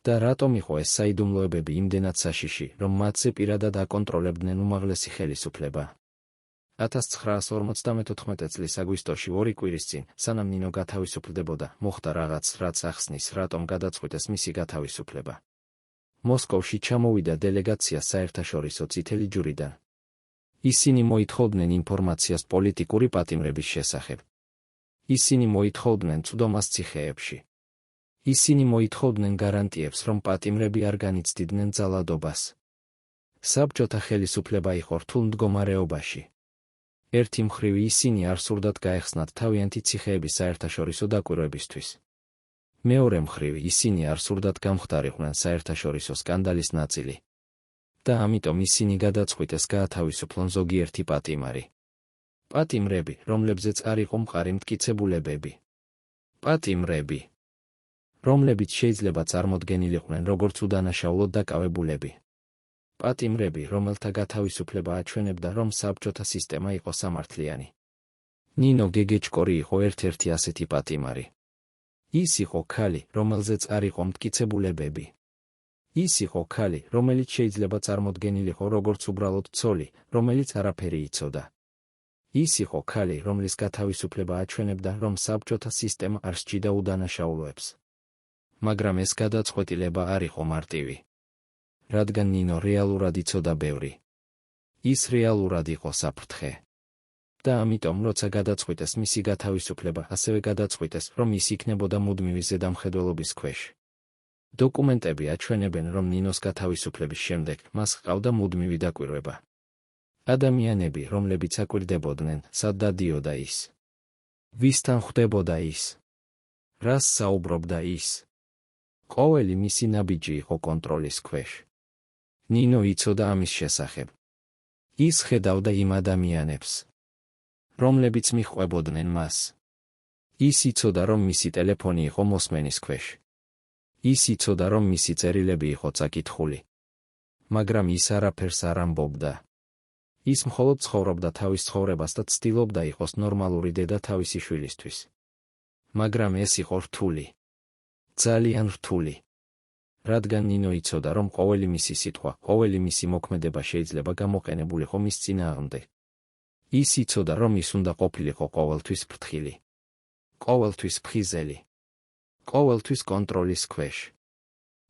და რატომ იყო ეს საიდუმლოებები იმდენად საშიში, რომ მათზე პირადად აკონტროლებდნენ უმაღლესი ხელისუფლება? 1954 წლის აგვისტოში 2 კვირის წინ, სანამ ნინო გათავისუფლდებოდა, მოხდა რაღაც, რაც ახსნის, რატომ გადაწყვიტეს მისი გათავისუფლება. მოსკოვში ჩამოვიდა დელეგაცია საერთაშორისო წითელი ჯვრიდან. ისინი მოითხოვდნენ ინფორმაციას პოლიტიკური პატიმრების შესახებ. ისინი მოითხოვდნენ წვდომას ციხეებში. ისინი მოითხოვდნენ გარანტიებს, რომ პატიმრები არ განიცდიდნენ ძალადობას. საბჭოთა ხელისუფლება იყო რთულ მდგომარეობაში. ერთი მხრივ ისინი არ სურდათ გაეხსნათ თავიანთი ციხეების საერთაშორისო დაკვირვებისთვის. მეორე მხრივ ისინი არ სურდათ გამხდარიყვნენ საერთაშორისო სკანდალის ნაწილი. და ამიტომ ისინი გადაწყვიტეს გაათავისუფლონ ზოგიერთი პატიმარი. პატიმრები, რომლებზეც არ იყო მყარი მტკიცებულებები. პატიმრები, რომლებიც შეიძლება წარმოდგენილიყვნენ როგორც უდანაშაულოდ დაკავებულები. პატიმრები, რომელთა გათავისუფლება აჩვენებდა, რომ საბჭოთა სისტემა იყო სამართლიანი. ნინო გეგეჭკორი იყო ერთ-ერთი ასეთი პატიმარი. ის იყო ქალი, რომელზეც არ იყო მტკიცებულებები. ის იყო ქალი, რომელიც შეიძლება წარმოდგენილიყო როგორც უბრალოდ ცოლი, რომელიც არაფერი იცოდა. ის იყო ქალი, რომლის გათავისუფლება აჩვენებდა, რომ საბჭოთა სისტემა არ სჯიდა უდანაშაულოებს. მაგრამ ეს გადაწყვეტილება არ იყო მარტივი. რადგან ნინო რეალურად იცოდა ბევრი. ის რეალურად იყო საფრთხე. და ამიტომ, როცა გადაწყვიტეს მისი გათავისუფლება, ასევე გადაწყვიტეს, რომ ის იქნებოდა მუდმივი ზედამხედველობის ქვეშ. დოკუმენტები აჩვენებენ, რომ ნინოს გათავისუფლების შემდეგ მას ჰყავდა მუდმივი დაკვირვება. ადამიანები, რომლებიც აკვირდებოდნენ, სად დადიოდა ის. ვისთან ხვდებოდა ის. რას საუბრობდა ის. ყოველი მისი ნაბიჯი იყო კონტროლის ქვეშ. ნინო იცოდა ამის შესახებ. ის ხედავდა იმ ადამიანებს, რომლებიც მიჰყვებოდნენ მას. ის იცოდა, რომ მისი ტელეფონი იყო მოსმენის ქვეშ. ის იცოდა, რომ მისი წერილები იყო წაკითხული. მაგრამ ის არაფერს არ ამბობდა. ის მხოლოდ ცხოვრობდა თავის ცხოვრებას და ცდილობდა იყოს ნორმალური დედა თავისი შვილისთვის. მაგრამ ეს იყო რთული. ძალიან რთული. რადგან ნინო იცოდა, რომ ყოველი მისი სიტყვა, ყოველი მისი მოქმედება შეიძლება გამოყენებულიყო მის წინააღმდეგ. ის იცოდა, რომ ის უნდა ყოფილიყო ყოველთვის ფრთხილი. ყოველთვის ფხიზელი. ყოველთვის კონტროლის ქვეშ.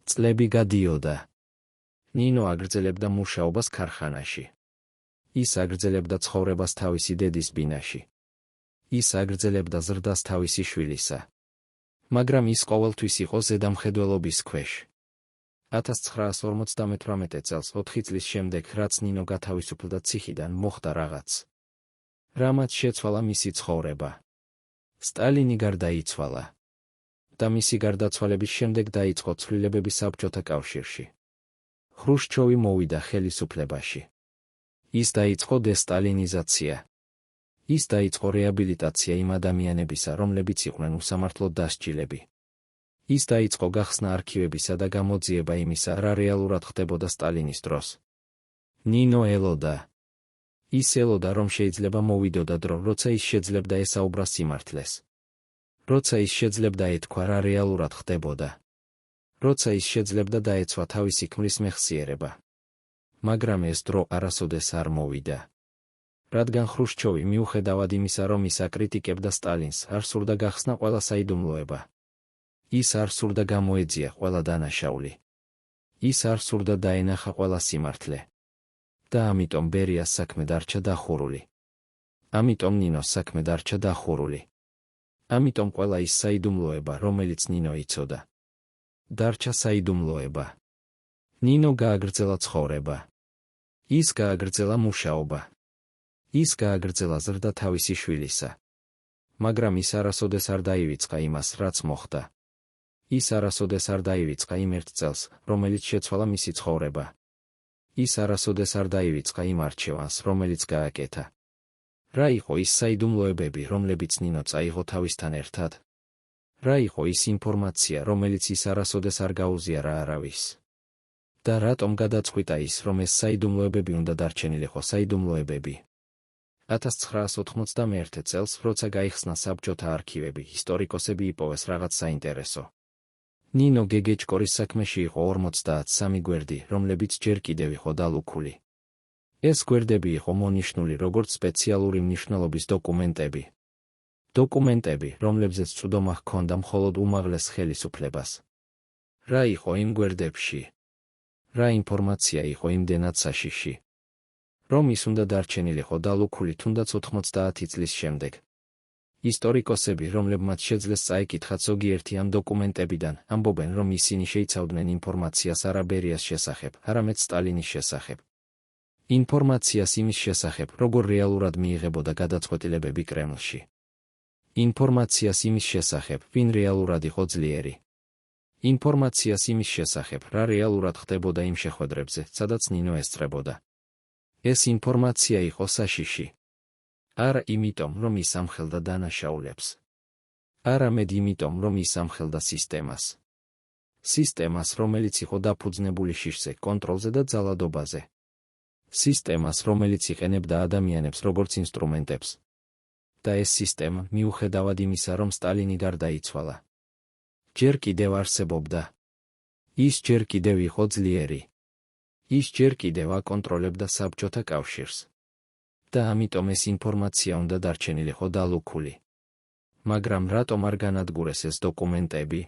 წლები გადიოდა. ნინო აგრძელებდა მუშაობას ქარხანაში. ის აგრძელებდა ცხოვრებას თავისი დედის ბინაში. ის აგრძელებდა ზრდას თავისი შვილისა. მაგრამ ის ყოველთვის იყო ზედამხედველობის ქვეშ. 1958 წელს 4 წლის შემდეგ, რაც ნინო გათავისუფლდა ციხიდან, მოხდა რაღაც. რამაც შეცვალა მისი ცხოვრება. სტალინი გარდაიცვალა. და მისი გარდაცვალების შემდეგ დაიწყო ცვლილებები საბჭოთა კავშირში. ხრუშჩოვი მოვიდა ხელისუფლებაში. ის დაიწყო დესტალინიზაცია. ის დაიწყო რეაბილიტაცია იმ ადამიანებისა, რომლებიც იყვნენ უსამართლოდ დასჯილები. ის დაიწყო გახსნა არქივებისა და გამოძიება იმისა, რა რეალურად ხდებოდა სტალინის დროს. ნინო ელოდა. ის ელოდა, რომ შეიძლება მოვიდოდა დრო, როცა ის შეძლებდა ესაუბრა სიმართლეს. როცა ის შეძლებდა ეთქვა, რა რეალურად ხდებოდა. როცა ის შეძლებდა დაეცვა თავისი ქმრის მეხსიერება. მაგრამ ეს დრო არასოდეს არ მოვიდა. რადგან ხრუშჩოვი მიუხედავად იმისა, რომ ის აკრიტიკებდა სტალინს, არ სურდა გახსნა ყველა საიდუმლოება. ის არ სურდა გამოეძია ყველა დანაშაული. ის არ სურდა დაენახა ყველა სიმართლე. და ამიტომ ბერიას საქმე დარჩა დახურული. ამიტომ ნინოს საქმე დარჩა დახურული. ამიტომ ყველა ის საიდუმლოება, რომელიც ნინო იცოდა, დარჩა საიდუმლოება. ნინო გააგრძელა ცხოვრება. ის გააგრძელა მუშაობა. ის გააგრძელა ზრდა თავისი შვილისა. მაგრამ ის არასოდეს არ დაივიწყა იმას, რაც მოხდა. ის არასოდეს არ დაივიწყა იმ ერთ წელს, რომელიც შეცვალა მისი ცხოვრება. ის არასოდეს არ დაივიწყა იმ არჩევანს, რომელიც გააკეთა. რა იყო ის საიდუმლოებები, რომლებიც ნინო წაიღო თავისთან ერთად? რა იყო ის ინფორმაცია, რომელიც ის არასოდეს არ გაუზიარა არავის? და რატომ გადაწყვიტა ის, რომ ეს საიდუმლოებები უნდა დარჩენილიყო საიდუმლოებები? 1991 წელს, როცა გაიხსნა საბჭოთა არქივები, ისტორიკოსები იპოვეს რაღაც საინტერესო. ნინო გეგეჭკორის საქმეში იყო 53 გვერდი, რომლებიც ჯერ კიდევ იყო დალუქული. ეს გვერდები იყო მონიშნული როგორც სპეციალური მნიშვნელობის დოკუმენტები. დოკუმენტები, რომლებზეც წვდომა ჰქონდა მხოლოდ უმაღლეს ხელისუფლებას. რა იყო იმ გვერდებში? რა ინფორმაცია იყო იმდენად საშიში, რომ ის უნდა დარჩენილიყო დალუქული თუნდაც 90 წლის შემდეგ? ისტორიკოსები, რომლებმაც შეძლეს წაეკითხათ ზოგიერთი ამ დოკუმენტებიდან, ამბობენ, რომ ისინი შეიცავდნენ ინფორმაციას არა ბერიას შესახებ, არამედ სტალინის შესახებ. ინფორმაციას იმის შესახებ, როგორ რეალურად მიიღებოდა გადაწყვეტილებები კრემლში. ინფორმაციას იმის შესახებ, ვინ რეალურად იყო ძლიერი. ინფორმაციას იმის შესახებ, რა რეალურად ხდებოდა იმ შეხვედრებზე, სადაც ნინო ესწრებოდა. ეს ინფორმაცია იყო საშიში. არა იმიტომ, რომ ის ამხელდა დანაშაულებს. არამედ იმიტომ, რომ ის ამხელდა სისტემას. სისტემას, რომელიც იყო დაფუძნებული შიშზე, კონტროლზე და ძალადობაზე. სისტემას, რომელიც იყენებდა ადამიანებს როგორც ინსტრუმენტებს. და ეს სისტემა, მიუხედავად იმისა, რომ სტალინი გარდაიცვალა, ჯერ კიდევ არსებობდა. ის ჯერ კიდევ იყო ძლიერი. ის ჯერ კიდევ აკონტროლებდა საბჭოთა კავშირს. და ამიტომ ეს ინფორმაცია უნდა დარჩენილიყო დალუქული. მაგრამ რატომ არ განადგურეს ეს დოკუმენტები?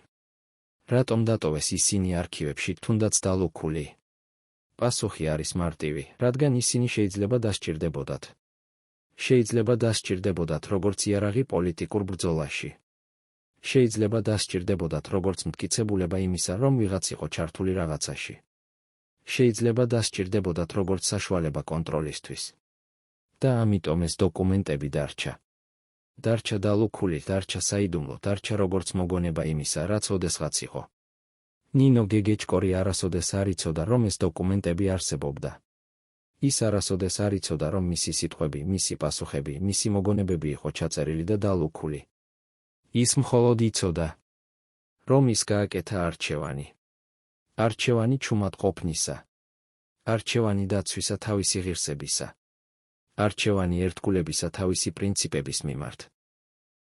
რატომ დატოვეს ისინი არქივებში თუნდაც დალუქული? პასუხი არის მარტივი, რადგან ისინი შეიძლება დასჭირდებოდათ. შეიძლება დასჭირდებოდათ როგორც იარაღი პოლიტიკურ ბრძოლაში. შეიძლება დასჭირდებოდათ როგორც მტკიცებულება იმისა, რომ ვიღაც იყო ჩართული რაღაცაში. შეიძლება დასჭირდებოდათ როგორც საშუალება კონტროლისთვის. და ამიტომ ეს დოკუმენტები დარჩა. დარჩა დალუქული, დარჩა საიდუმლო, დარჩა როგორც მოგონება იმისა, რაც ოდესღაც იყო. ნინო გეგეჭკორი არასოდეს არ იცოდა, რომ ეს დოკუმენტები არსებობდა. ის არასოდეს არ იცოდა, რომ მისი სიტყვები, მისი პასუხები, მისი მოგონებები იყო ჩაწერილი და დალუქული. ის მხოლოდ იცოდა, რომ ის გააკეთა არჩევანი. არჩევანი ჩუმად ყოფნისა. არჩევანი დაცვისა თავისი ღირსებისა. არჩევანი ერთგულებისა თავისი პრინციპების მიმართ.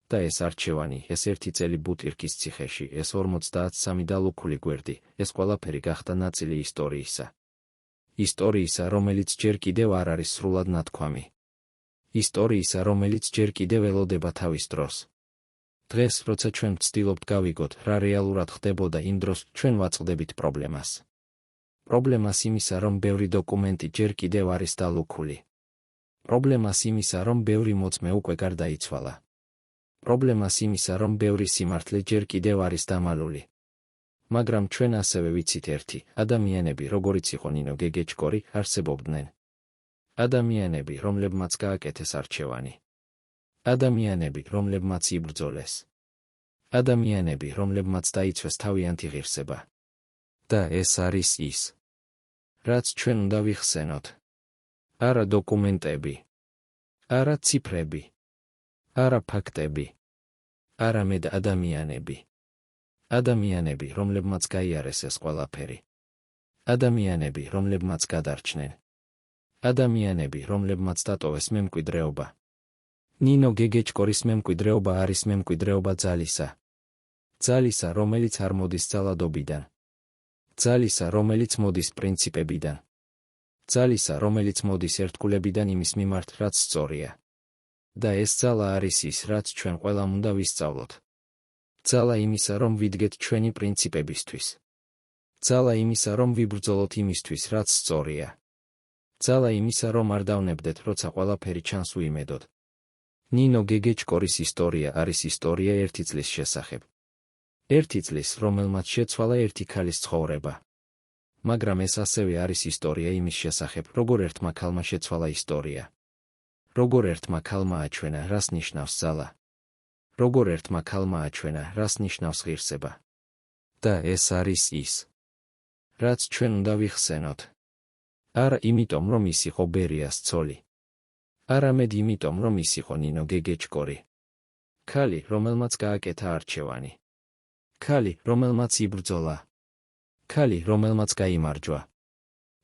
და ეს არჩევანი, ეს ერთი წელი ბუტირკის ციხეში, ეს 53 დალუქული გვერდი, ეს ყველაფერი გახდა ნაწილი ისტორიისა. ისტორიისა, რომელიც ჯერ კიდევ არ არის სრულად ნათქვამი. ისტორიისა, რომელიც ჯერ კიდევ ელოდება თავის დროს. დღეს, როცა ჩვენ ვცდილობთ გავიგოთ, რა რეალურად ხდებოდა იმ დროს, ჩვენ ვაწყდებით პრობლემას. პრობლემას იმისა, რომ ბევრი დოკუმენტი ჯერ კიდევ არის დალუქული. პრობლემას იმისა, რომ ბევრი მოწმე უკვე გარდაიცვალა. პრობლემას იმისა, რომ ბევრი სიმართლე ჯერ კიდევ არის დამალული. მაგრამ ჩვენ ასევე ვიცით ერთი, ადამიანები, როგორიც იყო ნინო გეგეჭკორი, არსებობდნენ. ადამიანები, რომლებმაც გააკეთეს არჩევანი. ადამიანები, რომლებმაც იბრძოლეს. ადამიანები, რომლებმაც დაიცვეს თავიანთი ღირსება. და ეს არის ის, რაც ჩვენ უნდა ვიხსენოთ. არა დოკუმენტები. არა ციფრები. არა ფაქტები. არამედ ადამიანები. ადამიანები, რომლებმაც გაიარეს ეს ყველაფერი. ადამიანები, რომლებმაც გადარჩნენ. ადამიანები, რომლებმაც დატოვეს მემკვიდრეობა. ნინო გეგეჭკორის მემკვიდრეობა არის მემკვიდრეობა ძალისა. ძალისა, რომელიც არ მოდის ძალადობიდან. ძალისა, რომელიც მოდის პრინციპებიდან. ძალისა, რომელიც მოდის ერთგულებიდან იმის მიმართ, რაც სწორია. და ეს ძალა არის ის, რაც ჩვენ ყველამ უნდა ვისწავლოთ. ძალა იმისა, რომ ვიდგეთ ჩვენი პრინციპებისთვის. ძალა იმისა, რომ ვიბრძოლოთ იმისთვის, რაც სწორია. ძალა იმისა, რომ არ დავნებდეთ, როცა ყველაფერი ჩანს უიმედოდ. ნინო გეგეჭკორის ისტორია არის ისტორია ერთი წლის შესახებ. ერთი წლის, რომელმაც შეცვალა ერთი ქალის ცხოვრება. მაგრამ ეს ასევე არის ისტორია იმის შესახებ, როგორ ერთმა ქალმა შეცვალა ისტორია. როგორ ერთმა ქალმა აჩვენა, რას ნიშნავს ძალა. როგორ ერთმა ქალმა აჩვენა, რას ნიშნავს ღირსება. და ეს არის ის, რაც ჩვენ უნდა ვიხსენოთ. არა იმიტომ, რომ ის იყო ბერიას ცოლი. არამედ იმიტომ, რომ ის იყო ნინო გეგეჭკორი. ქალი, რომელმაც გააკეთა არჩევანი. ქალი, რომელმაც იბრძოლა. ქალი, რომელმაც გაიმარჯვა.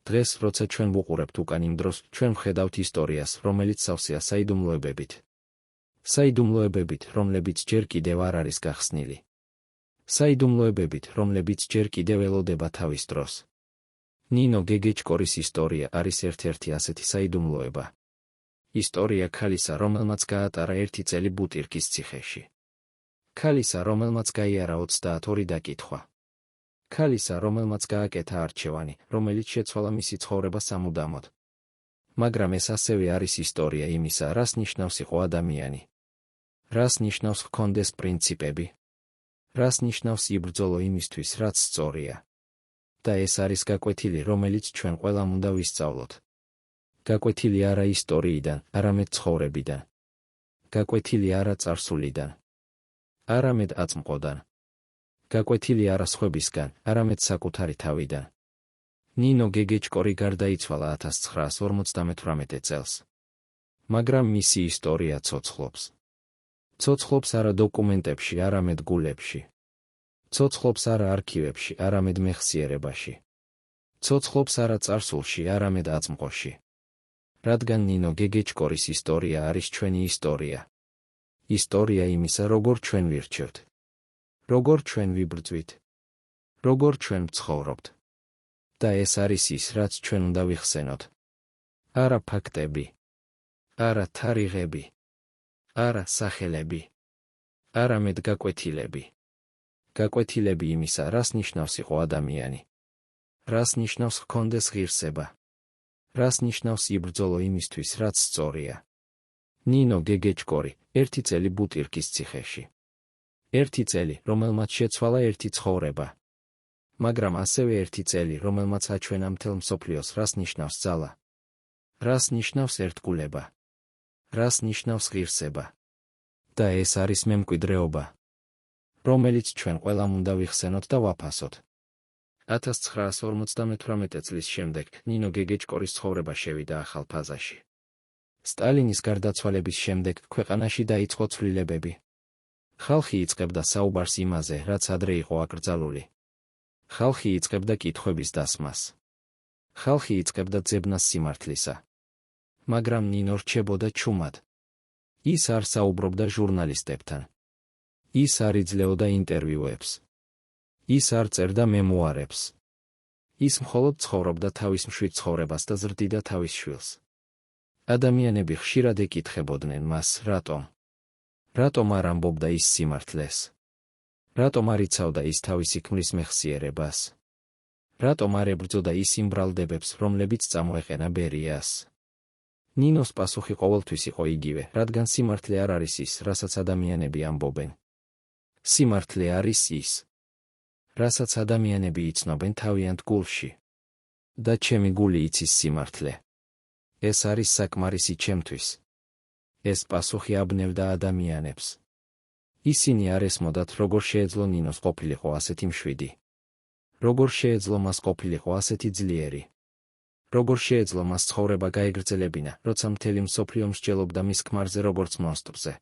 დღეს, როცა ჩვენ ვუყურებთ უკან იმ დროს, ჩვენ ვხედავთ ისტორიას, რომელიც სავსეა საიდუმლოებებით. საიდუმლოებებით, რომლებიც ჯერ კიდევ არ არის გახსნილი. საიდუმლოებებით, რომლებიც ჯერ კიდევ ელოდება თავის დროს. ნინო გეგეჭკორის ისტორია არის ერთ-ერთი ასეთი საიდუმლოება. ისტორია ქალისა, რომელმაც გაატარა 1 წელი ბუტირკის ციხეში. ქალისა, რომელმაც გაიარა 32 დაკითხვა. ქალისა, რომელმაც გააკეთა არჩევანი, რომელიც შეცვალა მისი ცხოვრება სამუდამოდ. მაგრამ ეს ასევე არის ისტორია იმისა, რას ნიშნავს იყო ადამიანი. რას ნიშნავს ჰქონდეს პრინციპები. რას ნიშნავს იბრძოლო იმისთვის, რაც სწორია. და ეს არის გაკვეთილი, რომელიც ჩვენ ყველამ უნდა ვისწავლოთ. გაკვეთილი არა ისტორიიდან, არამედ ცხოვრებიდან. გაკვეთილი არა წარსულიდან, არამედ აწმყოდან. გაკვეთილი არა სხვებისგან, არამედ საკუთარი თავიდან. ნინო გეგეჭკორი გარდაიცვალა 1958 წელს. მაგრამ მისი ისტორია ცოცხლობს. ცოცხლობს არა დოკუმენტებში, არამედ გულებში. ცოცხლობს არა არქივებში, არამედ მეხსიერებაში. ცოცხლობს არა წარსულში, არამედ აწმყოში. რადგან ნინო გეგეჭკორის ისტორია არის ჩვენი ისტორია. ისტორია იმისა, როგორ ჩვენ ვირჩევთ. როგორ ჩვენ ვიბრძვით. როგორ ჩვენ ვცხოვრობთ. და ეს არის ის, რაც ჩვენ უნდა ვიხსენოთ. არა ფაქტები. არა თარიღები. არა სახელები. არამედ გაკვეთილები. გაკვეთილები იმისა, რას ნიშნავს იყო ადამიანი. რას ნიშნავს ჰქონდეს ღირსება. რას ნიშნავს იბრძოლო იმისთვის, რაც სწორია. ნინო გეგეჭკორი, 1 წელი ბუტირკის ციხეში. 1 წელი, რომელმაც შეცვალა 1 ცხოვრება. მაგრამ ასევე 1 წელი, რომელმაც აჩვენა მთელ მსოფლიოს, რას ნიშნავს ძალა. რას ნიშნავს ერთგულება. რას ნიშნავს ღირსება. და ეს არის მემკვიდრეობა, რომელიც ჩვენ ყველამ უნდა ვიხსენოთ და ვაფასოთ. 1958 წლის შემდეგ ნინო გეგეჭკორის ცხოვრება შევიდა ახალ ფაზაში. სტალინის გარდაცვალების შემდეგ ქვეყანაში დაიწყო ცვლილებები. ხალხი იწყებდა საუბარს იმაზე, რაც ადრე იყო აკრძალული. ხალხი იწყებდა კითხვების დასმას. ხალხი იწყებდა ძებნას სიმართლისა. მაგრამ ნინო რჩებოდა ჩუმად. ის არ საუბრობდა ჟურნალისტებთან. ის არ იძლეოდა ინტერვიუებს. ის არ წერდა მემუარებს. ის მხოლოდ ცხოვრობდა თავის მშვიდ ცხოვრებას და ზრდიდა თავის შვილს. ადამიანები ხშირად ეკითხებოდნენ მას, რატომ? რატომ არ ამბობდა ის სიმართლეს? რატომ არ იცავდა ის თავისი ქმრის მეხსიერებას? რატომ არ ებრძოდა ის იმ ბრალდებებს, რომლებიც წამოეყენა ბერიას? ნინოს პასუხი ყოველთვის იყო იგივე, რადგან სიმართლე არ არის ის, რასაც ადამიანები ამბობენ. სიმართლე არის ის, რასაც ადამიანები იცნობენ თავიანთ გულში. და ჩემი გული იცის სიმართლე. ეს არის საკმარისი ჩემთვის. ეს პასუხი აბნევდა ადამიანებს. ისინი არ ესმოდათ, როგორ შეეძლო ნინოს ყოფილიყო ასეთი მშვიდი. როგორ შეეძლო მას ყოფილიყო ასეთი ძლიერი. როგორ შეეძლო მას ცხოვრება გაეგრძელებინა, როცა მთელი მსოფლიო მსჯელობდა მის ქმარზე როგორც მონსტრზე.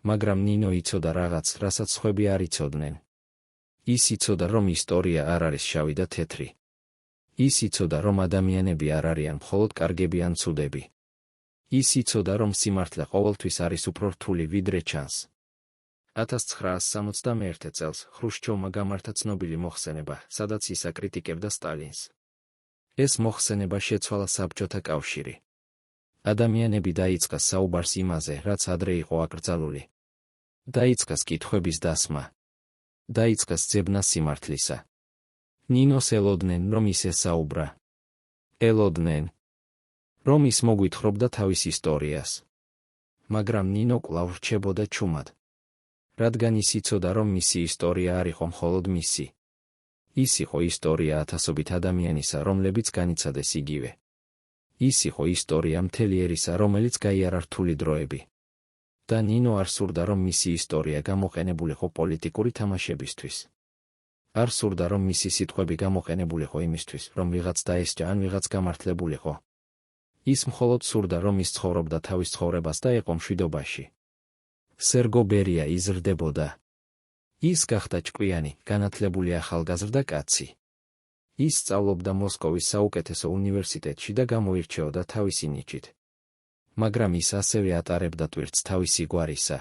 მაგრამ ნინო იცოდა რაღაც, რასაც სხვები არ იცოდნენ. ის იცოდა, რომ ისტორია არ არის შავი და თეთრი. ის იცოდა, რომ ადამიანები არ არიან მხოლოდ კარგები ან ცუდები. ის იცოდა, რომ სიმართლე ყოველთვის არის უფრო რთული, ვიდრე ჩანს. 1961 წელს ხრუშჩოვმა გამართა ცნობილი მოხსენება, სადაც ის აკრიტიკებდა სტალინს. ეს მოხსენება შეცვალა საბჭოთა კავშირი. ადამიანები დაიწყა საუბარს იმაზე, რაც ადრე იყო აკრძალული. დაიწყეს კითხვების დასმა. დაიწყეს ძებნა სიმართლისა. ნინოს ელოდნენ, რომ ის ესაუბრა. ელოდნენ, რომ ის მოგვითხრობდა თავის ისტორიას. მაგრამ ნინო კვლავ რჩებოდა ჩუმად. რადგან ის იცოდა, რომ მისი ისტორია არ იყო მხოლოდ მისი. ის იყო ისტორია ათასობით ადამიანისა, რომლებიც განიცადეს იგივე. ის იყო ისტორია მთელი ერისა, რომელიც გაიარა რთული დროები. და ნინო არ სურდა, რომ მისი ისტორია გამოყენებულიყო პოლიტიკური თამაშებისთვის. არ სურდა, რომ მისი სიტყვები გამოყენებულიყო იმისთვის, რომ ვიღაც დაესჯა ან ვიღაც გამართლებულიყო. ის მხოლოდ სურდა, რომ ის ცხოვრობდა თავის ცხოვრებას და იყო მშვიდობაში. სერგო ბერია იზრდებოდა. ის გახდა ჭკვიანი, განათლებული ახალგაზრდა კაცი. ის სწავლობდა მოსკოვის საუკეთესო უნივერსიტეტში და გამოირჩეოდა თავისი ნიჭით. მაგრამ ის ასევე ატარებდა ტვირთს თავისი გვარისა.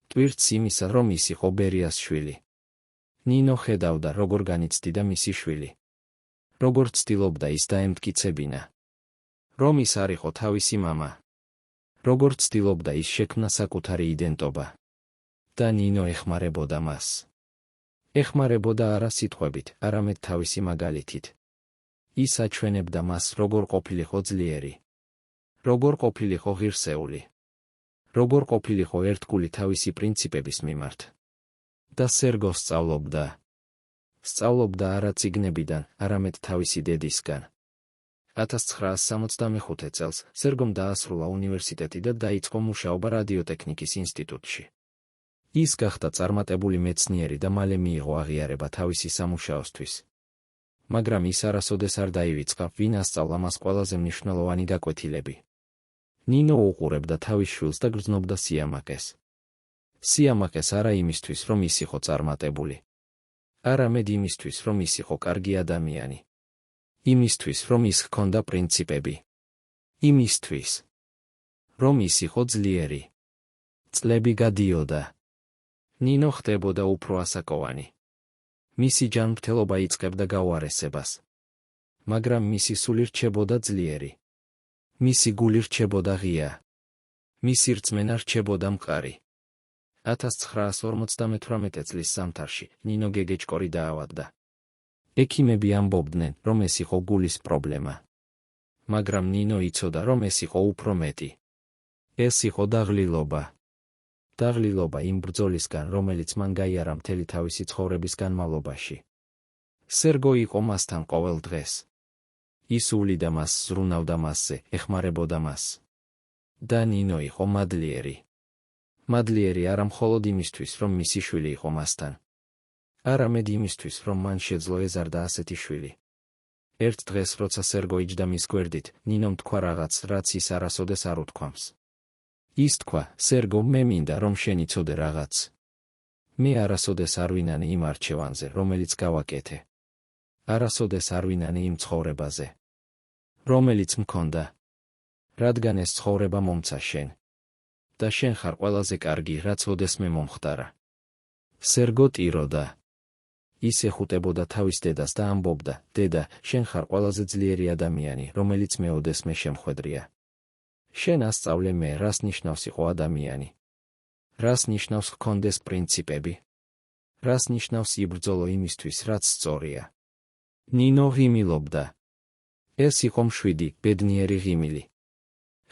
ტვირთს იმისა, რომ ის იყო ბერიას შვილი. ნინო ხედავდა, როგორ განიცდიდა მისი შვილი. როგორ ცდილობდა ის დაემტკიცებინა, რომ ის არ იყო თავისი მამა. როგორ ცდილობდა ის შექმნა საკუთარი იდენტობა. და ნინო ეხმარებოდა მას. ეხმარებოდა არა სიტყვებით, არამედ თავისი მაგალითით. ის აჩვენებდა მას, როგორ ყოფილიყო ძლიერი. როგორ ყოფილიყო ღირსეული. როგორ ყოფილიყო ერთგული თავისი პრინციპების მიმართ. და სერგო სწავლობდა. სწავლობდა არა წიგნებიდან, არამედ თავისი დედისგან. 1965 წელს სერგომ დაასრულა უნივერსიტეტი და დაიწყო მუშაობა რადიოტექნიკის ინსტიტუტში. ის გახდა წარმატებული მეცნიერი და მალე მიიღო აღიარება თავისი სამუშაოსთვის. მაგრამ ის არასოდეს არ დაივიწყა, ვინ ასწავლა მას ყველაზე მნიშვნელოვანი გაკვეთილები. ნინო უყურებდა თავის შვილს და გრძნობდა სიამაყეს. სიამაყეს არა იმისთვის, რომ ის იყო წარმატებული. არამედ იმისთვის, რომ ის იყო კარგი ადამიანი. იმისთვის, რომ ის ჰქონდა პრინციპები. იმისთვის, რომ ის იყო ძლიერი. წლები გადიოდა. ნინო ხდებოდა უფრო ასაკოვანი. მისი ჯანმრთელობა იწყებდა გაუარესებას. მაგრამ მისი სული რჩებოდა ძლიერი. მისი გული რჩებოდა ღია. მისი რწმენა რჩებოდა მყარი. 1958 წლის ზამთარში ნინო გეგეჭკორი დაავადდა. ექიმები ამბობდნენ, რომ ეს იყო გულის პრობლემა. მაგრამ ნინო იცოდა, რომ ეს იყო უფრო მეტი. ეს იყო დაღლილობა. დაღლილობა იმ ბრძოლისგან, რომელიც მან გაიარა მთელი თავისი ცხოვრების განმავლობაში. სერგო იყო მასთან ყოველ დღეს. ის ულიდა მას, ზრუნავდა მასზე, ეხმარებოდა მას. და ნინო იყო მადლიერი. მადლიერი არა მხოლოდ იმისთვის, რომ მისი შვილი იყო მასთან. არამედ იმისთვის, რომ მან შეძლო ეზარდა ასეთი შვილი. ერთ დღეს, როცა სერგო იჯდა მის გვერდით, ნინომ თქვა რაღაც, რაც ის არასოდეს არ უთქვამს. ის თქვა, სერგო, მე მინდა, რომ შენ იცოდე რაღაც. მე არასოდეს არ ვინანე იმ არჩევანზე, რომელიც გავაკეთე. არასოდეს არ ვინანე იმ ცხოვრებაზე, რომელიც მქონდა. რადგან ეს ცხოვრება მომცა შენ. და შენ ხარ ყველაზე კარგი, რაც ოდესმე მომხდარა. სერგო ტიროდა. ის ეხუტებოდა თავის დედას და ამბობდა, დედა, შენ ხარ ყველაზე ძლიერი ადამიანი, რომელიც მე ოდესმე შემხვედრია. შენ ასწავლე მე, რას ნიშნავს იყო ადამიანი. რას ნიშნავს ჰქონდეს პრინციპები. რას ნიშნავს იბრძოლო იმისთვის, რაც სწორია. ნინო ღიმილობდა. ეს იყო მშვიდი, ბედნიერი ღიმილი.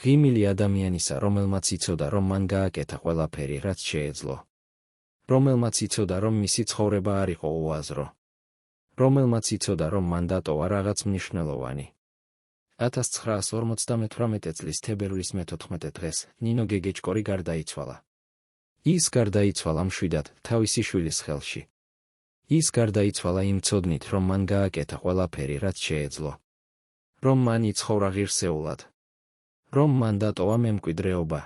ღიმილი ადამიანისა, რომელმაც იცოდა, რომ მან გააკეთა ყველაფერი, რაც შეეძლო. რომელმაც იცოდა, რომ მისი ცხოვრება არ იყო უაზრო. რომელმაც იცოდა, რომ მან დატოვა რაღაც მნიშვნელოვანი. 1958 წლის თებერვლის მე-14 დღეს ნინო გეგეჭკორი გარდაიცვალა. ის გარდაიცვალა მშვიდად, თავისი შვილის ხელში. ის გარდაიცვალა იმ ცოდნით, რომ მან გააკეთა ყველაფერი, რაც შეეძლო. რომ მან იცხოვრა ღირსეულად. რომ მან დატოვა მემკვიდრეობა.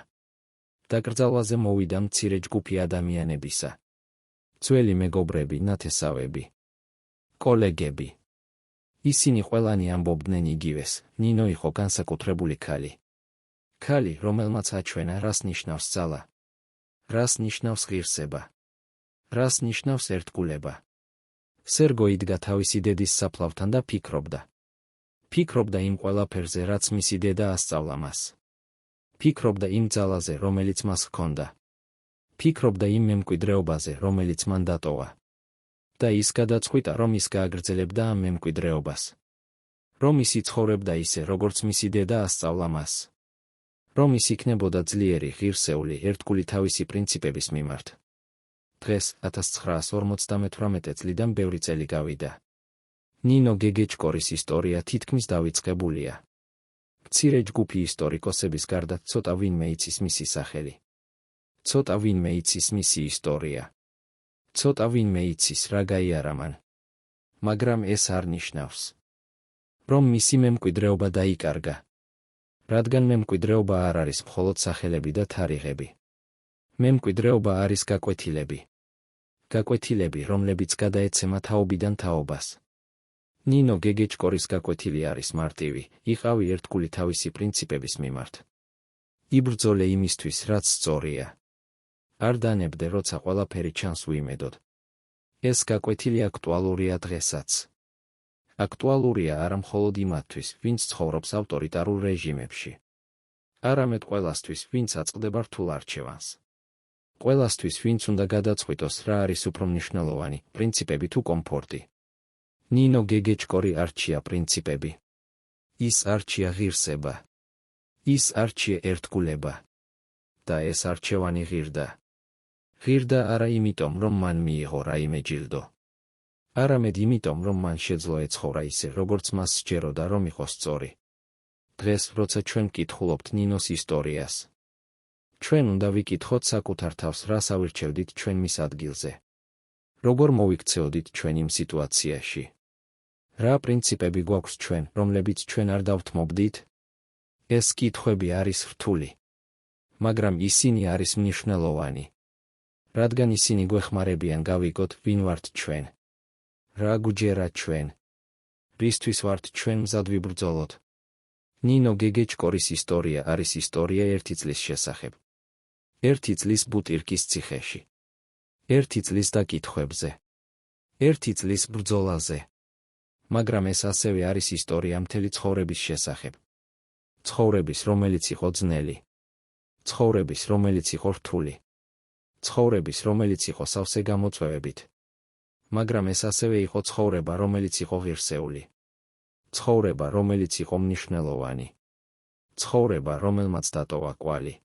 დაკრძალვაზე მოვიდა მცირე ჯგუფი ადამიანებისა. ძველი მეგობრები, ნათესავები, კოლეგები. ისინი ყველანი ამბობდნენ იგივეს, ნინო იყო განსაკუთრებული ქალი. ქალი, რომელმაც აჩვენა, რას ნიშნავს ძალა. რას ნიშნავს ღირსება. რას ნიშნავს ერთგულება. სერგო იდგა თავისი დედის საფლავთან და ფიქრობდა. ფიქრობდა იმ ყველაფერზე, რაც მისი დედა ასწავლა მას. ფიქრობდა იმ ძალაზე, რომელიც მას ჰქონდა. ფიქრობდა იმ მემკვიდრეობაზე, რომელიც მან დატოვა. და ის გადაწყვიტა, რომ ის გააგრძელებდა ამ მემკვიდრეობას. რომ ის იცხოვრებდა ისე, როგორც მისი დედა ასწავლა მას. რომ ის იქნებოდა ძლიერი, ღირსეული, ერთგული თავისი პრინციპების მიმართ. დღეს 1958 წლიდან ბევრი წელი გავიდა. ნინო გეგეჭკორის ისტორია თითქმის დავიწყებულია. მცირე ჯგუფი ისტორიკოსების გარდა ცოტა ვინმე იცის მისი სახელი. ცოტა ვინმე იცის მისი ისტორია. ცოტა ვინმე იცის, რა გაიარა მან. მაგრამ ეს არ ნიშნავს, რომ მისი მემკვიდრეობა დაიკარგა. რადგან მემკვიდრეობა არ არის მხოლოდ სახელები და თარიღები. მემკვიდრეობა არის გაკვეთილები. გაკვეთილები, რომლებიც გადაეცემა თაობიდან თაობას. ნინო გეგეჭკორის გაკვეთილი არის მარტივი, იყავი ერთგული თავისი პრინციპების მიმართ. იბრძოლე იმისთვის, რაც სწორია. არ დანებდე, როცა ყველაფერი ჩანს ვიმედოდ. ეს გაკვეთილი აქტუალურია დღესაც. აქტუალურია არა მხოლოდ იმათთვის, ვინც ცხოვრობს ავტორიტარულ რეჟიმებში. არამედ ყველასთვის, ვინც აწყდება რთულ არჩევანს. ყველასთვის, ვინც უნდა გადაწყვიტოს, რა არის უფრო მნიშვნელოვანი, პრინციპები თუ კომფორტი. ნინო გეგეჭკორი არჩია პრინციპები. ის არჩია ღირსება. ის არჩია ერთგულება. და ეს არჩევანი ღირდა. ღირდა არა იმიტომ, რომ მან მიიღო რაიმე ჯილდო. არამედ იმიტომ, რომ მან შეძლო ეცხოვრა ისე, როგორც მას სჯეროდა, რომ იყოს სწორი. დღეს, როცა ჩვენ ვკითხულობთ ნინოს ისტორიას, ჩვენ უნდა ვიკითხოთ საკუთარ თავს, რას ავირჩევდით ჩვენ მის ადგილზე. როგორ მოვიქცეოდით ჩვენ იმ სიტუაციაში? რა პრინციპები გვაქვს ჩვენ, რომლებიც ჩვენ არ დავთმობდით? ეს კითხვები არის რთული. მაგრამ ისინი არის მნიშვნელოვანი. რადგან ისინი გვეხმარებიან გავიგოთ, ვინ ვართ ჩვენ. რა გვჯერა ჩვენ. რისთვის ვართ ჩვენ მზად ვიბრძოლოთ. ნინო გეგეჭკორის ისტორია არის ისტორია ერთი წლის შესახებ. ერთი წლის ბუტირკის ციხეში. ერთი წლის დაკითხვებზე. ერთი წლის ბრძოლაზე. მაგრამ ეს ასევე არის ისტორია მთელი ცხოვრების შესახებ. ცხოვრების, რომელიც იყო ძნელი. ცხოვრების, რომელიც იყო რთული. ცხოვრების, რომელიც იყო სავსე გამოწვევებით. მაგრამ ეს ასევე იყო ცხოვრება, რომელიც იყო ღირსეული. ცხოვრება, რომელიც იყო მნიშვნელოვანი. ცხოვრება, რომელმაც დატოვა კვალი.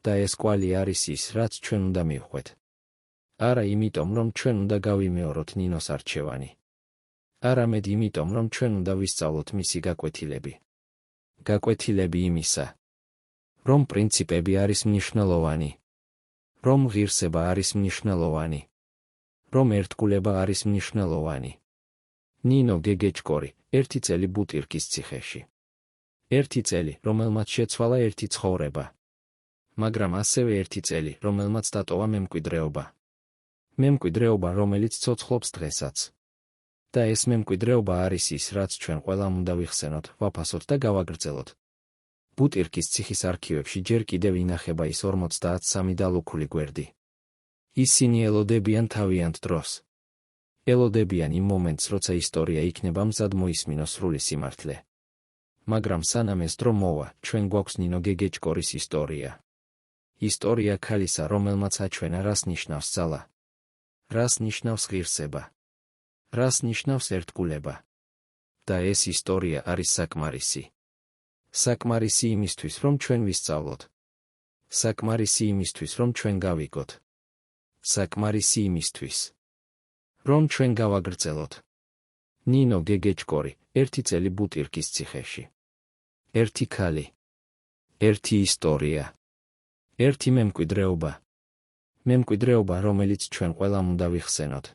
და ეს კვალი არის ის, რაც ჩვენ უნდა მივხვდეთ. არა იმიტომ, რომ ჩვენ უნდა გავიმეოროთ ნინოს არჩევანი. არამედ იმიტომ, რომ ჩვენ უნდა ვისწავლოთ მისი გაკვეთილები. გაკვეთილები იმისა, რომ პრინციპები არის მნიშვნელოვანი. რომ ღირსება არის მნიშვნელოვანი. რომ ერთგულება არის მნიშვნელოვანი. ნინო გეგეჭკორი, ერთი წელი ბუტირკის ციხეში. ერთი წელი, რომელმაც შეცვალა ერთი ცხოვრება. მაგრამ ასევე ერთი წელი, რომელმაც დატოვა მემკვიდრეობა. მემკვიდრეობა, რომელიც ცოცხლობს დღესაც. და ეს მემკვიდრეობა არის ის, რაც ჩვენ ყველამ უნდა ვიხსენოთ, ვაფასოთ და გავაგრძელოთ. ბუტირკის ციხის არქივებში ჯერ კიდევ ინახება ის 53 დალუქული გვერდი. ისინი ელოდებიან თავიანთ დროს. ელოდებიან იმ მომენტს, როცა ისტორია იქნება მზად მოისმინოს სრული სიმართლე. მაგრამ სანამ ეს დრო მოვა, ჩვენ გვაქვს ნინო გეგეჭკორის ისტორია. ისტორია ქალისა, რომელმაც აჩვენა, რას ნიშნავს ძალა. რას ნიშნავს ღირსება. რას ნიშნავს ერთგულება. და ეს ისტორია არის საკმარისი. საკმარისი იმისთვის, რომ ჩვენ ვისწავლოთ. საკმარისი იმისთვის, რომ ჩვენ გავიგოთ. საკმარისი იმისთვის, რომ ჩვენ გავაგრძელოთ. ნინო გეგეჭკორი, ერთი წელი ბუტირკის ციხეში. ერთი ქალი. ერთი ისტორია. ერთი მემკვიდრეობა. მემკვიდრეობა, რომელიც ჩვენ ყველამ უნდა ვიხსენოთ.